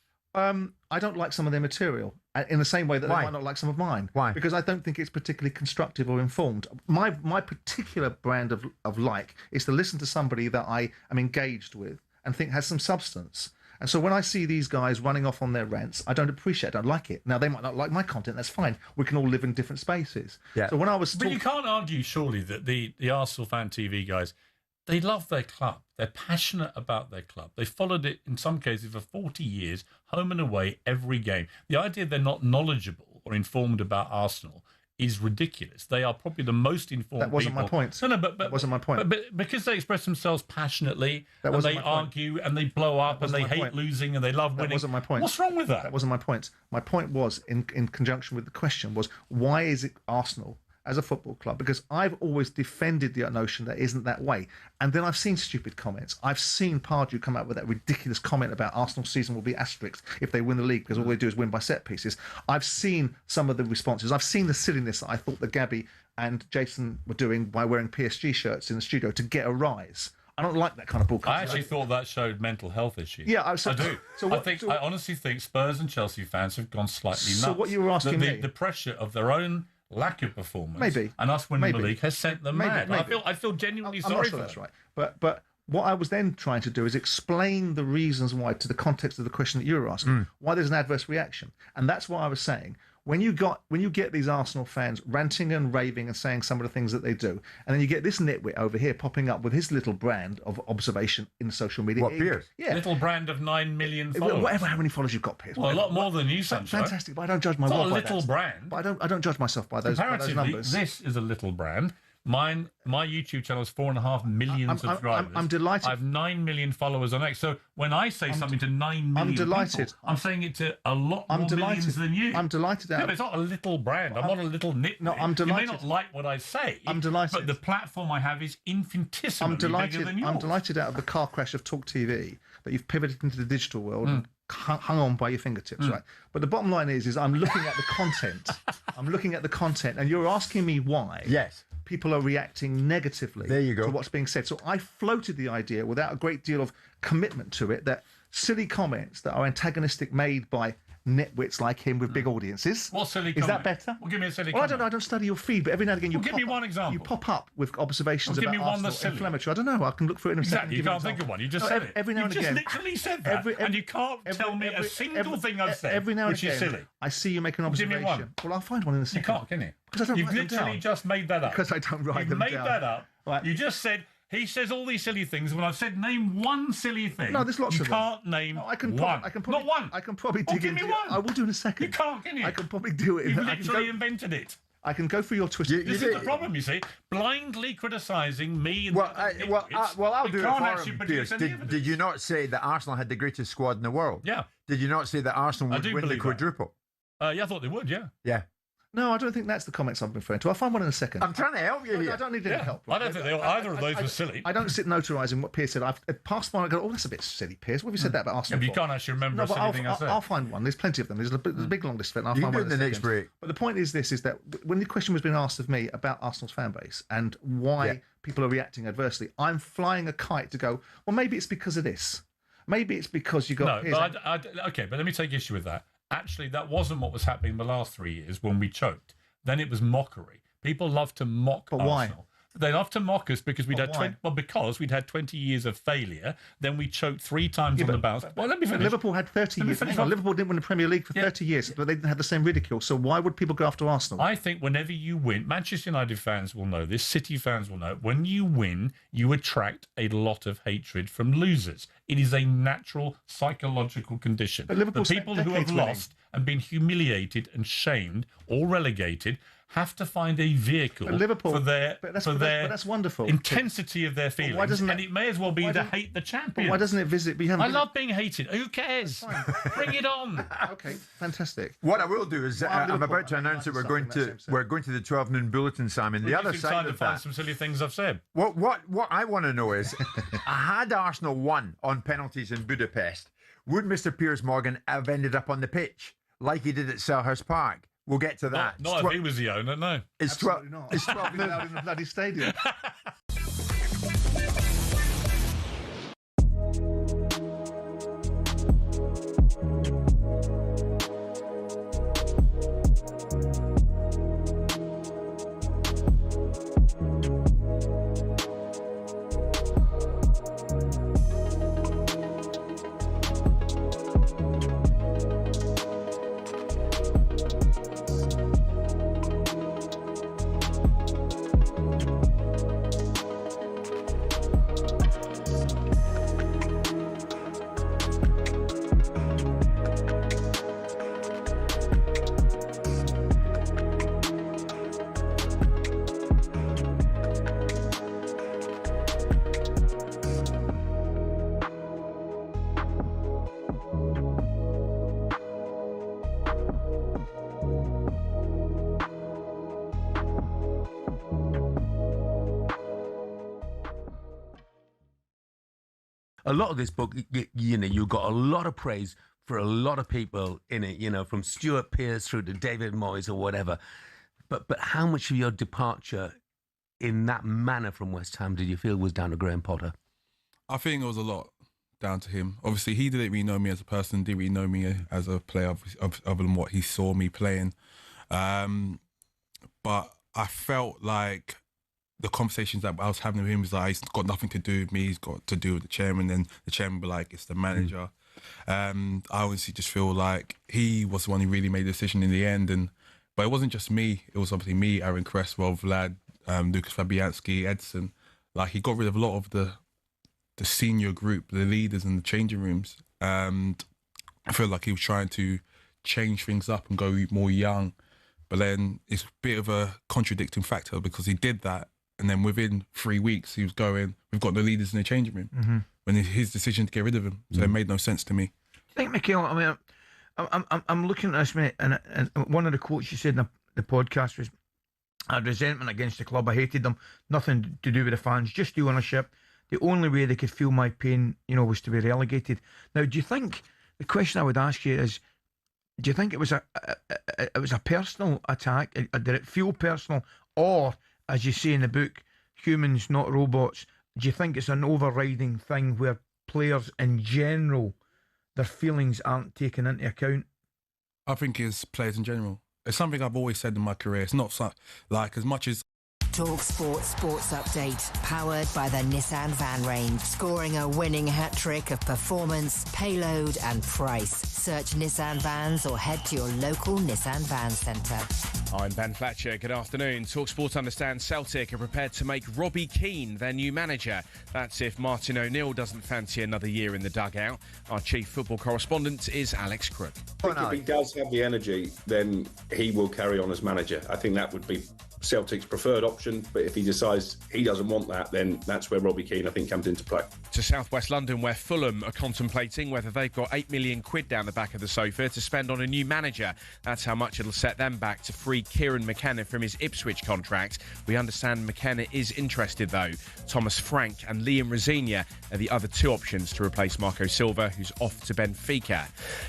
I don't like some of their material in the same way that Why? they might not like some of mine. Why? Because I don't think it's particularly constructive or informed. My particular brand of like is to listen to somebody that I am engaged with and think has some substance. And so when I see these guys running off on their rants, I don't appreciate it. I don't like it. Now, they might not like my content. That's fine. We can all live in different spaces. Yeah. So when I was But you can't argue, surely, that the Arsenal Fan TV guys, they love their club. They're passionate about their club. They followed it, in some cases, for 40 years, home and away, every game. The idea they're not knowledgeable or informed about Arsenal is ridiculous. They are probably the most informed That wasn't people. my point. No, but that wasn't my point. But because they express themselves passionately, That and wasn't they my point. argue, and they blow up, and they hate point. losing, and they love winning. That wasn't my point. What's wrong with that? That wasn't my point. My point was, in conjunction with the question, was why is it Arsenal as a football club? Because I've always defended the notion that isn't that way. And then I've seen stupid comments. I've seen Pardew come out with that ridiculous comment about Arsenal's season will be asterisk if they win the league because all they do is win by set pieces. I've seen some of the responses. I've seen the silliness that I thought that Gabby and Jason were doing by wearing PSG shirts in the studio to get a rise. I don't like that kind of bullshit. I actually thought that showed mental health issues. Yeah, I do. I honestly think Spurs and Chelsea fans have gone slightly nuts. So what you were asking me, the pressure of their own lack of performance, maybe, and us winning maybe. the league has sent them mad. Maybe. I feel genuinely I'm sorry not sure for that's them. right. But what I was then trying to do is explain the reasons why, to the context of the question that you were asking, why there's an adverse reaction. And that's what I was saying. When you get these Arsenal fans ranting and raving and saying some of the things that they do, and then you get this nitwit over here popping up with his little brand of observation in social media. What, Piers? Yeah. Little brand of 9 million followers. Whatever, how many followers you've got, Piers. Well, a lot more than you, Sancho. Fantastic, but I don't judge my It's not work a by little that. brand. But I don't judge myself by those numbers. This is a little brand. My YouTube channel is 4.5 million subscribers. I'm delighted. I have 9 million followers on X. So when I say something to 9 million delighted. people, I'm saying it to a lot more millions than you. I'm delighted. Yeah, but it's not a little brand. I'm not a little nitpick. No, I'm delighted. You may not like what I say. I'm delighted. But the platform I have is infinitesimally bigger than yours. I'm delighted out of the car crash of Talk TV that you've pivoted into the digital world and hung on by your fingertips, right? But the bottom line is I'm looking at the content. I'm looking at the content, and you're asking me why. Yes. People are reacting negatively to what's being said. So I floated the idea without a great deal of commitment to it that silly comments that are antagonistic made by nitwits like him with big audiences. What silly Is comment? that better? Well, give me a silly Well, comment. I don't study your feed, but every now and again you Well, give me one example. You pop up with observations Well, give about me one Arsenal that's silly. inflammatory. I don't know. I can look for it in a second. Exactly. You can't think of one. You just said it. Every now you and just again. literally said that, and you can't tell me a single thing I've said, every now and which again, is silly. I see you make an Well, give observation. me one. Well, I'll find one in a second. You can't, can you? Because I don't You've write them literally down. just made that up. Because I don't write them down. You've made that up. Right. You just said, he says all these silly things. When I've said name one silly thing, No, there's lots you of them. can't name No, I can one. probably, Not one. I can probably Oh, dig give me into one. I will do in a second. You can't, can you? I can probably do it. You've I can literally go- invented it. I can go through your Twitter. This is the problem, you see. Blindly criticising me and Well, I'll they do it can't for actually him, produce Piers. any evidence. Did you not say that Arsenal had the greatest squad in the world? Yeah. Did you not say that Arsenal I would do win the believe that. quadruple? Yeah, I thought they would, yeah. Yeah. No, I don't think that's the comments I'm referring to. I'll find one in a second. I'm trying to help you here. I don't need any help. I don't think either of those were silly. I don't sit notarising what Piers said. I've passed by and I go, oh, that's a bit silly, Piers. What have you said that about Arsenal Yeah, but you for? can't actually remember No, a but silly thing I said. I'll find one. There's plenty of them. There's a big long list of it. And I'll You find can one do it in the next second. break. But the point is this, is that when the question was being asked of me about Arsenal's fan base and why people are reacting adversely, I'm flying a kite to go, well, maybe it's because of this. Maybe it's because you got... No, Piers but okay, but let me take issue with that. Actually, that wasn't what was happening the last 3 years when we choked. Then it was mockery. People love to mock Arsenal. They love to mock us because we'd had because we'd had 20 years of failure. Then we choked 3 times on the bounce. Well, let me finish. Liverpool had 30 years. Hang on, Liverpool didn't win the Premier League for 30 years, but they didn't have the same ridicule. So why would people go after Arsenal? I think whenever you win, Manchester United fans will know this, City fans will know, when you win, you attract a lot of hatred from losers. It is a natural psychological condition. But Liverpool the people spent who have decades winning. lost and been humiliated and shamed or relegated have to find a vehicle for their but that's wonderful. intensity of their feelings. why doesn't and it may as well be to hate the champions. But why doesn't it visit... I love being hated. Who cares? Bring it on. Okay, fantastic. What I will do is Well, I'm Liverpool, about to announce that we're going to the 12 noon bulletin, Simon. The Well, other you can side sign of and find that. some silly things I've said. What I want to know is, had Arsenal won on penalties in Budapest, would Mr. Piers Morgan have ended up on the pitch like he did at Selhurst Park? We'll get to that. Not if he was the owner, no. It's 12. Absolutely not. It's 12 Been out in the bloody stadium. The 12 noon A lot of this book, you got a lot of praise for a lot of people in it, from Stuart Pearce through to David Moyes or whatever. But how much of your departure in that manner from West Ham did you feel was down to Graham Potter? I think it was a lot down to him. Obviously, he didn't really know me as a person, didn't really know me as a player, other than what he saw me playing. But I felt like the conversations that I was having with him was like, he's got nothing to do with me, he's got to do with the chairman, and the chairman would be like, it's the manager. I honestly just feel like he was the one who really made the decision in the end. But it wasn't just me, it was obviously me, Aaron Cresswell, Vlad, Lucas Fabianski, Edson. Like, he got rid of a lot of the senior group, the leaders in the changing rooms. And I feel like he was trying to change things up and go more young. But then it's a bit of a contradicting factor because he did that. And then within 3 weeks, he was going, we've got the leaders in the changing room. Mm-hmm. When it's his decision to get rid of him. So it made no sense to me. I think, Michael, I mean, I'm looking at this, mate, and one of the quotes you said in the podcast was, I had resentment against the club. I hated them. Nothing to do with the fans, just the ownership. The only way they could feel my pain, was to be relegated. Now, do you think, the question I would ask you is, do you think it was a personal attack? Did it feel personal? Or, as you say in the book, humans, not robots, do you think it's an overriding thing where players in general, their feelings aren't taken into account? I think it's players in general. It's something I've always said in my career. It's not like as much as... talkSPORT Sports Update, powered by the Nissan van range. Scoring a winning hat-trick of performance, payload and price. Search Nissan vans or head to your local Nissan van centre. I'm Ben Fletcher. Good afternoon. talkSPORT understands Celtic are prepared to make Robbie Keane their new manager. That's if Martin O'Neill doesn't fancy another year in the dugout. Our chief football correspondent is Alex Crook. I think if he does have the energy, then he will carry on as manager. I think that would be Celtic's preferred option, but if he decides he doesn't want that, then that's where Robbie Keane, I think, comes into play. To southwest London, where Fulham are contemplating whether they've got £8 million down the back of the sofa to spend on a new manager. That's how much it'll set them back to free Kieran McKenna from his Ipswich contract. We understand McKenna is interested, though. Thomas Frank and Liam Rosenior are the other two options to replace Marco Silva, who's off to Benfica.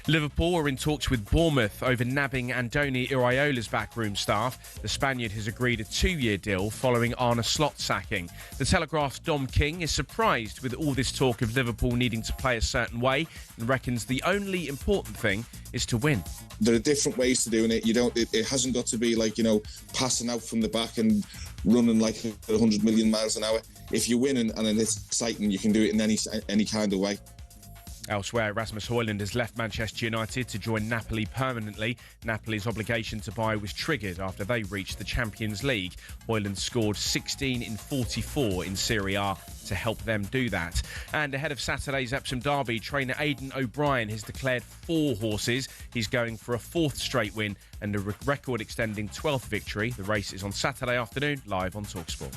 Liverpool are in talks with Bournemouth over nabbing Andoni Iraola's backroom staff. The Spaniard has agreed a 2-year deal following Arne Slot's sacking. The Telegraph's Dom King is surprised with all this talk of Liverpool needing to play a certain way and reckons the only important thing is to win. There are different ways to doing it. It hasn't got to be like, passing out from the back and running like 100 million miles an hour. If you're winning and it's exciting, you can do it in any kind of way. Elsewhere, Rasmus Højlund has left Manchester United to join Napoli permanently. Napoli's obligation to buy was triggered after they reached the Champions League. Højlund scored 16 in 44 in Serie A to help them do that. And ahead of Saturday's Epsom Derby, trainer Aidan O'Brien has declared 4 horses. He's going for a 4th straight win and a record-extending 12th victory. The race is on Saturday afternoon, live on talkSPORT.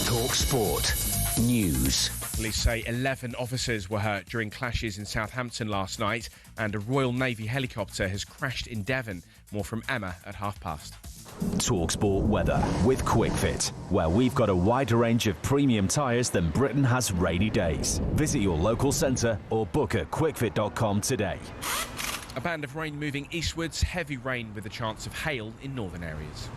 talkSPORT News. Police say 11 officers were hurt during clashes in Southampton last night, and a Royal Navy helicopter has crashed in Devon. More from Emma at 5:30. talkSPORT weather with QuickFit, where we've got a wider range of premium tyres than Britain has rainy days. Visit your local centre or book at quickfit.com today. A band of rain moving eastwards, heavy rain with a chance of hail in northern areas.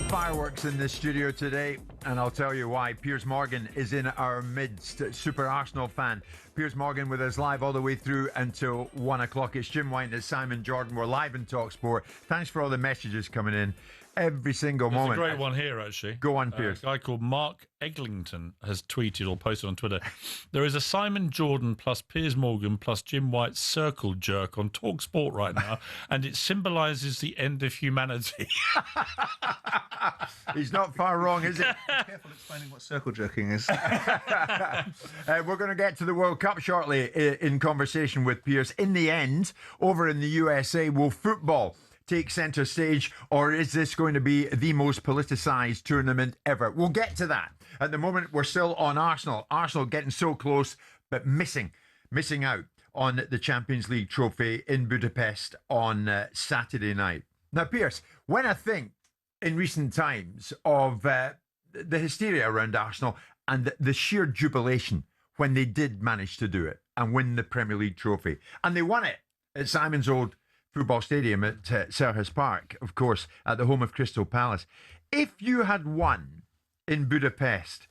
Fireworks in the studio today, and I'll tell you why. Piers Morgan is in our midst, super Arsenal fan. Piers Morgan with us live all the way through until 1 o'clock. It's Jim White and Simon Jordan. We're live in talkSPORT. Thanks for all the messages coming in every single moment. There's a great one here, actually. Go on, Piers. A guy called Mark Eglinton has tweeted or posted on Twitter. There is a Simon Jordan plus Piers Morgan plus Jim White circle jerk on talkSPORT right now, and it symbolises the end of humanity. He's not far wrong, is it? Careful explaining what circle jerking is. We're going to get to the World Cup shortly in conversation with Piers. In the end, over in the USA, will football take centre stage, or is this going to be the most politicised tournament ever? We'll get to that. At the moment, we're still on Arsenal. Arsenal getting so close, but missing out on the Champions League trophy in Budapest on Saturday night. Now, Pierce, when I think in recent times of the hysteria around Arsenal and the sheer jubilation when they did manage to do it and win the Premier League trophy, and they won it at Simon's Old Football Stadium at Selhurst Park, of course, at the home of Crystal Palace. If you had won in Budapest,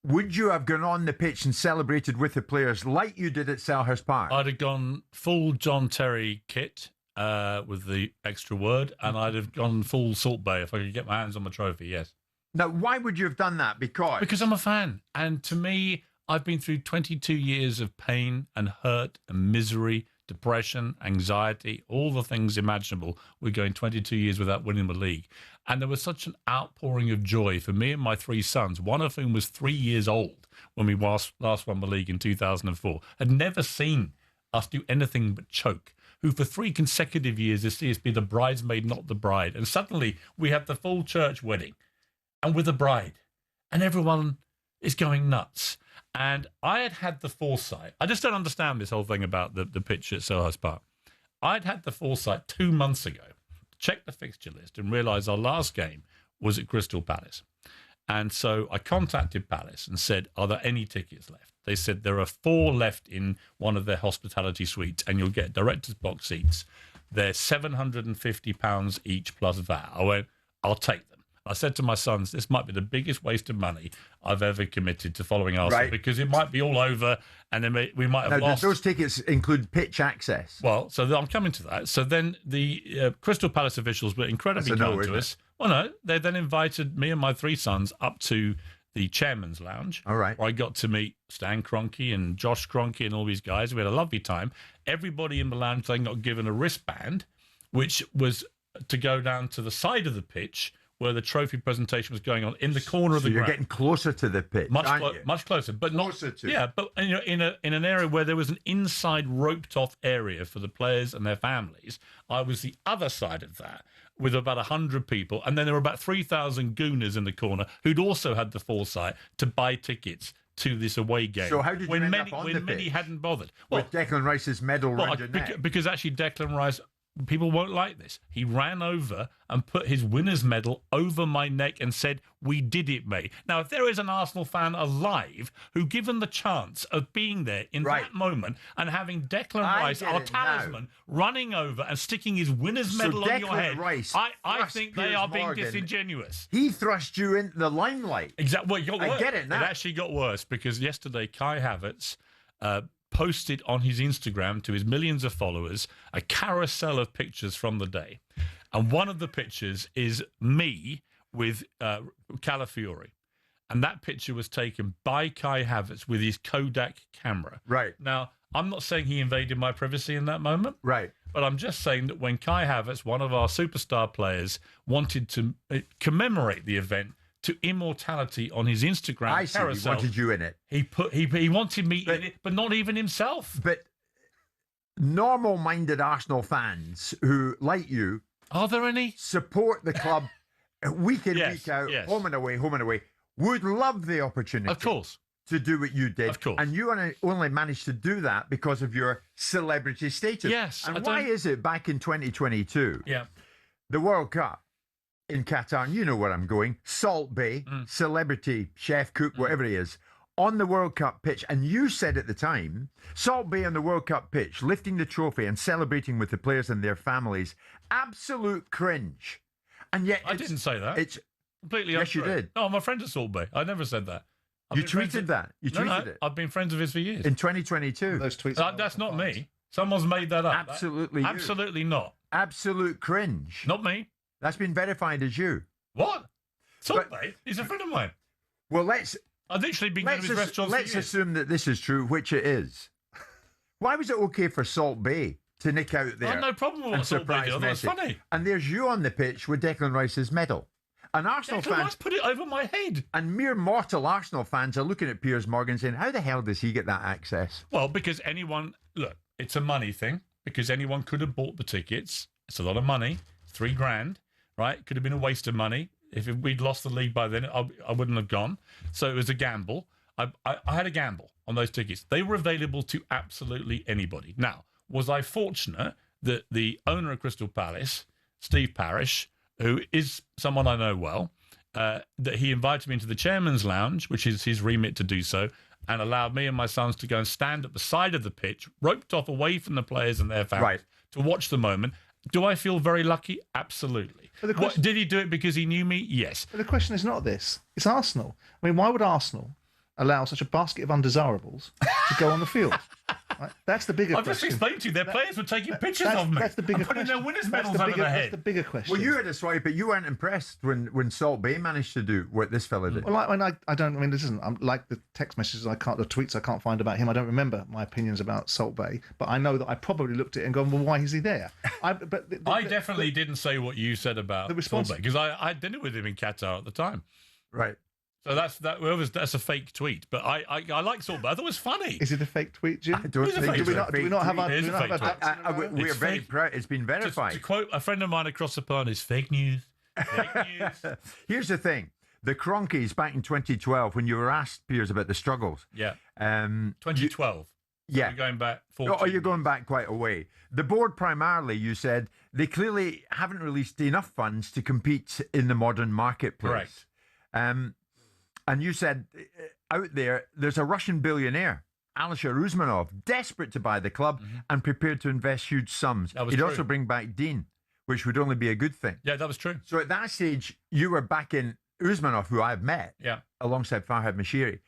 would you have gone on the pitch and celebrated with the players like you did at Selhurst Park? I'd have gone full John Terry kit with the extra word, and I'd have gone full Salt Bay if I could get my hands on my trophy, yes. Now, why would you have done that? Because I'm a fan. And to me, I've been through 22 years of pain and hurt and misery, depression, anxiety, all the things imaginable. We're going 22 years without winning the league. And there was such an outpouring of joy for me and my three sons, one of whom was 3 years old when we last won the league in 2004, had never seen us do anything but choke, who for 3 consecutive years has seen us be the bridesmaid, not the bride. And suddenly we have the full church wedding and with a bride, and everyone is going nuts. And I had the foresight. I just don't understand this whole thing about the pitch at Selhurst Park. I'd had the foresight 2 months ago, checked the fixture list and realised our last game was at Crystal Palace. And so I contacted Palace and said, are there any tickets left? They said there are 4 left in one of their hospitality suites and you'll get director's box seats. They're £750 each plus VAT. I went, I'll take them. I said to my sons, this might be the biggest waste of money I've ever committed to following Arsenal, because it might be all over and then we might have lost. Those tickets include pitch access. Well, so I'm coming to that. So then the Crystal Palace officials were incredibly kind to us. Well, no, they then invited me and my 3 sons up to the chairman's lounge. All right. Where I got to meet Stan Kroenke and Josh Kroenke and all these guys. We had a lovely time. Everybody in the lounge then got given a wristband, which was to go down to the side of the pitch where the trophy presentation was going on, in the corner of the ground. You're getting closer to the pitch, much closer, but closer to. Yeah, but in an area where there was an inside roped-off area for the players and their families. I was the other side of that, with about 100 people, and then there were about 3,000 gooners in the corner who'd also had the foresight to buy tickets to this away game. So how did you end up on the pitch? Many hadn't bothered. With Declan Rice's medal around your neck? Because actually Declan Rice, people won't like this. He ran over and put his winner's medal over my neck and said, we did it, mate. Now, if there is an Arsenal fan alive who, given the chance of being there in that moment and having Declan Rice, our talisman, running over and sticking his winner's medal on your head, I think they are being disingenuous. He thrust you into the limelight. Exactly. Well, I get it now. It actually got worse because yesterday Kai Havertz posted on his Instagram to his millions of followers a carousel of pictures from the day. And one of the pictures is me with Calafiori. And that picture was taken by Kai Havertz with his Kodak camera. Right. Now, I'm not saying he invaded my privacy in that moment. Right. But I'm just saying that when Kai Havertz, one of our superstar players, wanted to commemorate the event to immortality on his Instagram carousel. He wanted you in it. He wanted me in it, but not even himself. But normal-minded Arsenal fans who, like you, are there any, support the club week in, week out, home and away, would love the opportunity. Of course. To do what you did. Of course. And you only managed to do that because of your celebrity status. Yes. And why is it back in 2022, the World Cup in Qatar, and you know where I'm going, Salt Bay, celebrity chef, cook, whatever he is, on the World Cup pitch, and you said at the time, Salt Bay on the World Cup pitch, lifting the trophy and celebrating with the players and their families, absolute cringe. And yet I didn't say that. It's completely yes, untrue. you did. No, I'm a friend of Salt Bay. I never said that. You tweeted that. You tweeted it. I've been friends of his for years. In 2022. Those tweets. That's not me. Someone's made that up. Absolutely. Absolutely not. Absolute cringe. Not me. That's been verified as you. What? Salt Bay? He's a friend of mine. Well, I've literally been going to his restaurants for years. Let's assume that this is true, which it is. Why was it okay for Salt Bay to nick out there? I had no problem with what Salt Bay did. That's funny. And there's you on the pitch with Declan Rice's medal. And Arsenal Declan fans Rice put it over my head. And mere mortal Arsenal fans are looking at Piers Morgan saying, how the hell does he get that access? Well, because anyone, look, it's a money thing, because anyone could have bought the tickets. It's a lot of money. $3,000, right? Could have been a waste of money. If we'd lost the league by then, I wouldn't have gone. So it was a gamble. I had a gamble on those tickets. They were available to absolutely anybody. Now, was I fortunate that the owner of Crystal Palace, Steve Parish, who is someone I know well, that he invited me into the chairman's lounge, which is his remit to do so, and allowed me and my sons to go and stand at the side of the pitch, roped off away from the players and their families, to watch the moment. Do I feel very lucky? Absolutely. Did he do it because he knew me? Yes. But the question is not this. It's Arsenal. I mean, why would Arsenal allow such a basket of undesirables to go on the field? Right? That's the bigger question. I've just explained to you, their players were taking pictures of me. That's the bigger putting question. their winners' medals over their head. That's the bigger question. Well, you had a swipe, but you weren't impressed when Salt Bay managed to do what this fella did. Well, I don't. I mean, this isn't. I'm like the text messages the tweets I can't find about him. I don't remember my opinions about Salt Bay, but I know that I probably looked at it and gone, well, why is he there? I definitely didn't say what you said about Salt Bay because I had dinner with him in Qatar at the time. Right. So that's a fake tweet, but I like Salt Bay. I thought it was funny. Is it a fake tweet, Jim? Do we not have we're very proud. It's been verified. To quote a friend of mine across the pond, is fake news. Fake news. Here's the thing. The Cronkies back in 2012, when you were asked, Piers, about the struggles. Yeah. 2012. Yeah. You're going back 14 Oh, you're going back quite a way. The board primarily, you said, they clearly haven't released enough funds to compete in the modern marketplace. Correct. And you said, out there's a Russian billionaire, Alisher Usmanov, desperate to buy the club and prepared to invest huge sums. He'd also bring back Dean, which would only be a good thing. Yeah, that was true. So at that stage, you were backing Usmanov, who I've met, alongside Farhad Mashiri.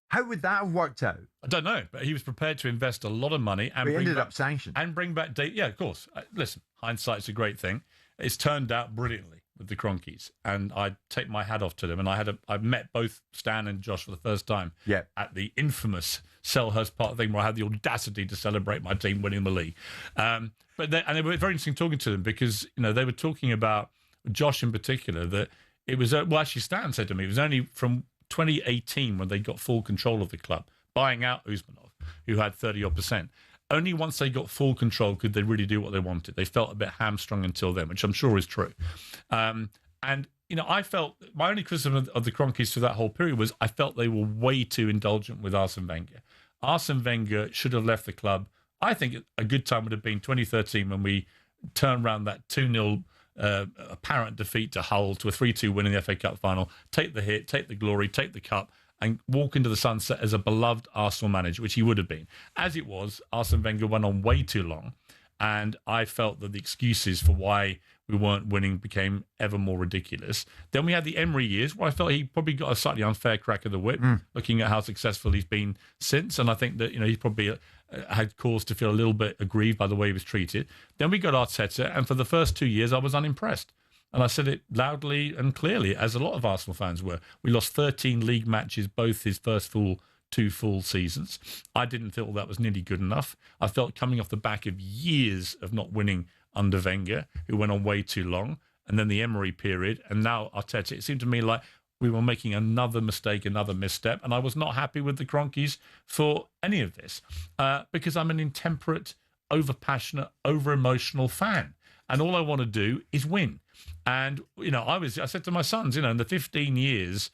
How would that have worked out? I don't know, but he was prepared to invest a lot of money and ended up sanctioned. And bring back date. Yeah, of course. Listen, hindsight's a great thing. It's turned out brilliantly with the Cronkies, and I take my hat off to them. And I met both Stan and Josh for the first time at the infamous Selhurst Park thing where I had the audacity to celebrate my team winning the league. But they were very interesting talking to them because they were talking about Josh in particular that it was actually Stan said to me it was only from 2018 when they got full control of the club, buying out Usmanov, who had 30-odd%. Only once they got full control could they really do what they wanted. They felt a bit hamstrung until then, which I'm sure is true. And I felt my only criticism of the Cronkies through that whole period was I felt they were way too indulgent with Arsene Wenger. Arsene Wenger should have left the club. I think a good time would have been 2013 when we turned around that 2-0 apparent defeat to Hull to a 3-2 win in the FA Cup final, take the hit, take the glory, take the cup, and walk into the sunset as a beloved Arsenal manager, which he would have been. As it was, Arsene Wenger went on way too long, and I felt that the excuses for why we weren't winning became ever more ridiculous. Then we had the Emery years, where I felt he probably got a slightly unfair crack of the whip, looking at how successful he's been since, and I think that he probably had cause to feel a little bit aggrieved by the way he was treated. Then we got Arteta, and for the first 2 years, I was unimpressed. And I said it loudly and clearly, as a lot of Arsenal fans were. We lost 13 league matches, both his first two full seasons. I didn't feel that was nearly good enough. I felt coming off the back of years of not winning under Wenger, who went on way too long, and then the Emery period, and now Arteta, it seemed to me like we were making another mistake, another misstep, and I was not happy with the Cronkies for any of this because I'm an intemperate, over-passionate, over-emotional fan. And all I want to do is win. And, I said to my sons, in the 15 years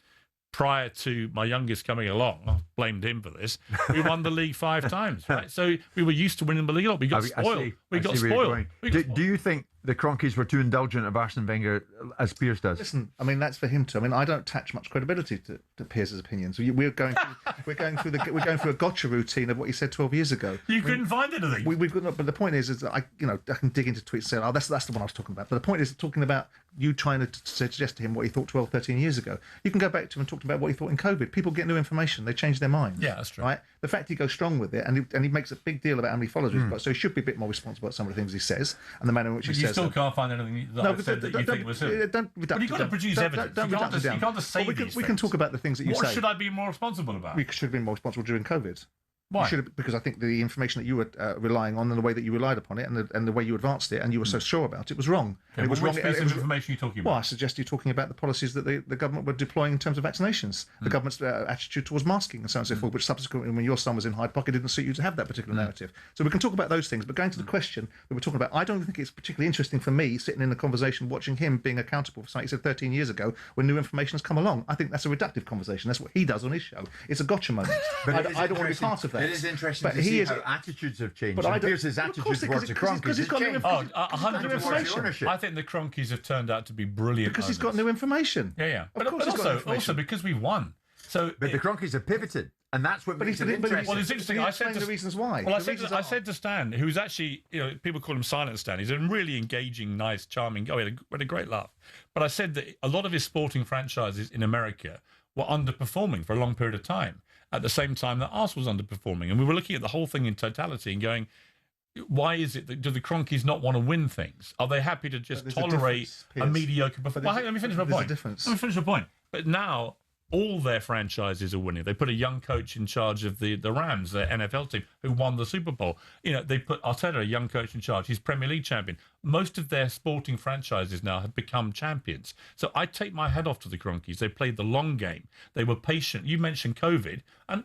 prior to my youngest coming along, I blamed him for this, we won the league 5 times, right? So we were used to winning the league a lot. We got spoiled. We got spoiled. Do you think the Cronkies were too indulgent of Arsene Wenger, as Piers does? Listen, I mean, that's for him to. I mean, I don't attach much credibility to Piers' opinions. We're going through a gotcha routine of what he said 12 years ago. You couldn't find anything. We've got, but the point is that I can dig into tweets and say, oh, that's the one I was talking about. But the point is talking about you trying to suggest to him what he thought 12, 13 years ago. You can go back to him and talk about what he thought in COVID. People get new information; they change their minds. Yeah, that's true. Right? The fact he goes strong with it and he makes a big deal about how many followers he's got, so he should be a bit more responsible at some of the things he says and the manner in which he says. You still can't find anything that I said that you think was him. But you've got to produce evidence. You can't just say these things. We can talk about the things that you say. What should I be more responsible about? We should have been more responsible during COVID. Why? You should have, because I think the information that you were relying on and the way that you relied upon it and the way you advanced it and you were so sure about it was wrong. Okay, And it was which wrong. piece of information are you talking about? Well, I suggest you're talking about the policies that the government were deploying in terms of vaccinations, the government's attitude towards masking and so on and so forth, which subsequently, when your son was in Hyde Park, it didn't suit you to have that particular narrative. So we can talk about those things, but going to the question that we're talking about, I don't think it's particularly interesting for me sitting in the conversation watching him being accountable for something he said 13 years ago when new information has come along. I think that's a reductive conversation. That's what he does on his show. It's a gotcha moment. But I don't want to be part of that. It is interesting But to he see is, how attitudes have changed. But And I don't- Pierce's Well, of attitude course, towards the because Kroenkes he's got new has changed. information. Oh, He's got new 100%. information. I think the Kroenkes have turned out to be brilliant. Because he's got new information. Yeah. Of But course he's got also information. because we won. So, But the Kroenkes have pivoted, and that's what makes it interesting. Well, it's interesting. I said the reasons why. Well, I The said, I said to Stan, who's actually, people call him Silent Stan. He's a really engaging, nice, charming guy. We had a great laugh. But I said that a lot of his sporting franchises in America were underperforming for a long period of time. At the same time that Arsenal was underperforming, and we were looking at the whole thing in totality and going, why is it that do the Kroenkes not want to win things? Are they happy to just There's a tolerate difference, a Piers. mediocre performance? Well, let me finish my There's a point. difference. Let me finish my point. But now all their franchises are winning. They put a young coach in charge of the Rams, their NFL team, who won the Super Bowl. They put Arteta, a young coach, in charge. He's Premier League champion. Most of their sporting franchises now have become champions. So I take my head off to the Kroenkes. They played the long game. They were patient. You mentioned COVID. And,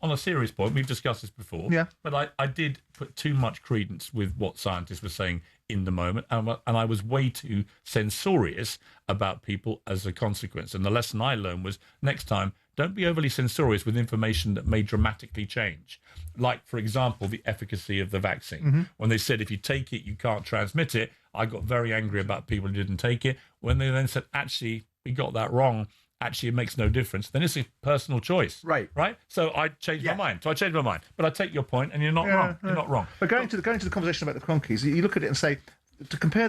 on a serious point, we've discussed this before. Yeah. But I did put too much credence with what scientists were saying in the moment. And I was way too censorious about people as a consequence. And the lesson I learned was next time, don't be overly censorious with information that may dramatically change. Like, for example, the efficacy of the vaccine. Mm-hmm. When they said if you take it, you can't transmit it, I got very angry about people who didn't take it. When they then said, actually, we got that wrong, actually it makes no difference, then it's a personal choice. Right. So I changed my mind. But I take your point, and you're not wrong. You're not wrong. But going to the conversation about the Kroenkes, you look at it and say, to compare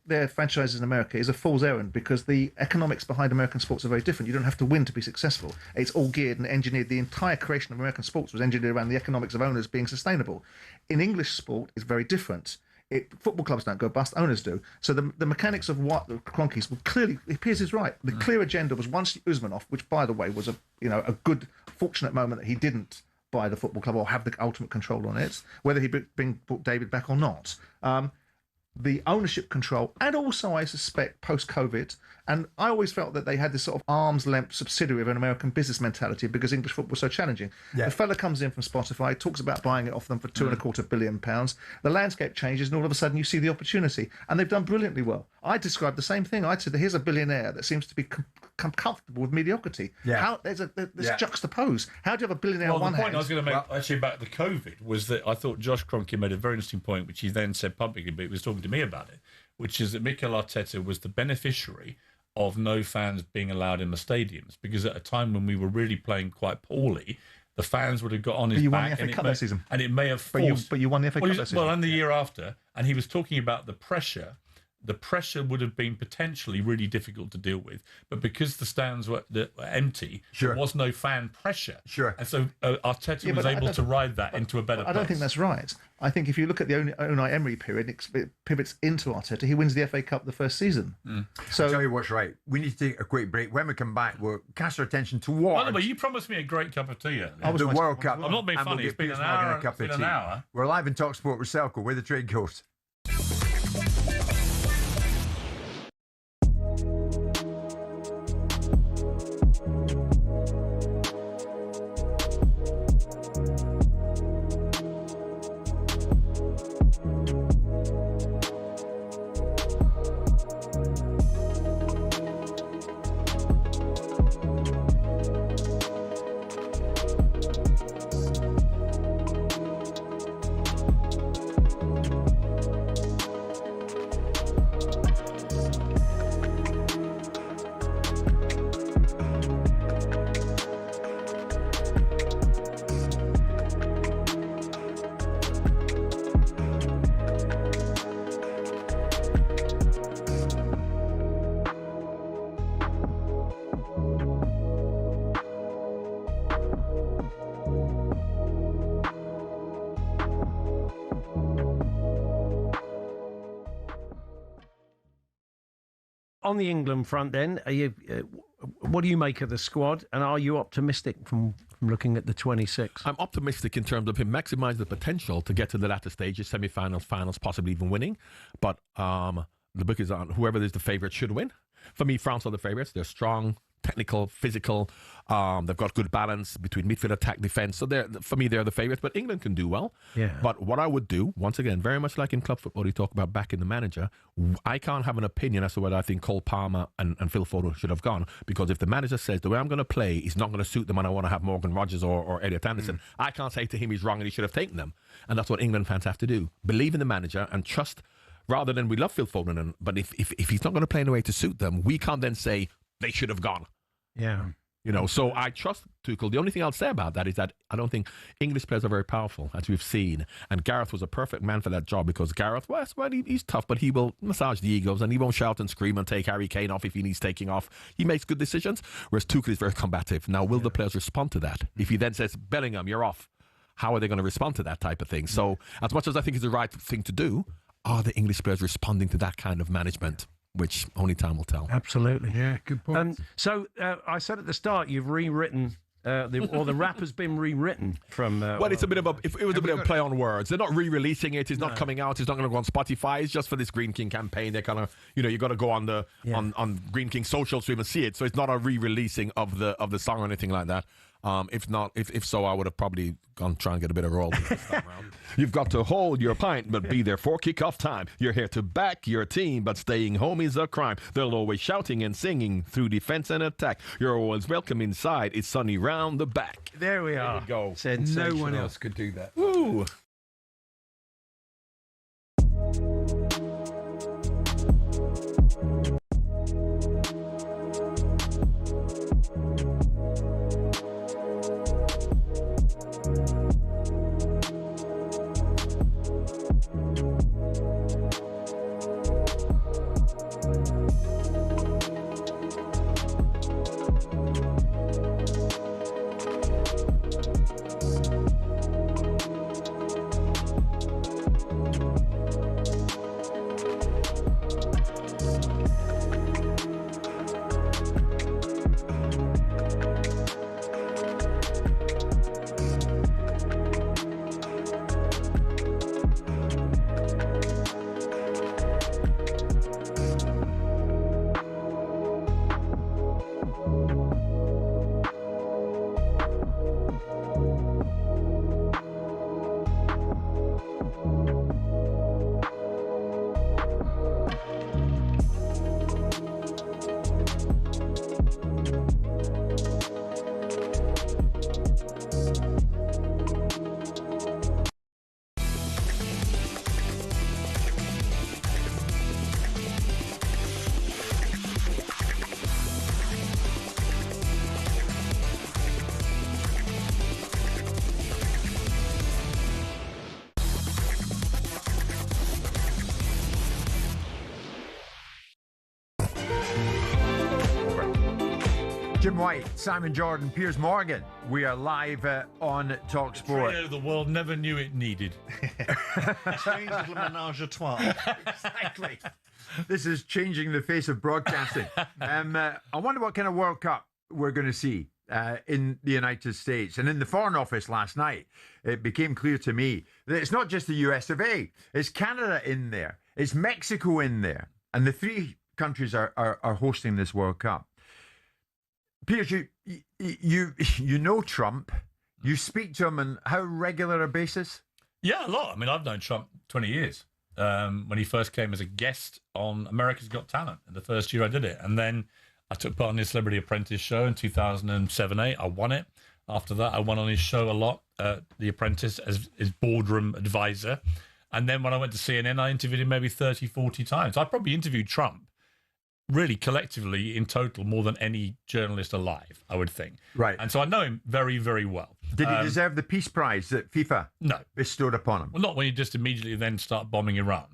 their franchises in America is a fool's errand because the economics behind American sports are very different. You don't have to win to be successful. It's all geared and engineered. The entire creation of American sports was engineered around the economics of owners being sustainable. In English sport, it's very different. Football clubs don't go bust, owners do. So the mechanics of what the Kroenkes will clearly, Piers is right. The clear agenda was once Usmanov, which by the way was a good, fortunate moment that he didn't buy the football club or have the ultimate control on it, whether he brought David back or not. The ownership control, and also I suspect post-COVID, and I always felt that they had this sort of arm's length subsidiary of an American business mentality because English football was so challenging. Yeah. The fella comes in from Spotify, talks about buying it off them for £2.25 billion. The landscape changes, and all of a sudden you see the opportunity, and they've done brilliantly well. I described the same thing. I said, here's a billionaire that seems to be comfortable with mediocrity. Yeah. There's juxtapose. How do you have a billionaire on one the point hand? I was going to make actually about the COVID was that I thought Josh Kroenke made a very interesting point, which he then said publicly, but he was talking to me about it, which is that Mikel Arteta was the beneficiary of no fans being allowed in the stadiums, because at a time when we were really playing quite poorly, the fans would have got on his But you won back, the FA Cup that season. and it may have forced. But you won the FA Cup that season. Well, and the year after, and he was talking about the pressure. The pressure would have been potentially really difficult to deal with, but because the stands were empty, there was no fan pressure. And so Arteta was able to ride that into a better place. I don't think that's right. I think if you look at the Unai Emery period, it pivots into Arteta. He wins the FA Cup the first season. So I'll tell you what's right. We need to take a quick break. When we come back, we'll cast our attention towards... By the way, you promised me a great cup of tea. The World Cup. I'm not being And funny. we'll It's been get an Piers Morgan hour. a cup It's been of an tea. hour. We're live in talkSPORT with Selco, where the trade goes. On the England front, then, what do you make of the squad, and are you optimistic from looking at the 26? I'm optimistic in terms of him maximising the potential to get to the latter stages, semi-finals, finals, possibly even winning. But the book is on whoever is the favourite should win. For me, France are the favourites. They're strong, technical, physical. They've got good balance between midfield, attack, defence. So for me, they're the favourites. But England can do well. Yeah. But what I would do, once again, very much like in club football, you talk about backing the manager. I can't have an opinion as to whether I think Cole Palmer and Phil Foden should have gone. Because if the manager says the way I'm going to play is not going to suit them and I want to have Morgan Rogers or Elliot Anderson, I can't say to him he's wrong and he should have taken them. And that's what England fans have to do. Believe in the manager and trust. Rather than we love Phil Foden, but if he's not going to play in a way to suit them, we can't then say they should have gone. Yeah. So I trust Tuchel. The only thing I'll say about that is that I don't think English players are very powerful, as we've seen. And Gareth was a perfect man for that job because Gareth, well, he's tough, but he will massage the egos and he won't shout and scream and take Harry Kane off if he needs taking off. He makes good decisions, whereas Tuchel is very combative. Now, will the players respond to that? If he then says, Bellingham, you're off, how are they going to respond to that type of thing? So as much as I think it's the right thing to do, are the English players responding to that kind of management? Which only time will tell. Absolutely. Yeah, good point. So I said at the start, you've rewritten, the rap has been rewritten from... well, it's a bit of a play on words. They're not re-releasing it. It's not coming out. It's not going to go on Spotify. It's just for this Green King campaign. They're kind of, you got to go on on Green King social to even see it. So it's not a re-releasing of the song or anything like that. If so, I would have probably gone try and get a bit of royalty this time around. You've got to hold your pint, but be there for kickoff time. You're here to back your team, but staying home is a crime. They'll always shouting and singing through defense and attack. You're always welcome inside. It's sunny round the back. There we are. Go. No one else could do that. Woo! Jim White, Simon Jordan, Piers Morgan. We are live on talkSPORT. Trio the world never knew it needed. Strange little menage a trois. Exactly. This is changing the face of broadcasting. I wonder what kind of World Cup we're going to see in the United States. And in the Foreign Office last night, it became clear to me that it's not just the US of A. It's Canada in there. It's Mexico in there. And the three countries are hosting this World Cup. Piers, you know Trump. You speak to him on how regular a basis? Yeah, a lot. I mean, I've known Trump 20 years. When he first came as a guest on America's Got Talent in the first year I did it. And then I took part in his Celebrity Apprentice show in 2007-8. I won it. After that, I went on his show a lot, The Apprentice, as his boardroom advisor. And then when I went to CNN, I interviewed him maybe 30, 40 times. I probably interviewed Trump really collectively in total more than any journalist alive, I would think. Right. And so I know him very, very well. Did he deserve the peace prize that FIFA bestowed upon him? Well, not when you just immediately then start bombing Iran.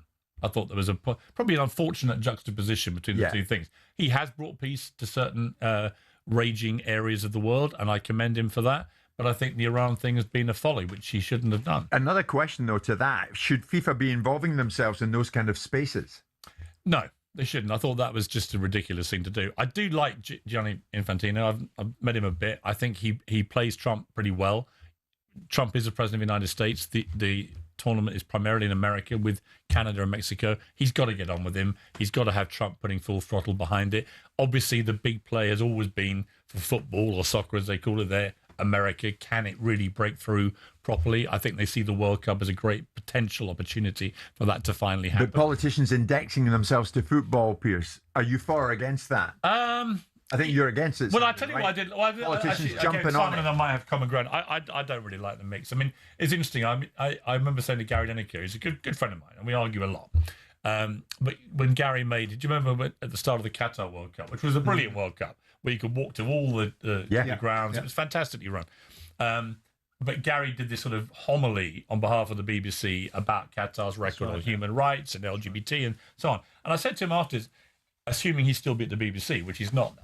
I thought there was probably an unfortunate juxtaposition between the two things. He has brought peace to certain raging areas of the world, and I commend him for that. But I think the Iran thing has been a folly, which he shouldn't have done. Another question, though, to that. Should FIFA be involving themselves in those kind of spaces? No. They shouldn't. I thought that was just a ridiculous thing to do. I do like Gianni Infantino. I've met him a bit. I think he plays Trump pretty well. Trump is the president of the United States. The tournament is primarily in America with Canada and Mexico. He's got to get on with him. He's got to have Trump putting full throttle behind it. Obviously, the big play has always been for football, or soccer as they call it there, America. Can it really break through properly? I think they see the World Cup as a great potential opportunity for that to finally happen. But politicians indexing themselves to football, Pierce, are you for or against that? I think you're against it. Well, I tell you what I did. Well, Politicians actually, jumping Simon on it. and I might have common ground. I don't really like the mix. I mean, it's interesting. I remember saying to Gary Lineker, he's a good friend of mine, and we argue a lot. But when Gary made it, do you remember at the start of the Qatar World Cup, which was a brilliant World Cup, where you could walk to all the grounds. It was fantastically run. But Gary did this sort of homily on behalf of the BBC about Qatar's record on human rights and LGBT and so on. And I said to him afterwards, assuming he'd still be at the BBC, which he's not now,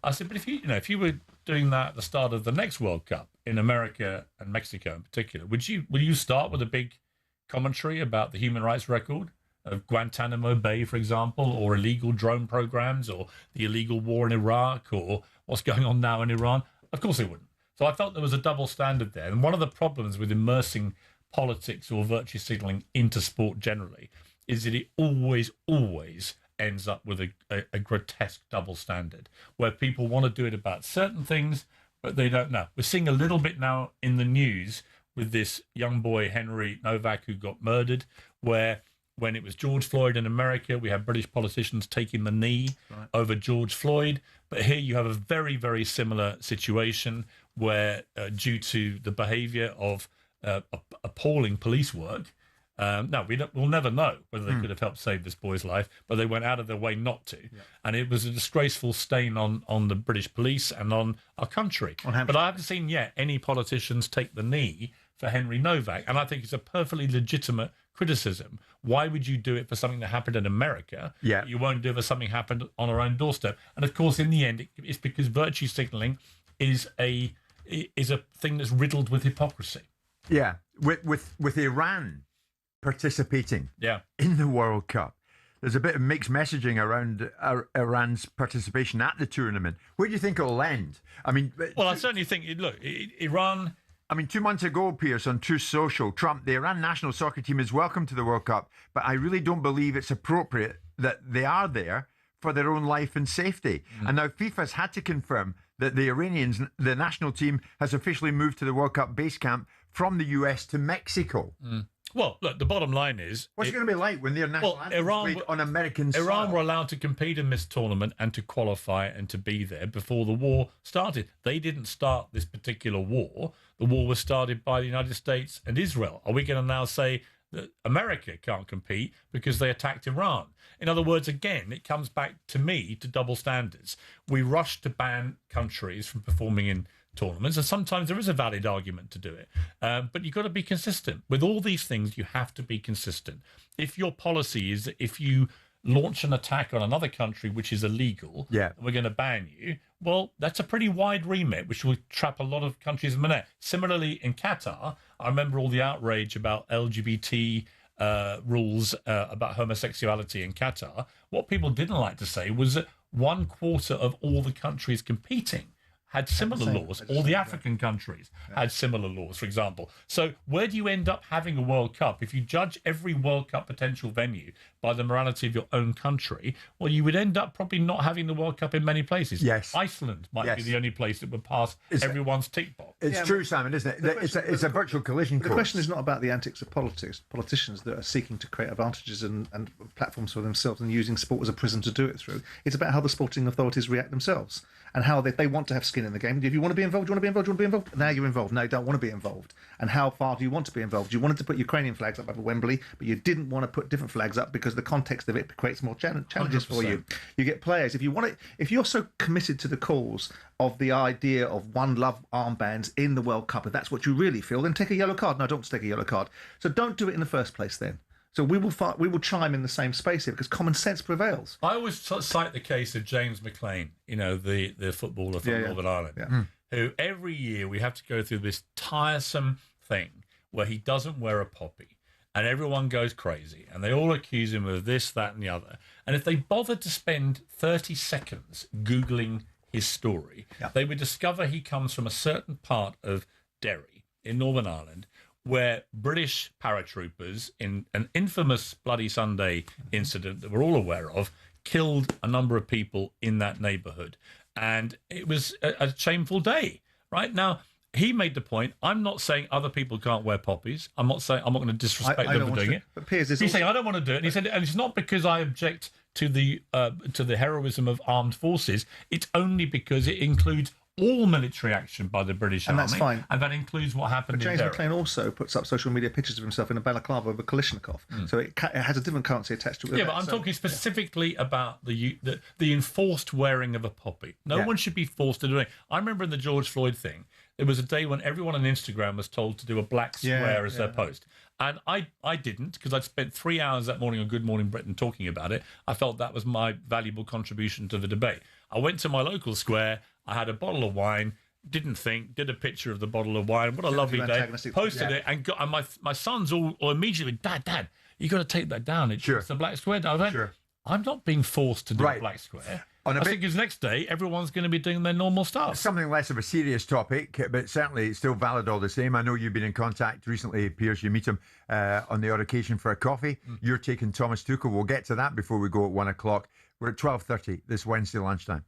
I said, but if you were doing that at the start of the next World Cup in America and Mexico in particular, will you start with a big commentary about the human rights record of Guantanamo Bay, for example, or illegal drone programs, or the illegal war in Iraq, or what's going on now in Iran? Of course they wouldn't. So I felt there was a double standard there. And one of the problems with immersing politics or virtue signalling into sport generally is that it always ends up with a grotesque double standard, where people want to do it about certain things, but they don't know. We're seeing a little bit now in the news with this young boy, Henry Novak, who got murdered, where when it was George Floyd in America, we had British politicians taking the knee over George Floyd. But here you have a very, very similar situation where due to the behaviour of appalling police work, we'll never know whether they could have helped save this boy's life, but they went out of their way not to. Yeah. And it was a disgraceful stain on the British police and on our country. But I haven't seen yet any politicians take the knee for Henry Novak, and I think it's a perfectly legitimate criticism. Why would you do it for something that happened in America? Yeah. You won't do it for something happened on our own doorstep. And of course, in the end, it's because virtue signalling is a thing that's riddled with hypocrisy. Yeah, with Iran participating in the World Cup, there's a bit of mixed messaging around Iran's participation at the tournament. Where do you think it'll end? I mean, well, I certainly think Iran. I mean, 2 months ago, Pierce, on Truth Social, the Iran national soccer team is welcome to the World Cup, but I really don't believe it's appropriate that they are there for their own life and safety. And now FIFA's had to confirm that the Iranians, the national team, has officially moved to the World Cup base camp from the US to Mexico. Well, look, the bottom line is... What's it going to be like when their national anthem played on American soil? Iran were allowed to compete in this tournament and to qualify and to be there before the war started. They didn't start this particular war. The war was started by the United States and Israel. Are we going to now say that America can't compete because they attacked Iran? In other words, again, it comes back to me to double standards. We rush to ban countries from performing in tournaments, and sometimes there is a valid argument to do it. But you've got to be consistent. With all these things, you have to be consistent. If your policy is that if you launch an attack on another country which is illegal, we're going to ban you, well, that's a pretty wide remit, which will trap a lot of countries in the net. Similarly, in Qatar, I remember all the outrage about LGBT rules about homosexuality in Qatar. What people didn't like to say was that 1/4 of all the countries competing had similar laws. All the African countries had similar laws, for example. So where do you end up having a World Cup? If you judge every World Cup potential venue by the morality of your own country, well, you would end up probably not having the World Cup in many places. Yes. Iceland might be the only place that would pass everyone's tick box. It's true, Simon, isn't it? It's a virtual collision course. The question is not about the antics of politicians that are seeking to create advantages and platforms for themselves and using sport as a prism to do it through. It's about how the sporting authorities react themselves and how they want to have skin in the game. If you want to be involved, you want to be involved, you want to be involved. Now you're involved. Now you don't want to be involved. And how far do you want to be involved? You wanted to put Ukrainian flags up over Wembley, but you didn't want to put different flags up because the context of it creates more challenges for you. You get players. If you're so committed to the cause of the idea of one love armbands in the World Cup, if that's what you really feel, then take a yellow card. No, I don't want to take a yellow card. So don't do it in the first place then. So we will chime in the same space here because common sense prevails. I always cite the case of James McLean, the footballer from Northern Ireland, who every year we have to go through this tiresome thing where he doesn't wear a poppy and everyone goes crazy and they all accuse him of this, that and the other. And if they bothered to spend 30 seconds Googling his story, they would discover he comes from a certain part of Derry in Northern Ireland, where British paratroopers, in an infamous Bloody Sunday incident that we're all aware of, killed a number of people in that neighbourhood. And it was a shameful day. Right now, he made the point. I'm not saying other people can't wear poppies. I'm not saying I'm not going to disrespect them for doing it. But Piers, he's saying I don't want to do it. And he said, and it's not because I object to the heroism of armed forces. It's only because it includes all military action by the British and Army, that's fine. And that includes what happened. But James in McLean also puts up social media pictures of himself in a balaclava with a Kalashnikov, so it has a different currency attached to it. Yeah, but I'm talking specifically about the enforced wearing of a poppy. No one should be forced to do it. I remember in the George Floyd thing, there was a day when everyone on Instagram was told to do a black square as their post. And I didn't, because I'd spent 3 hours that morning on Good Morning Britain talking about it. I felt that was my valuable contribution to the debate. I went to my local square, I had a bottle of wine, didn't think, did a picture of the bottle of wine. What a lovely day. Posted it, and my sons all immediately, Dad, you got to take that down. It's the black square. I went, I'm not being forced to do a black square. I think his next day, everyone's going to be doing their normal stuff. Something less of a serious topic, but certainly still valid all the same. I know you've been in contact recently, Piers. You meet him on the odd occasion for a coffee. You're taking Thomas Tuchel. We'll get to that before we go at 1 o'clock. We're at 12:30 this Wednesday lunchtime.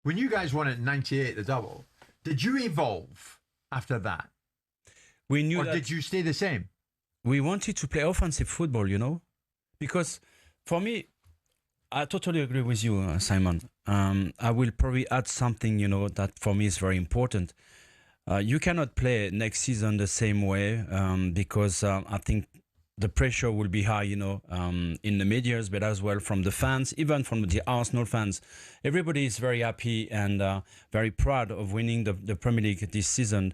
When you guys won it in 98, the double, did you evolve after that? We knew or that did you stay the same? We wanted to play offensive football, because for me, I totally agree with you, Simon. I will probably add something, that for me is very important. You cannot play next season the same way because I think the pressure will be high, in the medias, but as well from the fans, even from the Arsenal fans. Everybody is very happy and very proud of winning the Premier League this season.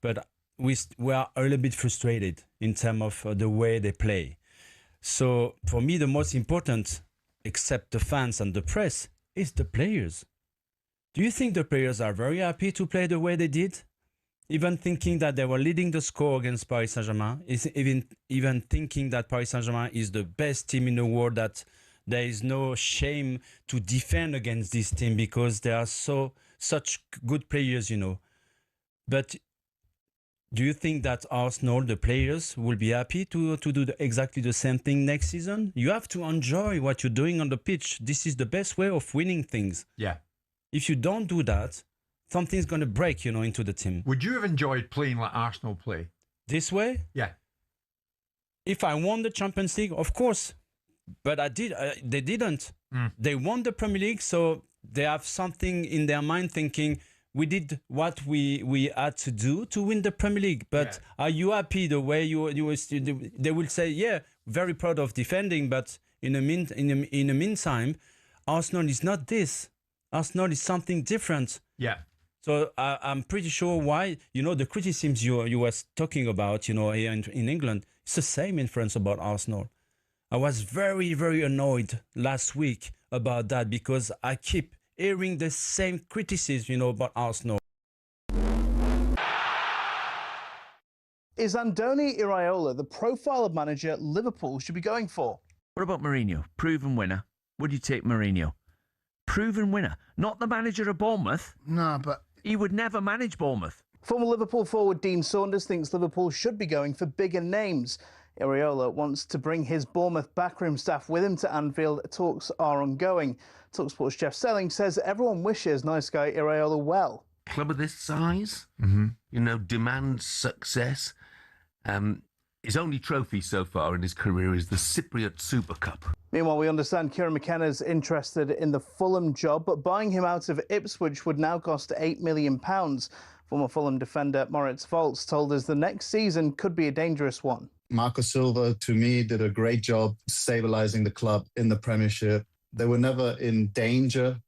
But we are a little bit frustrated in terms of the way they play. So for me, the most important, except the fans and the press, is the players. Do you think the players are very happy to play the way they did? Even thinking that they were leading the score against Paris Saint-Germain, even thinking that Paris Saint-Germain is the best team in the world, that there is no shame to defend against this team because they are such good players, But do you think that Arsenal, the players, will be happy to do exactly the same thing next season? You have to enjoy what you're doing on the pitch. This is the best way of winning things. Yeah. If you don't do that, something's going to break, into the team. Would you have enjoyed playing like Arsenal play? This way? Yeah. If I won the Champions League, of course. But they didn't. They won the Premier League, so they have something in their mind thinking, we did what we had to do to win the Premier League. But are you happy the way you were? They will say, yeah, very proud of defending, but in the meantime, Arsenal is not this. Arsenal is something different. Yeah. So I'm pretty sure why, the criticisms you were talking about, here in England, it's the same in France about Arsenal. I was very, very annoyed last week about that because I keep hearing the same criticism, about Arsenal. Is Andoni Iraola the profile of manager Liverpool should be going for? What about Mourinho? Proven winner. Would you take Mourinho? Proven winner. Not the manager of Bournemouth. No, but he would never manage Bournemouth. Former Liverpool forward Dean Saunders thinks Liverpool should be going for bigger names. Iraola wants to bring his Bournemouth backroom staff with him to Anfield. Talks are ongoing. talkSPORT's Jeff Selling says everyone wishes nice guy Iraola well. Club of this size, you know, demands success. His only trophy so far in his career is the Cypriot Super Cup. Meanwhile, we understand Kieran McKenna's interested in the Fulham job, but buying him out of Ipswich would now cost £8 million. Former Fulham defender Moritz Volz told us the next season could be a dangerous one. Marco Silva, to me, did a great job stabilizing the club in the Premiership. They were never in danger,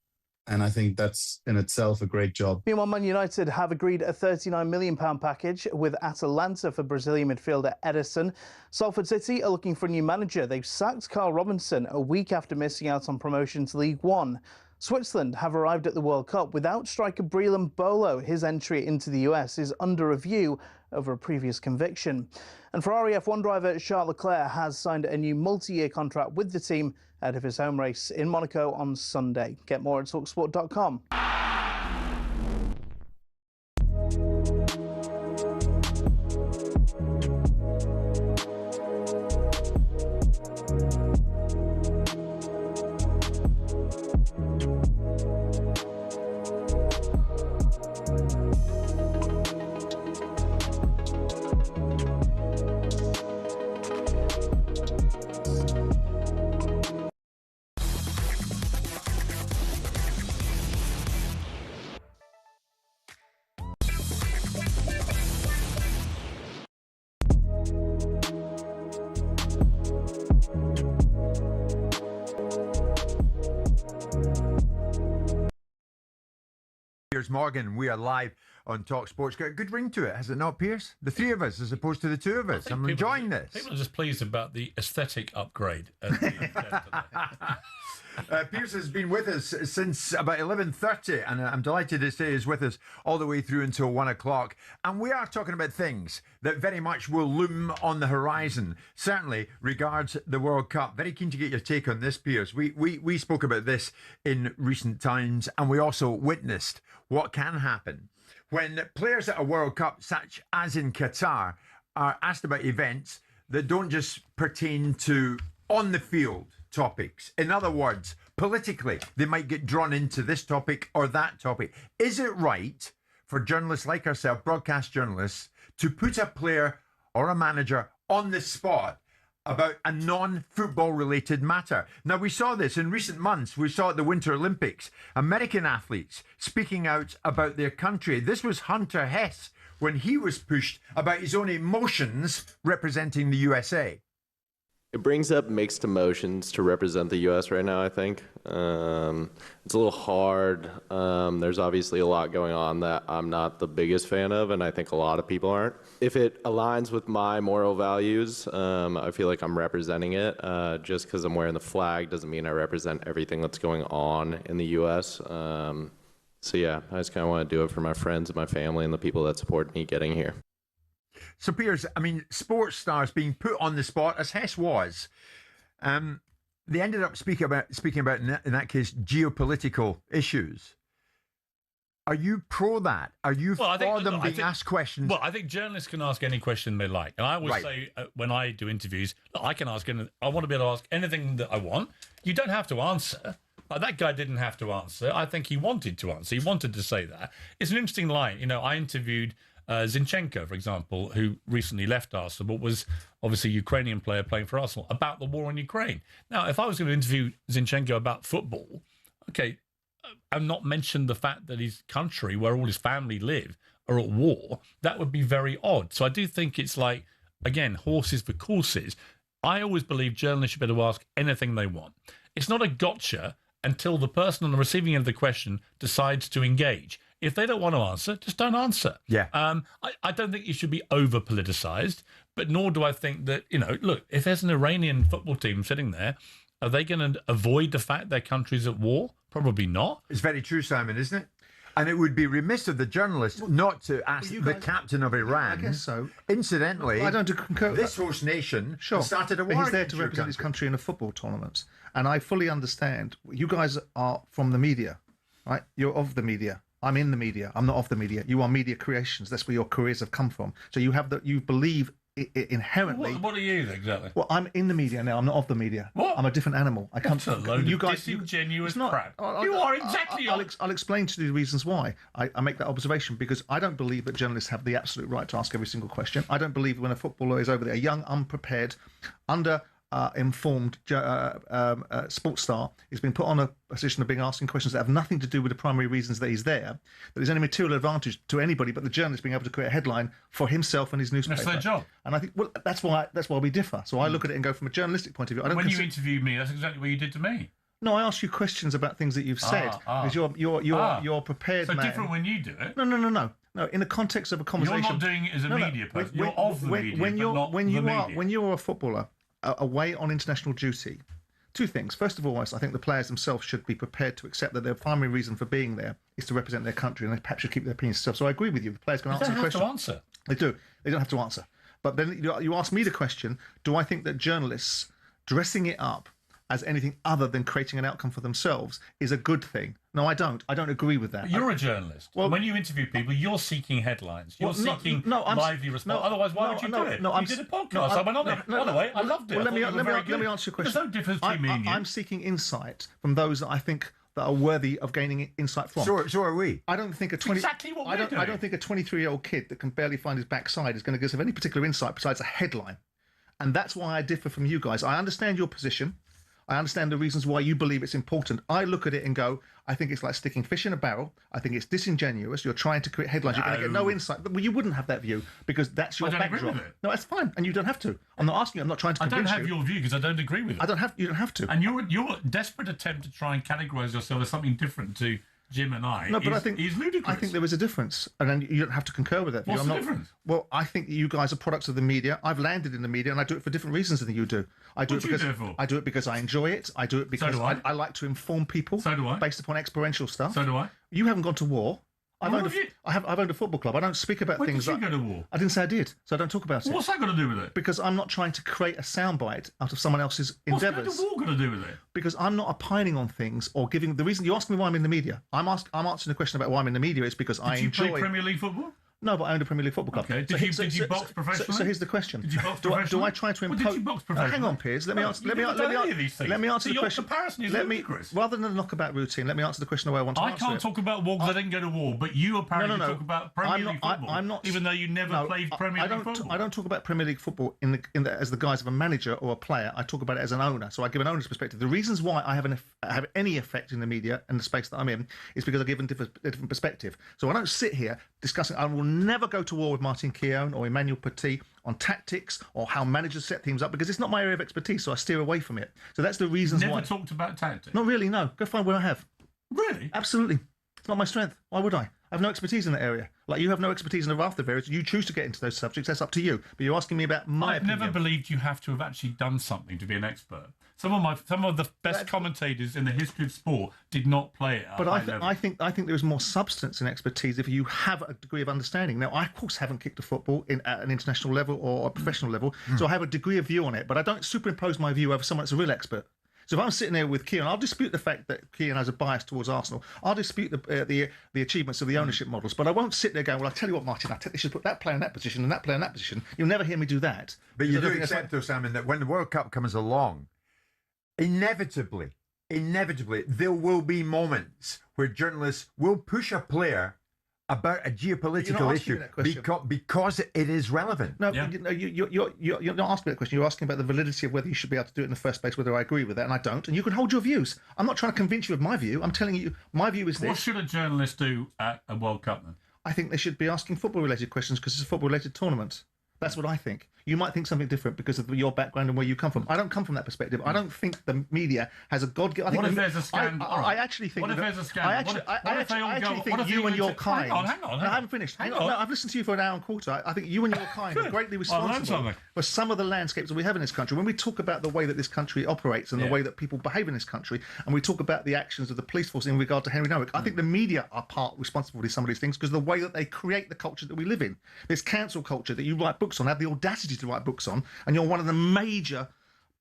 and I think that's in itself a great job. Meanwhile, Man United have agreed a £39 million package with Atalanta for Brazilian midfielder Ederson. Salford City are looking for a new manager. They've sacked Carl Robinson a week after missing out on promotion to League One. Switzerland have arrived at the World Cup without striker Breland Bolo. His entry into the US is under review over a previous conviction. And Ferrari F1 driver Charles Leclerc has signed a new multi-year contract with the team ahead of his home race in Monaco on Sunday. Get more at talksport.com. Piers Morgan, we are live on talkSPORT. Got a good ring to it, has it not, Piers? The three of us as opposed to the two of us. I'm enjoying this. People are just pleased about the aesthetic upgrade. Piers has been with us since about 11:30, and I'm delighted to say he's with us all the way through until 1 o'clock. And we are talking about things that very much will loom on the horizon, certainly regards the World Cup. Very keen to get your take on this, Piers. We spoke about this in recent times, and we also witnessed what can happen when players at a World Cup, such as in Qatar, are asked about events that don't just pertain to on the field topics. In other words, politically, they might get drawn into this topic or that topic. Is it right for journalists like ourselves, broadcast journalists, to put a player or a manager on the spot about a non-football related matter? Now, we saw this in recent months. We saw at the Winter Olympics, American athletes speaking out about their country. This was Hunter Hess when he was pushed about his own emotions representing the USA. It brings up mixed emotions to represent the U.S. right now, I think. It's a little hard. There's obviously a lot going on that I'm not the biggest fan of, and I think a lot of people aren't. If it aligns with my moral values, I feel like I'm representing it. Just because I'm wearing the flag doesn't mean I represent everything that's going on in the U.S. So yeah, I just kind of want to do it for my friends and my family and the people that support me getting here. So, Piers, I mean, sports stars being put on the spot, as Hess was, they ended up speaking about in that case, geopolitical issues. Are you pro that? Are you for them being asked questions? Well, I think journalists can ask any question they like. And I always say when I do interviews, I can ask, I want to be able to ask anything that I want. You don't have to answer. That guy didn't have to answer. I think he wanted to answer. He wanted to say that. It's an interesting line. You know, I interviewed Zinchenko, for example, who recently left Arsenal, but was obviously a Ukrainian player playing for Arsenal, about the war in Ukraine. Now, if I was going to interview Zinchenko about football, okay, and not mention the fact that his country, where all his family live, are at war, that would be very odd. So I do think it's like, again, horses for courses. I always believe journalists should be able to ask anything they want. It's not a gotcha until the person on the receiving end of the question decides to engage. If they don't want to answer, just don't answer. Yeah. I don't think you should be over politicized, but nor do I think that, you know, look, if there's an Iranian football team sitting there, are they going to avoid the fact their country's at war? Probably not. It's very true, Simon, isn't it? And it would be remiss of the journalist not to ask the captain of Iran. I guess so. Incidentally, I don't concur with this that. host nation Sure. started a But war. he's there to represent his country in a football tournament. And I fully understand. You guys are from the media, right? You're of the media. I'm in the media. I'm not of the media. You are media creations. That's where your careers have come from. So you believe inherently. What are you exactly? Well, I'm in the media now. I'm not of the media. What? I'm a different animal. I come That's a load you of guys, disingenuous it's not- crap. I'll- You are exactly I'll explain to you the reasons why I make that observation, because I don't believe that journalists have the absolute right to ask every single question. I don't believe when a footballer is over there, a young, unprepared, informed sports star is being put on a position of being asking questions that have nothing to do with the primary reasons that he's there, that there's any material advantage to anybody but the journalist being able to create a headline for himself and his newspaper. That's their job. And I think, well, that's why we differ. So I look at it and go from a journalistic point of view. I don't When you interviewed me, that's exactly what you did to me. No, I ask you questions about things that you've said because you're prepared. So man. different when you do it. No. In the context of a conversation, You're not doing it as a media person. You're of the media, but not the media. When you're a footballer away on international duty, two things. First of all, I think the players themselves should be prepared to accept that their primary reason for being there is to represent their country, and they perhaps should keep their opinions to themselves. So I agree with you. The players can answer the question. They don't have to answer. They do. They don't have to answer. But then you ask me the question: do I think that journalists dressing it up as anything other than creating an outcome for themselves is a good thing? No, I don't. I don't agree with that. But you're a journalist. Well, when you interview people, you're seeking headlines. You're seeking I'm lively response. Otherwise, why would you do it? You did a podcast. I went on there. By the way, I loved it. Well, let me answer your question. There's no difference between me and you. I'm seeking insight from those that I think that are worthy of gaining insight from. So are we. I don't think exactly what we're doing. I don't think a 23-year-old kid that can barely find his backside is going to give us any particular insight besides a headline. And that's why I differ from you guys. I understand your position. I understand the reasons why you believe it's important. I look at it and go, I think it's like sticking fish in a barrel. I think it's disingenuous. You're trying to create headlines. You're going to get no insight. Well, you wouldn't have that view because that's your backdrop. Agree with it. No, that's fine. And you don't have to. I'm not asking you. I'm not trying to convince you. I don't have your view because I don't agree with it. You don't have to. And your desperate attempt to try and categorise yourself as something different to Jim and I is ludicrous. I think there is a difference, and then you don't have to concur with that. What's the difference? Well, I think you guys are products of the media. I've landed in the media, and I do it for different reasons than you do. I do it because I enjoy it. I do it because I like to inform people. So do I. Based upon experiential stuff. So do I. You haven't gone to war. I've owned a football club. I don't speak about things. When did you go to war? I didn't say I did, so I don't talk about it. What's that got to do with it? Because I'm not trying to create a soundbite out of someone else's endeavours. What's the war got to do with it? Because I'm not opining on things or giving the reason. You ask me why I'm in the media. I'm answering the question about why I'm in the media is because I enjoy. Did you play Premier League football? No, but I owned a Premier League football club. Okay. Did you box professionally? So here's the question: Did you box professionally? Do I try to impose? Did you box professionally? Hang on, Piers. Let me answer. Let me answer the question. Your comparison is ludicrous. Rather than knock about routine, let me answer the question the way I want to answer it. I can't talk about war because I didn't go to war, but you apparently talk about Premier League football. I'm not. Even though you never played Premier League football. I don't talk about Premier League football as the guise of a manager or a player. I talk about it as an owner. So I give an owner's perspective. The reasons why I have any effect in the media and the space that I'm in is because I give a different perspective. So I don't sit here discussing. I will never go to war with Martin Keown or Emmanuel Petit on tactics or how managers set teams up because it's not my area of expertise, so I steer away from it. So that's the reasons why. Never talked about tactics? Not really, no. Go find where I have. Really? Absolutely. It's not my strength. Why would I? I have no expertise in that area. Like you have no expertise in a raft of areas. You choose to get into those subjects. That's up to you. But you're asking me about my opinion. I've never believed you have to have actually done something to be an expert. Some of the best commentators in the history of sport did not play it. But I think there is more substance and expertise if you have a degree of understanding. Now, I of course haven't kicked a football at an international level or a professional level, so I have a degree of view on it. But I don't superimpose my view over someone that's a real expert. So if I'm sitting there with Keown, I'll dispute the fact that Keown has a bias towards Arsenal. I'll dispute the achievements of the ownership models. But I won't sit there going, well, I'll tell you what, Martin, I think they should put that player in that position and that player in that position. You'll never hear me do that. But you do accept, though, Simon, that when the World Cup comes along, inevitably, there will be moments where journalists will push a player about a geopolitical issue because it is relevant. No, you're not asking that question. You're asking about the validity of whether you should be able to do it in the first place, whether I agree with that, and I don't. And you can hold your views. I'm not trying to convince you of my view. I'm telling you my view is this. What should a journalist do at a World Cup then? I think they should be asking football-related questions because it's a football-related tournament. That's what I think. You might think something different because of your background and where you come from. I don't come from that perspective. I don't think the media has a God-given... What if there's a scandal? I actually think... What if there's a scandal? I actually think you and your kind... Hang on. I haven't finished. Hang on. No, I've listened to you for an hour and a quarter. I think you and your kind are greatly responsible for some of the landscapes that we have in this country. When we talk about the way that this country operates and the way that people behave in this country, and we talk about the actions of the police force in regard to Henry Nowick, I think the media are part responsible for some of these things because of the way that they create the culture that we live in. This cancel culture that you write books on, have the audacity to write books on, and you're one of the major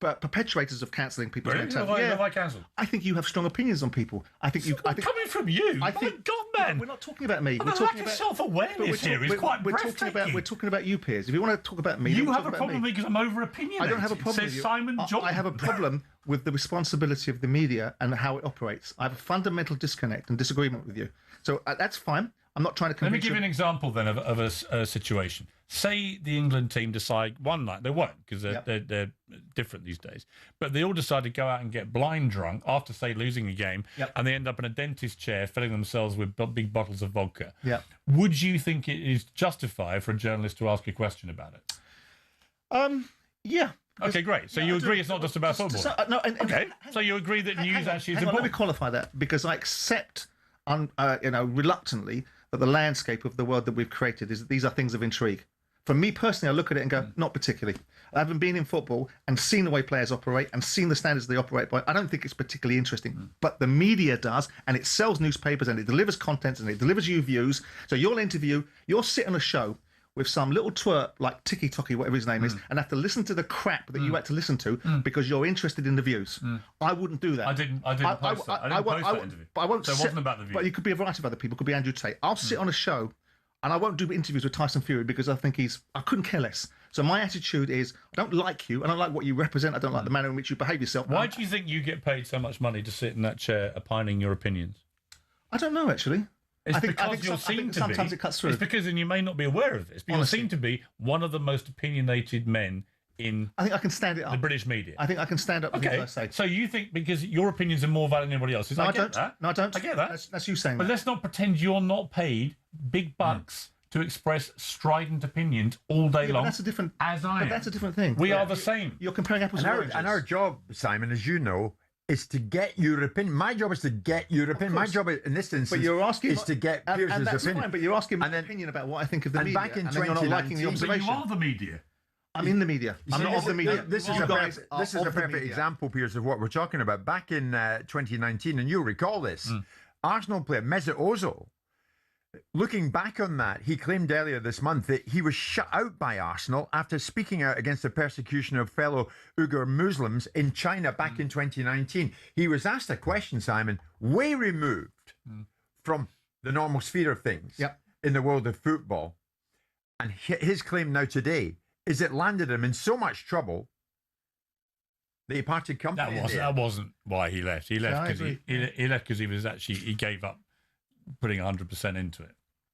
perpetuators of cancelling people. Really? Have I cancelled? I think you have strong opinions on people. I think you. I think coming from you. I think, God, man. We're not talking about me. We're talking talking about self-awareness here. Is quite breathtaking. We're talking about you, Piers. If you want to talk about me, you have a problem with me because I'm over-opinionated. I don't have a problem Says with you. Simon John. I have a problem with the responsibility of the media and how it operates. I have a fundamental disconnect and disagreement with you. So that's fine. I'm not trying to convince Let me give you an example then of a situation. Say the England team decide one night, they won't because they're different these days, but they all decide to go out and get blind drunk after, say, losing a game, and they end up in a dentist chair filling themselves with big bottles of vodka. Yeah. Would you think it is justified for a journalist to ask a question about it? Yeah. Okay, great. So you agree it's not just about football? Okay. So you agree that news actually is important? Let me qualify that because I accept, reluctantly, that the landscape of the world that we've created is that these are things of intrigue. For me personally, I look at it and go, not particularly. I haven't been in football and seen the way players operate and seen the standards they operate by. I don't think it's particularly interesting. But the media does, and it sells newspapers and it delivers content and it delivers you views. So you'll sit on a show with some little twerp like Tiki Toki, whatever his name is, and have to listen to the crap that you had to listen to because you're interested in the views. I wouldn't do that. I didn't post that. I didn't post that interview. But I won't. So it wasn't about the views. But you could be a variety of other people. It could be Andrew Tate. I'll sit on a show, and I won't do interviews with Tyson Fury because I think I couldn't care less. So my attitude is, I don't like you. I don't like what you represent. I don't like the manner in which you behave yourself. Why do you think you get paid so much money to sit in that chair opining your opinions? I don't know, actually. I think sometimes it cuts through. It's because, and you may not be aware of this, but you seem to be one of the most opinionated men in. I think I can stand it up. The British media. I think I can stand up. Okay. I say. So you think because your opinions are more valid than anybody else's? No, I don't. That. No, I don't. I get that. That's you saying. But let's not pretend you're not paid big bucks to express strident opinions all day long. But that's a different. As I am. That's a different thing. We are the same. You're comparing apples and oranges. And our job, Simon, as you know, is to get your opinion. My job is to get your opinion. My job in this instance is to get Pierce's and that's opinion. Fine, but you're asking my opinion about what I think of the media. Back in and then you're not liking the 2019, observation. But you are the media. I'm in the media. I'm not of the media. This is a perfect example, Piers, of what we're talking about. Back in 2019, and you'll recall this, Arsenal player Mesut Ozil, looking back on that, he claimed earlier this month that he was shut out by Arsenal after speaking out against the persecution of fellow Uyghur Muslims in China back in 2019. He was asked a question, Simon, way removed from the normal sphere of things in the world of football. And his claim now today is it landed him in so much trouble that he parted company. That wasn't why he left. He left because he left because he gave up putting 100% into it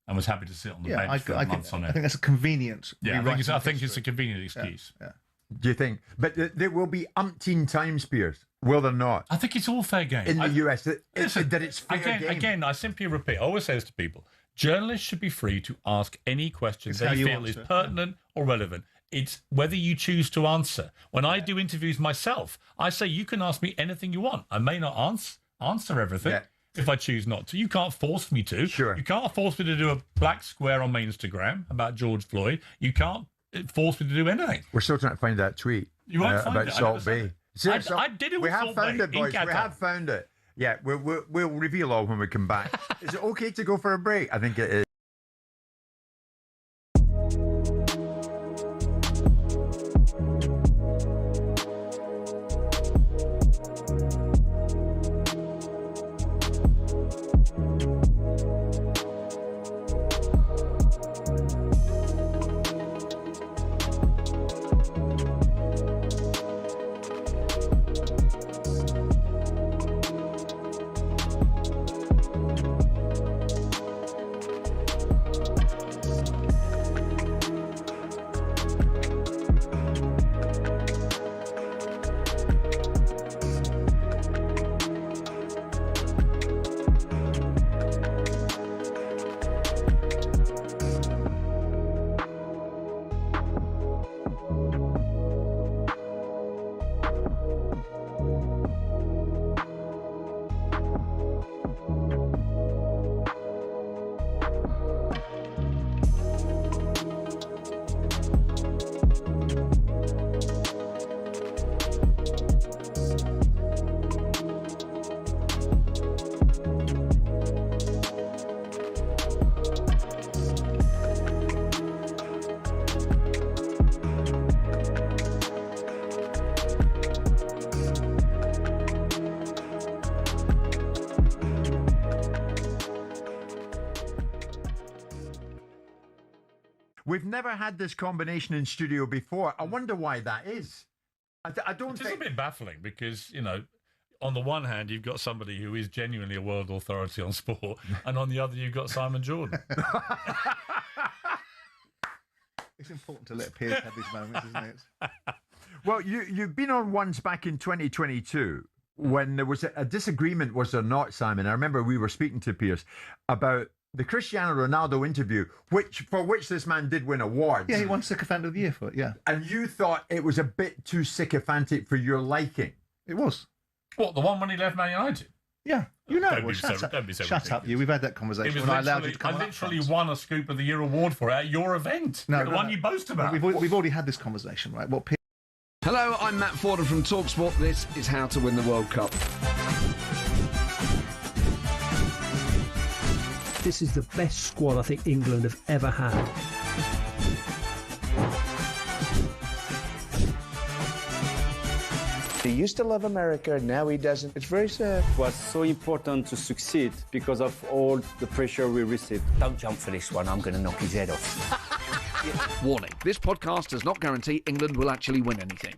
and was happy to sit on the bench for months on end. I think that's a convenient. Yeah, I think it's a convenient excuse. Yeah. Do you think? But there will be umpteen times, Piers. Will there not? I think it's all fair game in the US. That it's fair game. Again, I simply repeat. I always say this to people: journalists should be free to ask any question they feel is pertinent or relevant. It's whether you choose to answer. When I do interviews myself, I say you can ask me anything you want. I may not answer everything. Yeah. If I choose not to. You can't force me to. Sure. You can't force me to do a black square on my Instagram about George Floyd. You can't force me to do anything. We're still trying to find that tweet you won't find about it. Salt Bay. I did it with Salt Bay. We have found it, boys. We have found it. Yeah, we'll reveal all when we come back. Is it okay to go for a break? I think it is. We've never had this combination in studio before. I wonder why that is. I don't It's think... a bit baffling because, you know, on the one hand, you've got somebody who is genuinely a world authority on sport, and on the other, you've got Simon Jordan. It's important to let peers have these moments, isn't it? Well, you've been on once back in 2022 when there was a disagreement, was there not, Simon? I remember we were speaking to Piers about the Cristiano Ronaldo interview, for which this man did win awards. Yeah, he won Sycophant of the Year for it, yeah. And you thought it was a bit too sycophantic for your liking. It was. What, the one when he left Man United? Yeah, you know. Don't Well, be so ridiculous. shut up, you. We've had that conversation. It was When I allowed you to come I on up literally front. won a Scoop of the Year award for it at your event. No, the one you boast about. We've already had this conversation, right? What? Hello, I'm Matt Forden from talkSPORT. This is How to Win the World Cup. This is the best squad I think England have ever had. He used to love America, now he doesn't. It's very sad. It was so important to succeed because of all the pressure we received. Don't jump for this one, I'm going to knock his head off. Warning, this podcast does not guarantee England will actually win anything.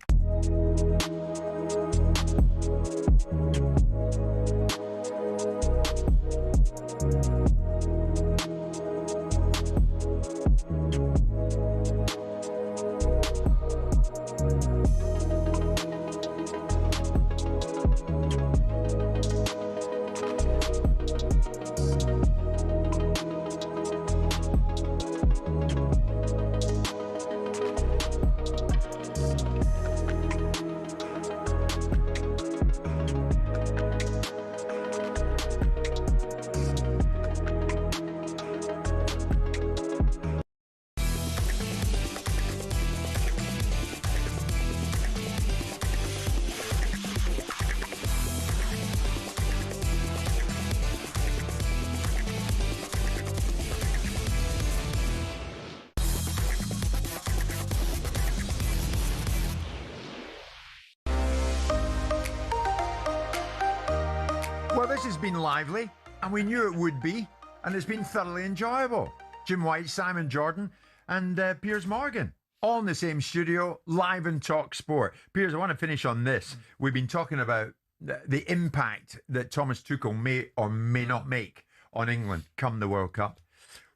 Well, this has been lively, and we knew it would be, and it's been thoroughly enjoyable. Jim White, Simon Jordan, and Piers Morgan, all in the same studio, live and talk sport. Piers, I want to finish on this. We've been talking about the impact that Thomas Tuchel may or may not make on England come the World Cup.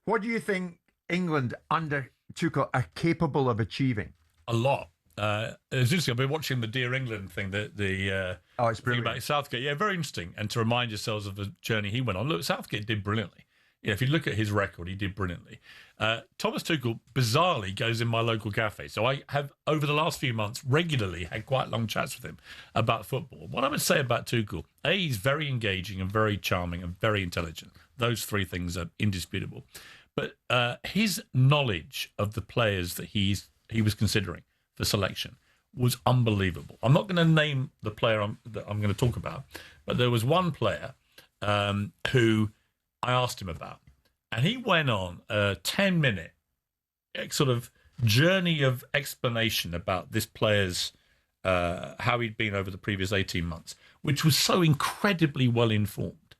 What do you think England under Tuchel are capable of achieving? A lot. It's interesting. I've been watching the Dear England thing, it's thing about Southgate. Yeah, very interesting. And to remind yourselves of the journey he went on. Look, Southgate did brilliantly. Yeah, if you look at his record, he did brilliantly. Thomas Tuchel bizarrely goes in my local cafe. So I have, over the last few months, regularly had quite long chats with him about football. What I would say about Tuchel, he's very engaging and very charming and very intelligent. Those three things are indisputable. But his knowledge of the players that he was considering for selection was unbelievable. I'm not going to name the player that I'm going to talk about, but there was one player who I asked him about, and he went on a 10-minute sort of journey of explanation about this player's how he'd been over the previous 18 months, which was so incredibly well informed.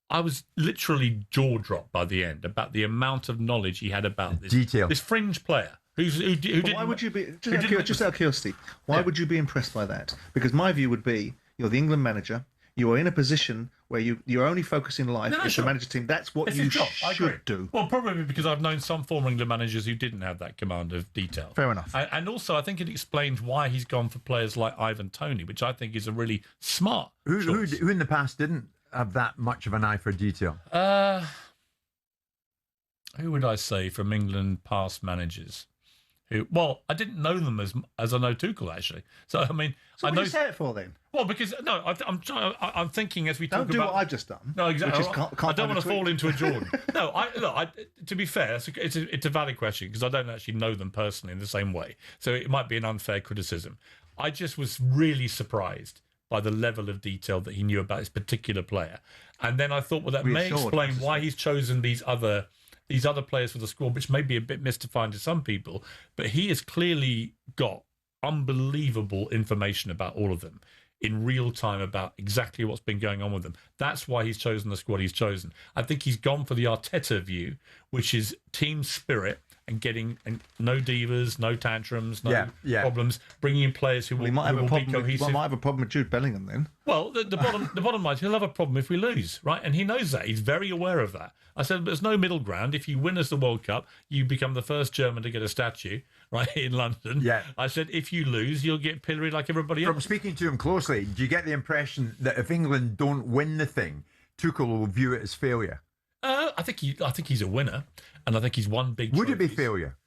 I was literally jaw-dropped by the end about the amount of knowledge he had about this fringe player. Why would you be, just out of curiosity, why would you be impressed by that? Because my view would be, you're the England manager, you are in a position where your only focus in life is to manage a team. That's what you should do. Well, probably because I've known some former England managers who didn't have that command of detail. Fair enough. And also, I think it explains why he's gone for players like Ivan Toney, which I think is a really smart choice. Who in the past didn't have that much of an eye for detail? Who would I say from England past managers? Well, I didn't know them as I know Tuchel, actually. So I mean, So what do you say it for then? Well, because no, I'm thinking as we talk Don't do about what I've just done. No, exactly. Which is I don't want to fall into a Jordan. No, to be fair, it's a valid question because I don't actually know them personally in the same way. So it might be an unfair criticism. I just was really surprised by the level of detail that he knew about this particular player, and then I thought, well, that may explain why he's chosen these other players for the squad, which may be a bit mystifying to some people, but he has clearly got unbelievable information about all of them in real time about exactly what's been going on with them. That's why he's chosen the squad he's chosen. I think he's gone for the Arteta view, which is team spirit and getting no divas, no tantrums, no Yeah. problems, bringing in players who will, He might who have a will be problem. cohesive. He might have a problem with Jude Bellingham then. Well, the bottom line is he'll have a problem if we lose, right? And he knows that. He's very aware of that. I said, there's no middle ground. If you win us the World Cup, you become the first German to get a statue, right, in London. Yeah. I said, if you lose, you'll get pilloried like everybody else. From speaking to him closely, do you get the impression that if England don't win the thing, Tuchel will view it as failure? I think he's a winner, and I think he's won big. Would it be trophies. failure?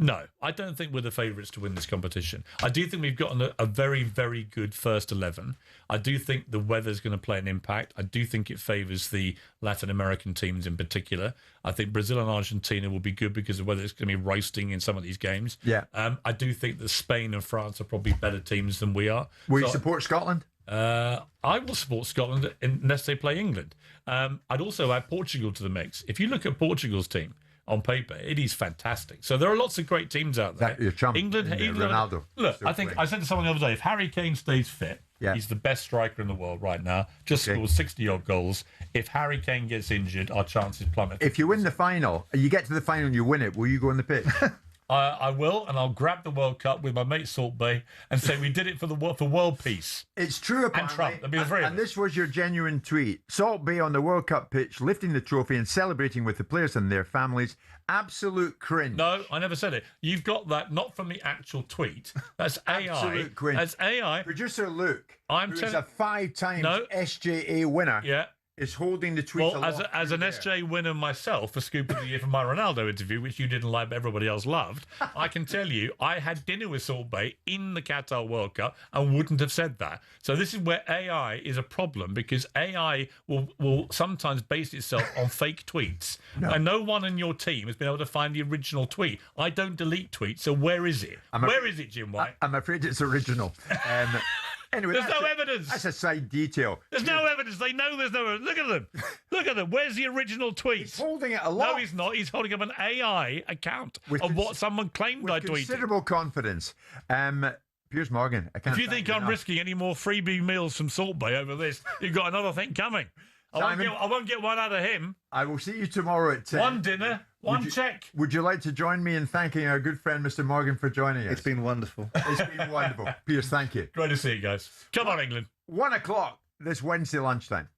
No, I don't think we're the favourites to win this competition. I do think we've gotten a very, very good first 11. I do think the weather's going to play an impact. I do think it favours the Latin American teams in particular. I think Brazil and Argentina will be good because the weather is going to be roasting in some of these games. Yeah. I do think that Spain and France are probably better teams than we are. Will you support Scotland? I will support Scotland unless they play England. I'd also add Portugal to the mix. If you look at Portugal's team, on paper, it is fantastic. So there are lots of great teams out there. Your chum, England, Ronaldo. Look, I think I said to someone the other day, if Harry Kane stays fit, Yeah. he's the best striker in the world right now. Just scored 60-odd goals. If Harry Kane gets injured, our chances plummet. If you win the final, you get to the final and you win it, will you go on the pitch? I will, and I'll grab the World Cup with my mate Salt Bay and say we did it for world peace. It's true, apparently. And Trump. There'll be the three of and us. this was your genuine tweet. Salt Bay on the World Cup pitch, lifting the trophy and celebrating with the players and their families. Absolute cringe. No, I never said it. You've got that not from the actual tweet. That's AI. Absolute cringe. That's AI. Producer Luke, who's telling- a 5-time SJA winner, is holding the tweet Well, as an SJ winner myself for Scoop of the Year for my Ronaldo interview, which you didn't like but everybody else loved, I can tell you I had dinner with Salt Bay in the Qatar World Cup and wouldn't have said that. So this is where AI is a problem because AI will sometimes base itself on fake tweets. And no one in your team has been able to find the original tweet. I don't delete tweets, so where is it? Where is it, Jim White? I'm afraid it's original. Anyway, There's no evidence. That's a side detail. There's no evidence. They know there's no evidence. Look at them. Look at them. Where's the original tweet? He's holding it aloft. No, he's not. He's holding up an AI account of what someone claimed I tweeted. Considerable confidence. Piers Morgan. If you think I'm risking any more freebie meals from Salt Bay over this, you've got another thing coming. I won't get one out of him. I will see you tomorrow at 10. One dinner, one check. Would you like to join me in thanking our good friend Mr. Morgan for joining us? It's been wonderful. It's been wonderful. Piers, thank you. Great to see you guys. Come on, England. 1 o'clock this Wednesday lunchtime.